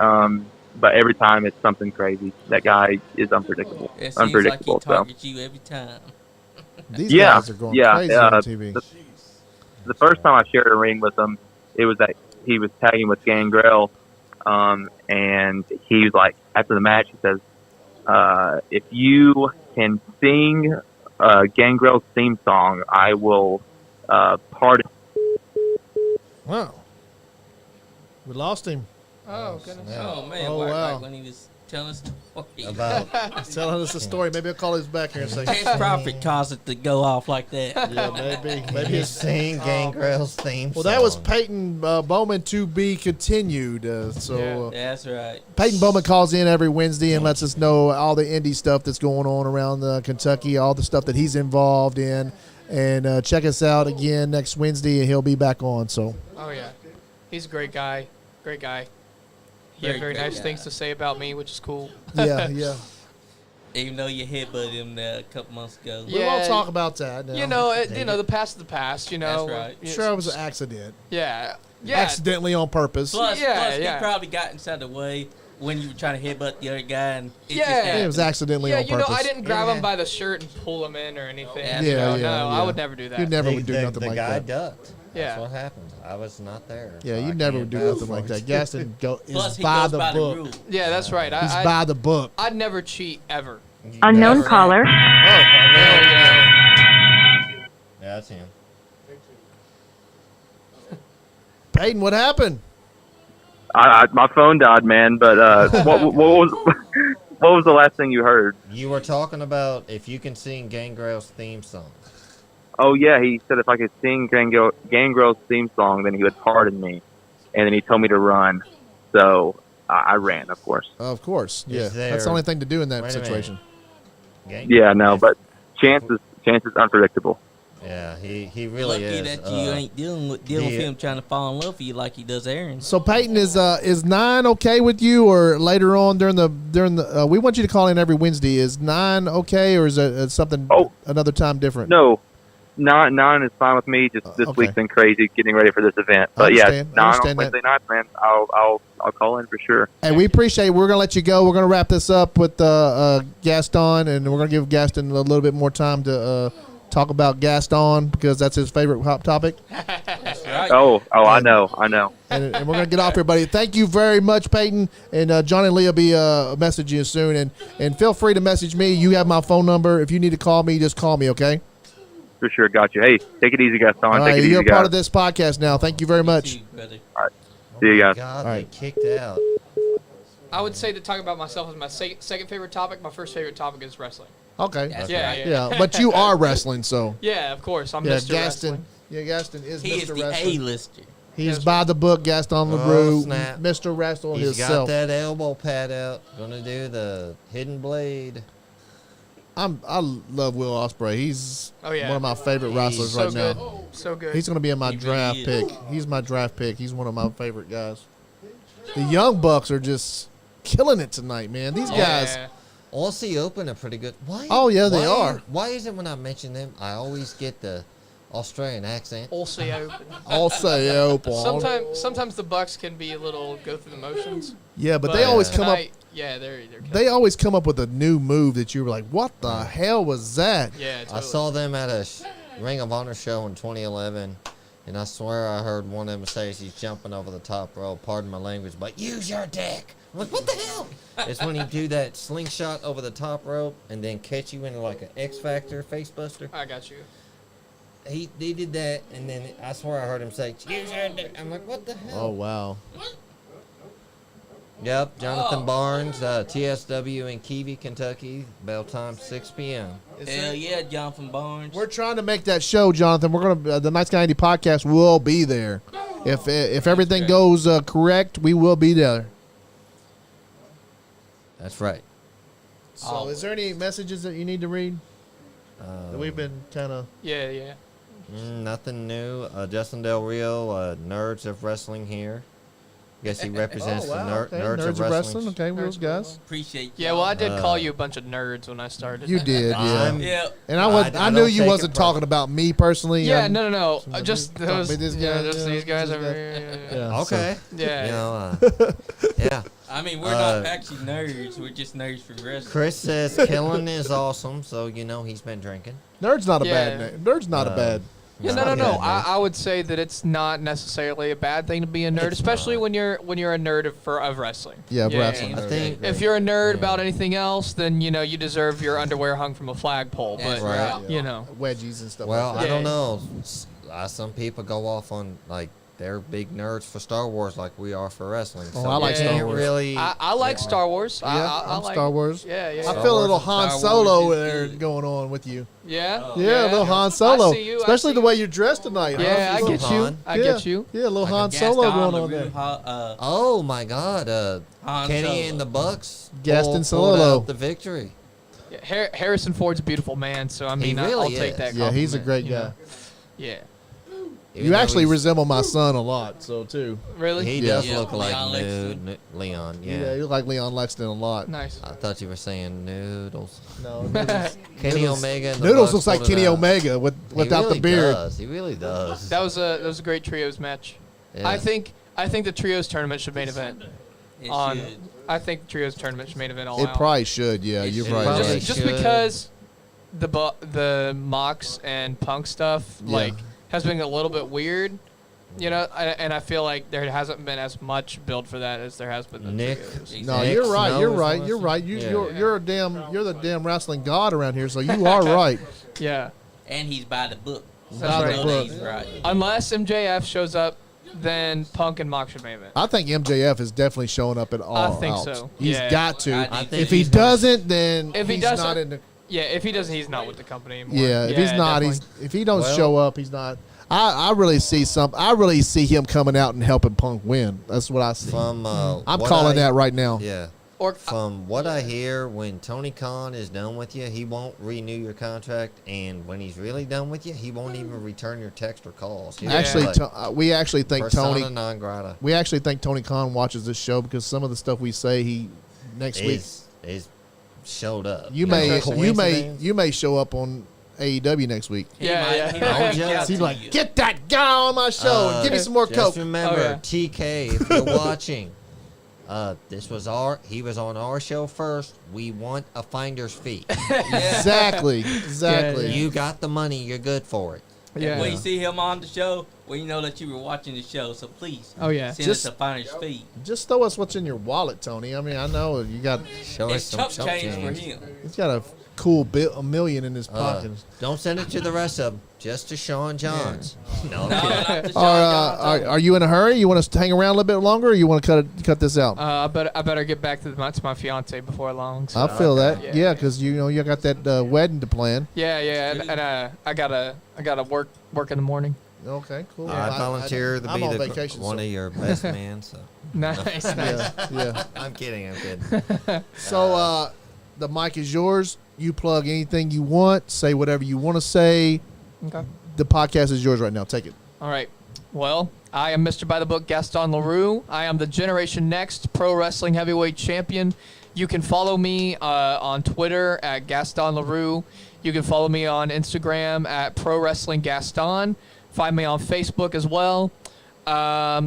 But every time it's something crazy. That guy is unpredictable. It seems Unpredictable. like he targets you every time. These guys are going crazy on TV. The first time I shared a ring with him, it was that he was tagging with Gangrel, and he was like, after the match, he says, if you can sing Gangrel's theme song, I will pardon. Wow. We lost him. Oh, goodness. Oh man, Oh, like, wow. like when he was telling a story About He's telling us a story. Maybe I'll call his back here in a second. Chance Prophet caused it to go off like that. Yeah, maybe. Maybe you it's sing Gangrel's theme Well, that was song. Peyton Bowman to be continued. That's right. Peyton Bowman calls in every Wednesday and lets us know all the indie stuff that's going on around Kentucky, all the stuff that he's involved in. And check us out again next Wednesday, and he'll be back on. So, Oh, yeah. He's a great guy. Great guy. He had Very very great nice guy. things to say about me, which is cool. yeah, yeah. Even though you headbutted him a couple months ago. We won't talk about that. Now. You know, the past is the past. You know, That's right. Sure, it was an accident. Yeah, yeah. Accidentally on purpose. Plus, Yeah, he yeah. probably got inside the way when you were trying to headbutt the other guy, and it Yeah. just It happened. was accidentally Yeah, on you purpose. know, I didn't grab Yeah. him by the shirt and pull him in or anything. Yeah, You know, yeah, no, yeah. I would never do that. You never would do nothing the like guy that. ducked. Yeah. That's what happened. I was not there. Yeah, so you I never can't would do vouch nothing for like it. that. Gaston Plus, is he by goes the by the book. rules. Yeah, that's right. He's by the book. I'd never cheat ever. You Unknown never- caller. Oh, Yeah, that's him. Peyton, what happened? My phone died, man. But what was the last thing you heard? You were talking about if you can sing Gangrel's theme song. Oh yeah, he said if I could sing Gangrel's theme song, then he would pardon me, and then he told me to run. So I ran, of course. Of course. Yeah. there- That's the only thing to do in that Wait a minute. situation. Yeah, no, but Chance is unpredictable. Yeah, he really Lucky is. that you ain't dealing with he- him trying to fall in love with you like he does Aaron. So Peyton, is 9 okay with you, or later on during the we want you to call in every Wednesday. Is 9 okay, or is it something another time different? No, 9 is fine with me. Just this okay. week's been crazy getting ready for this event. I But yeah, understand. I 9 on understand Wednesday nights, man. I'll call in for sure. Hey, we appreciate it. We're going to let you go. We're going to wrap this up with Gaston, and we're going to give Gaston a little bit more time to talk about Gaston because that's his favorite hot topic. That's right. Oh, I know. And we're going to get off here, buddy. Thank you very much, Peyton. And John and Lee will be messaging you soon. And feel free to message me. You have my phone number. If you need to call me, just call me, okay? For sure, got you. Hey, take it easy, Gaston. All right, Take it you're easy, part guys. of this podcast now. Thank you very much. You too, brother. See you guys. God, All right. they kicked out. I would say to talk about myself is my second favorite topic. My first favorite topic is wrestling. Okay. That's Yeah, right. yeah. Yeah, but you are wrestling, so. Yeah, of course. I'm Yeah, Mr. Gaston. Wrestling. Yeah, Gaston is He Mr. is the Wrestling. A-lister. He's by the book, Gaston LaRue, snap. Mr. Wrestle He's himself. got that elbow pad out. Gonna do the hidden blade. I love Will Ospreay. He's Oh, yeah. one of my favorite wrestlers So right good. now. So good. He's going to be in my He really draft is. pick. He's my draft pick. He's one of my favorite guys. The Young Bucks are just killing it tonight, man. These guys. Yeah. Aussie Open are pretty good. Why? Oh, yeah, they are. Why is it when I mention them, I always get the Australian accent? Also open. All say open. Sometimes the Bucks can be a little go through the motions. Yeah, but they always come up. tonight, Yeah, they're They always come up with a new move that you were like, "What the hell was that?" Yeah, totally. I saw them at a Ring of Honor show in 2011, and I swear I heard one of them say as he's jumping over the top rope, pardon my language, but use your dick. I'm like, what the hell? It's when he do that slingshot over the top rope and then catch you in like an X Factor face buster. I got you. They did that, and then I swear I heard him say, use your dick. I'm like, what the hell? Oh wow. Yep, Jonathan Barnes, TSW in Keavy, Kentucky. Bell time 6 p.m. Hell yeah, Jonathan Barnes. We're trying to make that show, Jonathan. We're gonna the Nice Guy Andy podcast will be there. If everything goes correct, we will be there. That's right. So, is there any messages that you need to read? That we've been kind of. Yeah. Nothing new. Justin Del Rio, Nerds of Wrestling here. Guess he represents the Nerds of Wrestling. Okay, those guys. Appreciate you. Yeah, well, I did call you a bunch of nerds when I started. You did, yeah. Yeah. And I knew you wasn't talking about me personally. Yeah, no. Just those, these guys over here. Yeah, Okay. Yeah. You know, yeah. I mean, we're not actually nerds. We're just nerds for wrestling. Chris says Killen is awesome, so you know he's been drinking. Nerd's not a bad name. Nerd's not a bad. Yeah, no. I would say that it's not necessarily a bad thing to be a nerd, especially when you're a nerd of wrestling. Yeah, wrestling. I think if you're a nerd about anything else, then you deserve your underwear hung from a flagpole. But wedgies and stuff. Well, like that. I don't know. Some people go off on like they're big nerds for Star Wars, like we are for wrestling. Oh, so I like Star Wars. Really, I like Star Wars. I like Star Wars. Yeah. I feel a little Han Solo there going on with you. Yeah. A little Han Solo. I see you, Especially the way you're dressed tonight. Yeah, huh? I get you. I get you. Yeah, a little Han Solo going on there. Oh my God, Kenny Solo. and the Bucks. Gaston pulled Solo. out the victory. Yeah, Harrison Ford's a beautiful man, so I mean, really I'll take that. Yeah, he's a compliment, great guy. Yeah. Even You though actually he's- resemble my son a lot, so too. Really? He Yeah. does Yeah, look like Leon Leon. Yeah, Yeah. you like Leon Lexington a lot. Nice. I thought you were saying noodles. No, Noodles, Kenny Omega. And the Noodles Bucks looks like pulled it Kenny out. Omega without He really the beard. Does. He really does. That was a great trios match. Yeah. I think the trios tournament should main event. It On, should. I think the trios tournament should main event all It out. probably should. Yeah, It you're should. right. Probably just should. because the Mox and Punk stuff has been a little bit weird, and I feel like there hasn't been as much build for that as there has been. The Nick. trios. No, Nick you're right. Snow You're is right. one You're of right. them. You're the damn wrestling god around here. So you are right. Yeah. And he's by the book. That's So right. you know that he's right. Unless MJF shows up, then Punk and Mox should main event. I think MJF is definitely showing up at all. I think outs. so. He's Yeah. got to. I think If he he's gonna- doesn't, then If he he's doesn't- not in the. Yeah, if he doesn't, he's not with the company anymore. Yeah, if he's not, definitely. if he don't Well- show up, he's not. I really see I really see him coming out and helping Punk win. That's what I see. From I'm what calling that right now. Yeah. Or From what I hear, when Tony Khan is done with you, he won't renew your contract, and when he's really done with you, he won't even return your text or calls. He'll Actually, be like, we actually think persona Tony. non grata We actually think Tony Khan watches this show because some of the stuff we say next week is showed up. you know, may coincidence? you may show up on AEW next week. He Yeah, might- yeah. he might reach Yeah. out So he's to like, you. get that guy on my show and give me some more Just coke. remember, Oh, yeah. TK, if you're watching, he was on our show first. We want a finder's fee. Exactly. Yeah. You got the money, you're good for it. yeah. When you see him on the show, we know that you were watching the show. So please, Oh, yeah. send Just- us a finder's fee. Just throw us what's in your wallet, Tony. I mean, I know you got. Show us It's some chump chump change for change. him. He's got a cool $1 million in his pocket. Don't send it to the rest of them, just to Sean Johns. No, I'm No, kidding. not the Sean Are you in a hurry? You want us to hang around a little bit longer, or you want to cut this out? I better get back to my fiance before long. So. I feel that. Yeah. Yeah, because you got that wedding to plan. Yeah, and I gotta work in the morning. Okay, cool. I volunteer to I'm be on the vacation, one so- of your best man. So Nice, nice. Yeah. I'm kidding. I'm kidding. So the mic is yours. You plug anything you want. Say whatever you want to say. Okay. The podcast is yours right now. Take it. All right. Well, I am Mr.ByTheBook Gaston LaRue. I am the Generation Next Pro Wrestling Heavyweight Champion. You can follow me on Twitter at Gaston LaRue. You can follow me on Instagram at Pro Wrestling Gaston. Find me on Facebook as well. I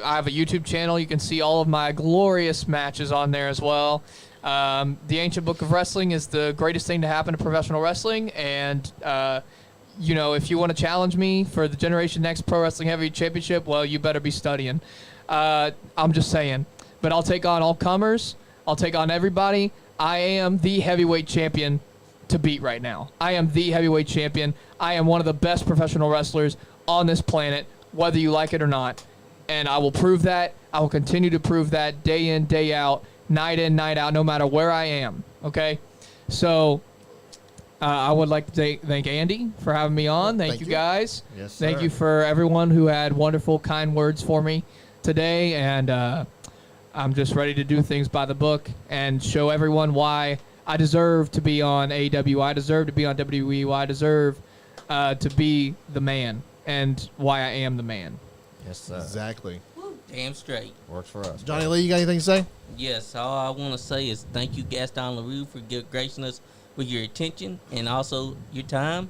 have a YouTube channel. You can see all of my glorious matches on there as well. The Ancient Book of Wrestling is the greatest thing to happen to professional wrestling, and if you want to challenge me for the Generation Next Pro Wrestling Heavyweight Championship, well, you better be studying. I'm just saying. But I'll take on all comers. I'll take on everybody. I am the heavyweight champion to beat right now. I am the heavyweight champion. I am one of the best professional wrestlers on this planet, whether you like it or not. and I will prove that. I will continue to prove that day in, day out, night in, night out, no matter where I am. Okay? So I would like to thank Andy for having me on. Thank you guys. Yes, Thank sir. you for everyone who had wonderful, kind words for me today. And I'm just ready to do things by the book and show everyone why I deserve to be on AEW. I deserve to be on WWE. I deserve to be the man and why I am the man. Yes, sir. Exactly. Damn straight. Works for us. Johnny Lee, you got anything to say? Yes, all I want to say is thank you, Gaston LaRue, for gracing us with your attention and also your time.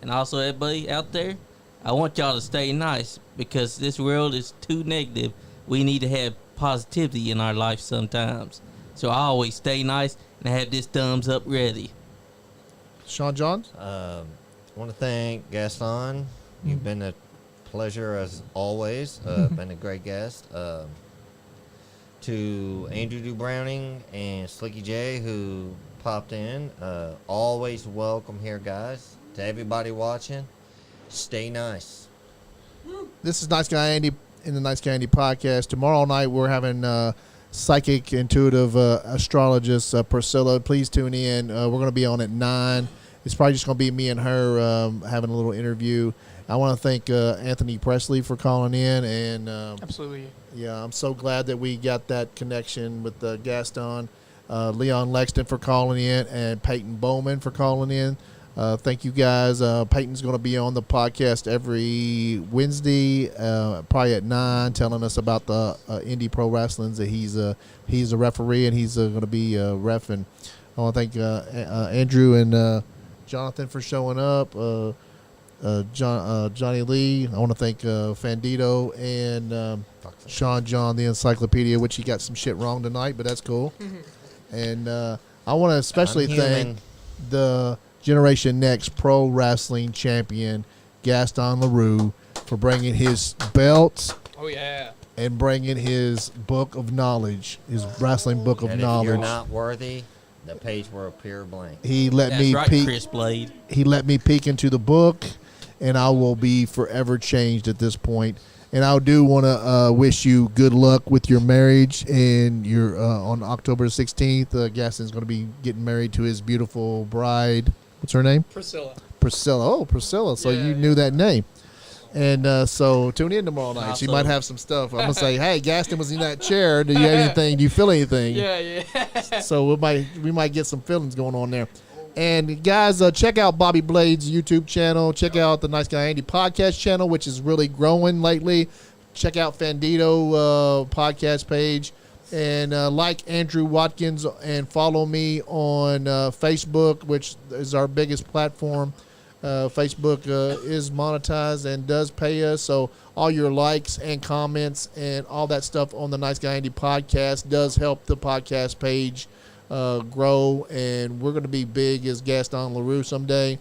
And also, everybody out there, I want y'all to stay nice because this world is too negative. We need to have positivity in our life sometimes. So I always stay nice and have this thumbs up ready. Sean Johns? I want to thank Gaston. You've been a pleasure as always. Been a great guest. To Andrew Du Browning and Slicky J who popped in. Always welcome here, guys. To everybody watching, stay nice. This is Nice Guy Andy in the Nice Guy Andy podcast. Tomorrow night we're having psychic intuitive astrologist Priscilla. Please tune in. We're going to be on at 9. It's probably just going to be me and her having a little interview. I want to thank Anthony Presley for calling in. And Absolutely. yeah, I'm so glad that we got that connection with Gaston. Leon Lexton for calling in and Peyton Bowman for calling in. Thank you guys. Peyton's going to be on the podcast every Wednesday, probably at 9, telling us about the indie pro wrestling. That he's a referee and he's going to be a ref. And I want to thank Andrew and Jonathan for showing up. Johnny Lee. I want to thank Fandito and Sean John, the Encyclopedia, which he got some shit wrong tonight, but that's cool. And I want to especially thank the Generation Next Pro Wrestling Champion, Gaston LaRue, for bringing his belts. Oh, yeah. And bringing his book of knowledge, his wrestling book of And knowledge. if you're not worthy, the page will appear blank. He let That's me right, peek. Chris Blade. He let me peek into the book, and I will be forever changed at this point. And I do want to wish you good luck with your marriage. And you're on October 16th. Gaston's going to be getting married to his beautiful bride. What's her name? Priscilla. Priscilla. Oh, Priscilla. So Yeah, you knew that name. And so tune in tomorrow night. She Also- might have some stuff. I'm gonna say, hey, Gaston was in that chair. Do you have anything? Do you feel anything? Yeah, yeah. So we might get some feelings going on there. And guys, check out Bobby Blade's YouTube channel. Check out the Nice Guy Andy podcast channel, which is really growing lately. Check out Fandito podcast page. And like Andrew Watkins and follow me on Facebook, which is our biggest platform. Facebook is monetized and does pay us. So all your likes and comments and all that stuff on the Nice Guy Andy podcast does help the podcast page grow. And we're going to be big as Gaston LaRue someday.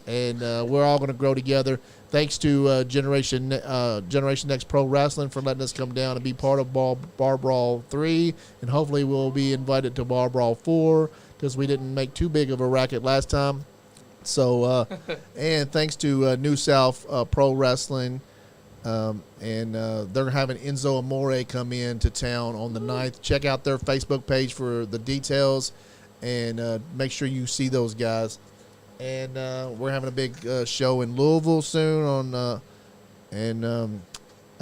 And we're all going to grow together. Thanks to Generation Next Pro Wrestling for letting us come down and be part of Bar Brawl 3. And hopefully we'll be invited to Bar Brawl 4 because we didn't make too big of a racket last time. So, and thanks to New South Pro Wrestling. And they're having Enzo Amore come in to town on the 9th. Check out their Facebook page for the details. And make sure you see those guys. And we're having a big show in Louisville soon. I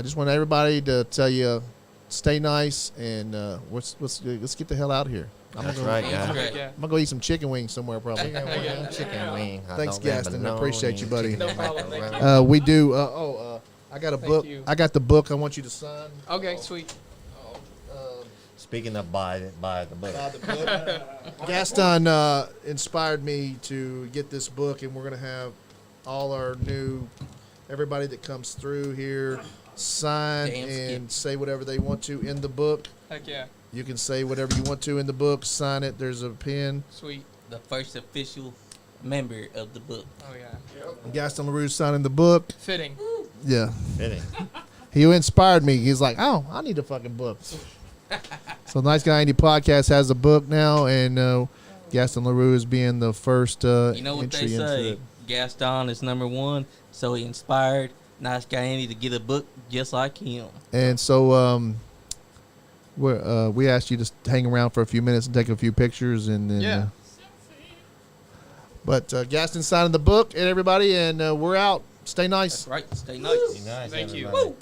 just want everybody to tell you, stay nice, and let's get the hell out of here. That's right, guys. I'm gonna go eat some chicken wings somewhere probably. Chicken wing. Thanks, Gaston. I appreciate you, buddy. No problem. Thank you. We do. I got a book. you. I got the book. I want you to sign. Okay, sweet. Speaking of buy the book. Buy the book. Gaston inspired me to get this book, and we're gonna have all our everybody that comes through here sign Damn and say whatever they want to in the book. Heck yeah. You can say whatever you want to in the book. Sign it. There's a pen. Sweet. The first official member of the book. Oh, yeah. Gaston LaRue signing the book. Fitting. Yeah. Fitting. He inspired me. He's like, oh, I need a fucking book. So Nice Guy Andy podcast has a book now, and Gaston LaRue is being the first You know what they entry into say? it. Gaston is number one, so he inspired Nice guy Andy to get a book just like him. And so we asked you to hang around for a few minutes and take a few pictures, and then. Yeah. But Gaston signing the book, and everybody, and we're out. Stay nice. That's right. Stay nice. Be nice, Thank you. everybody. Woo.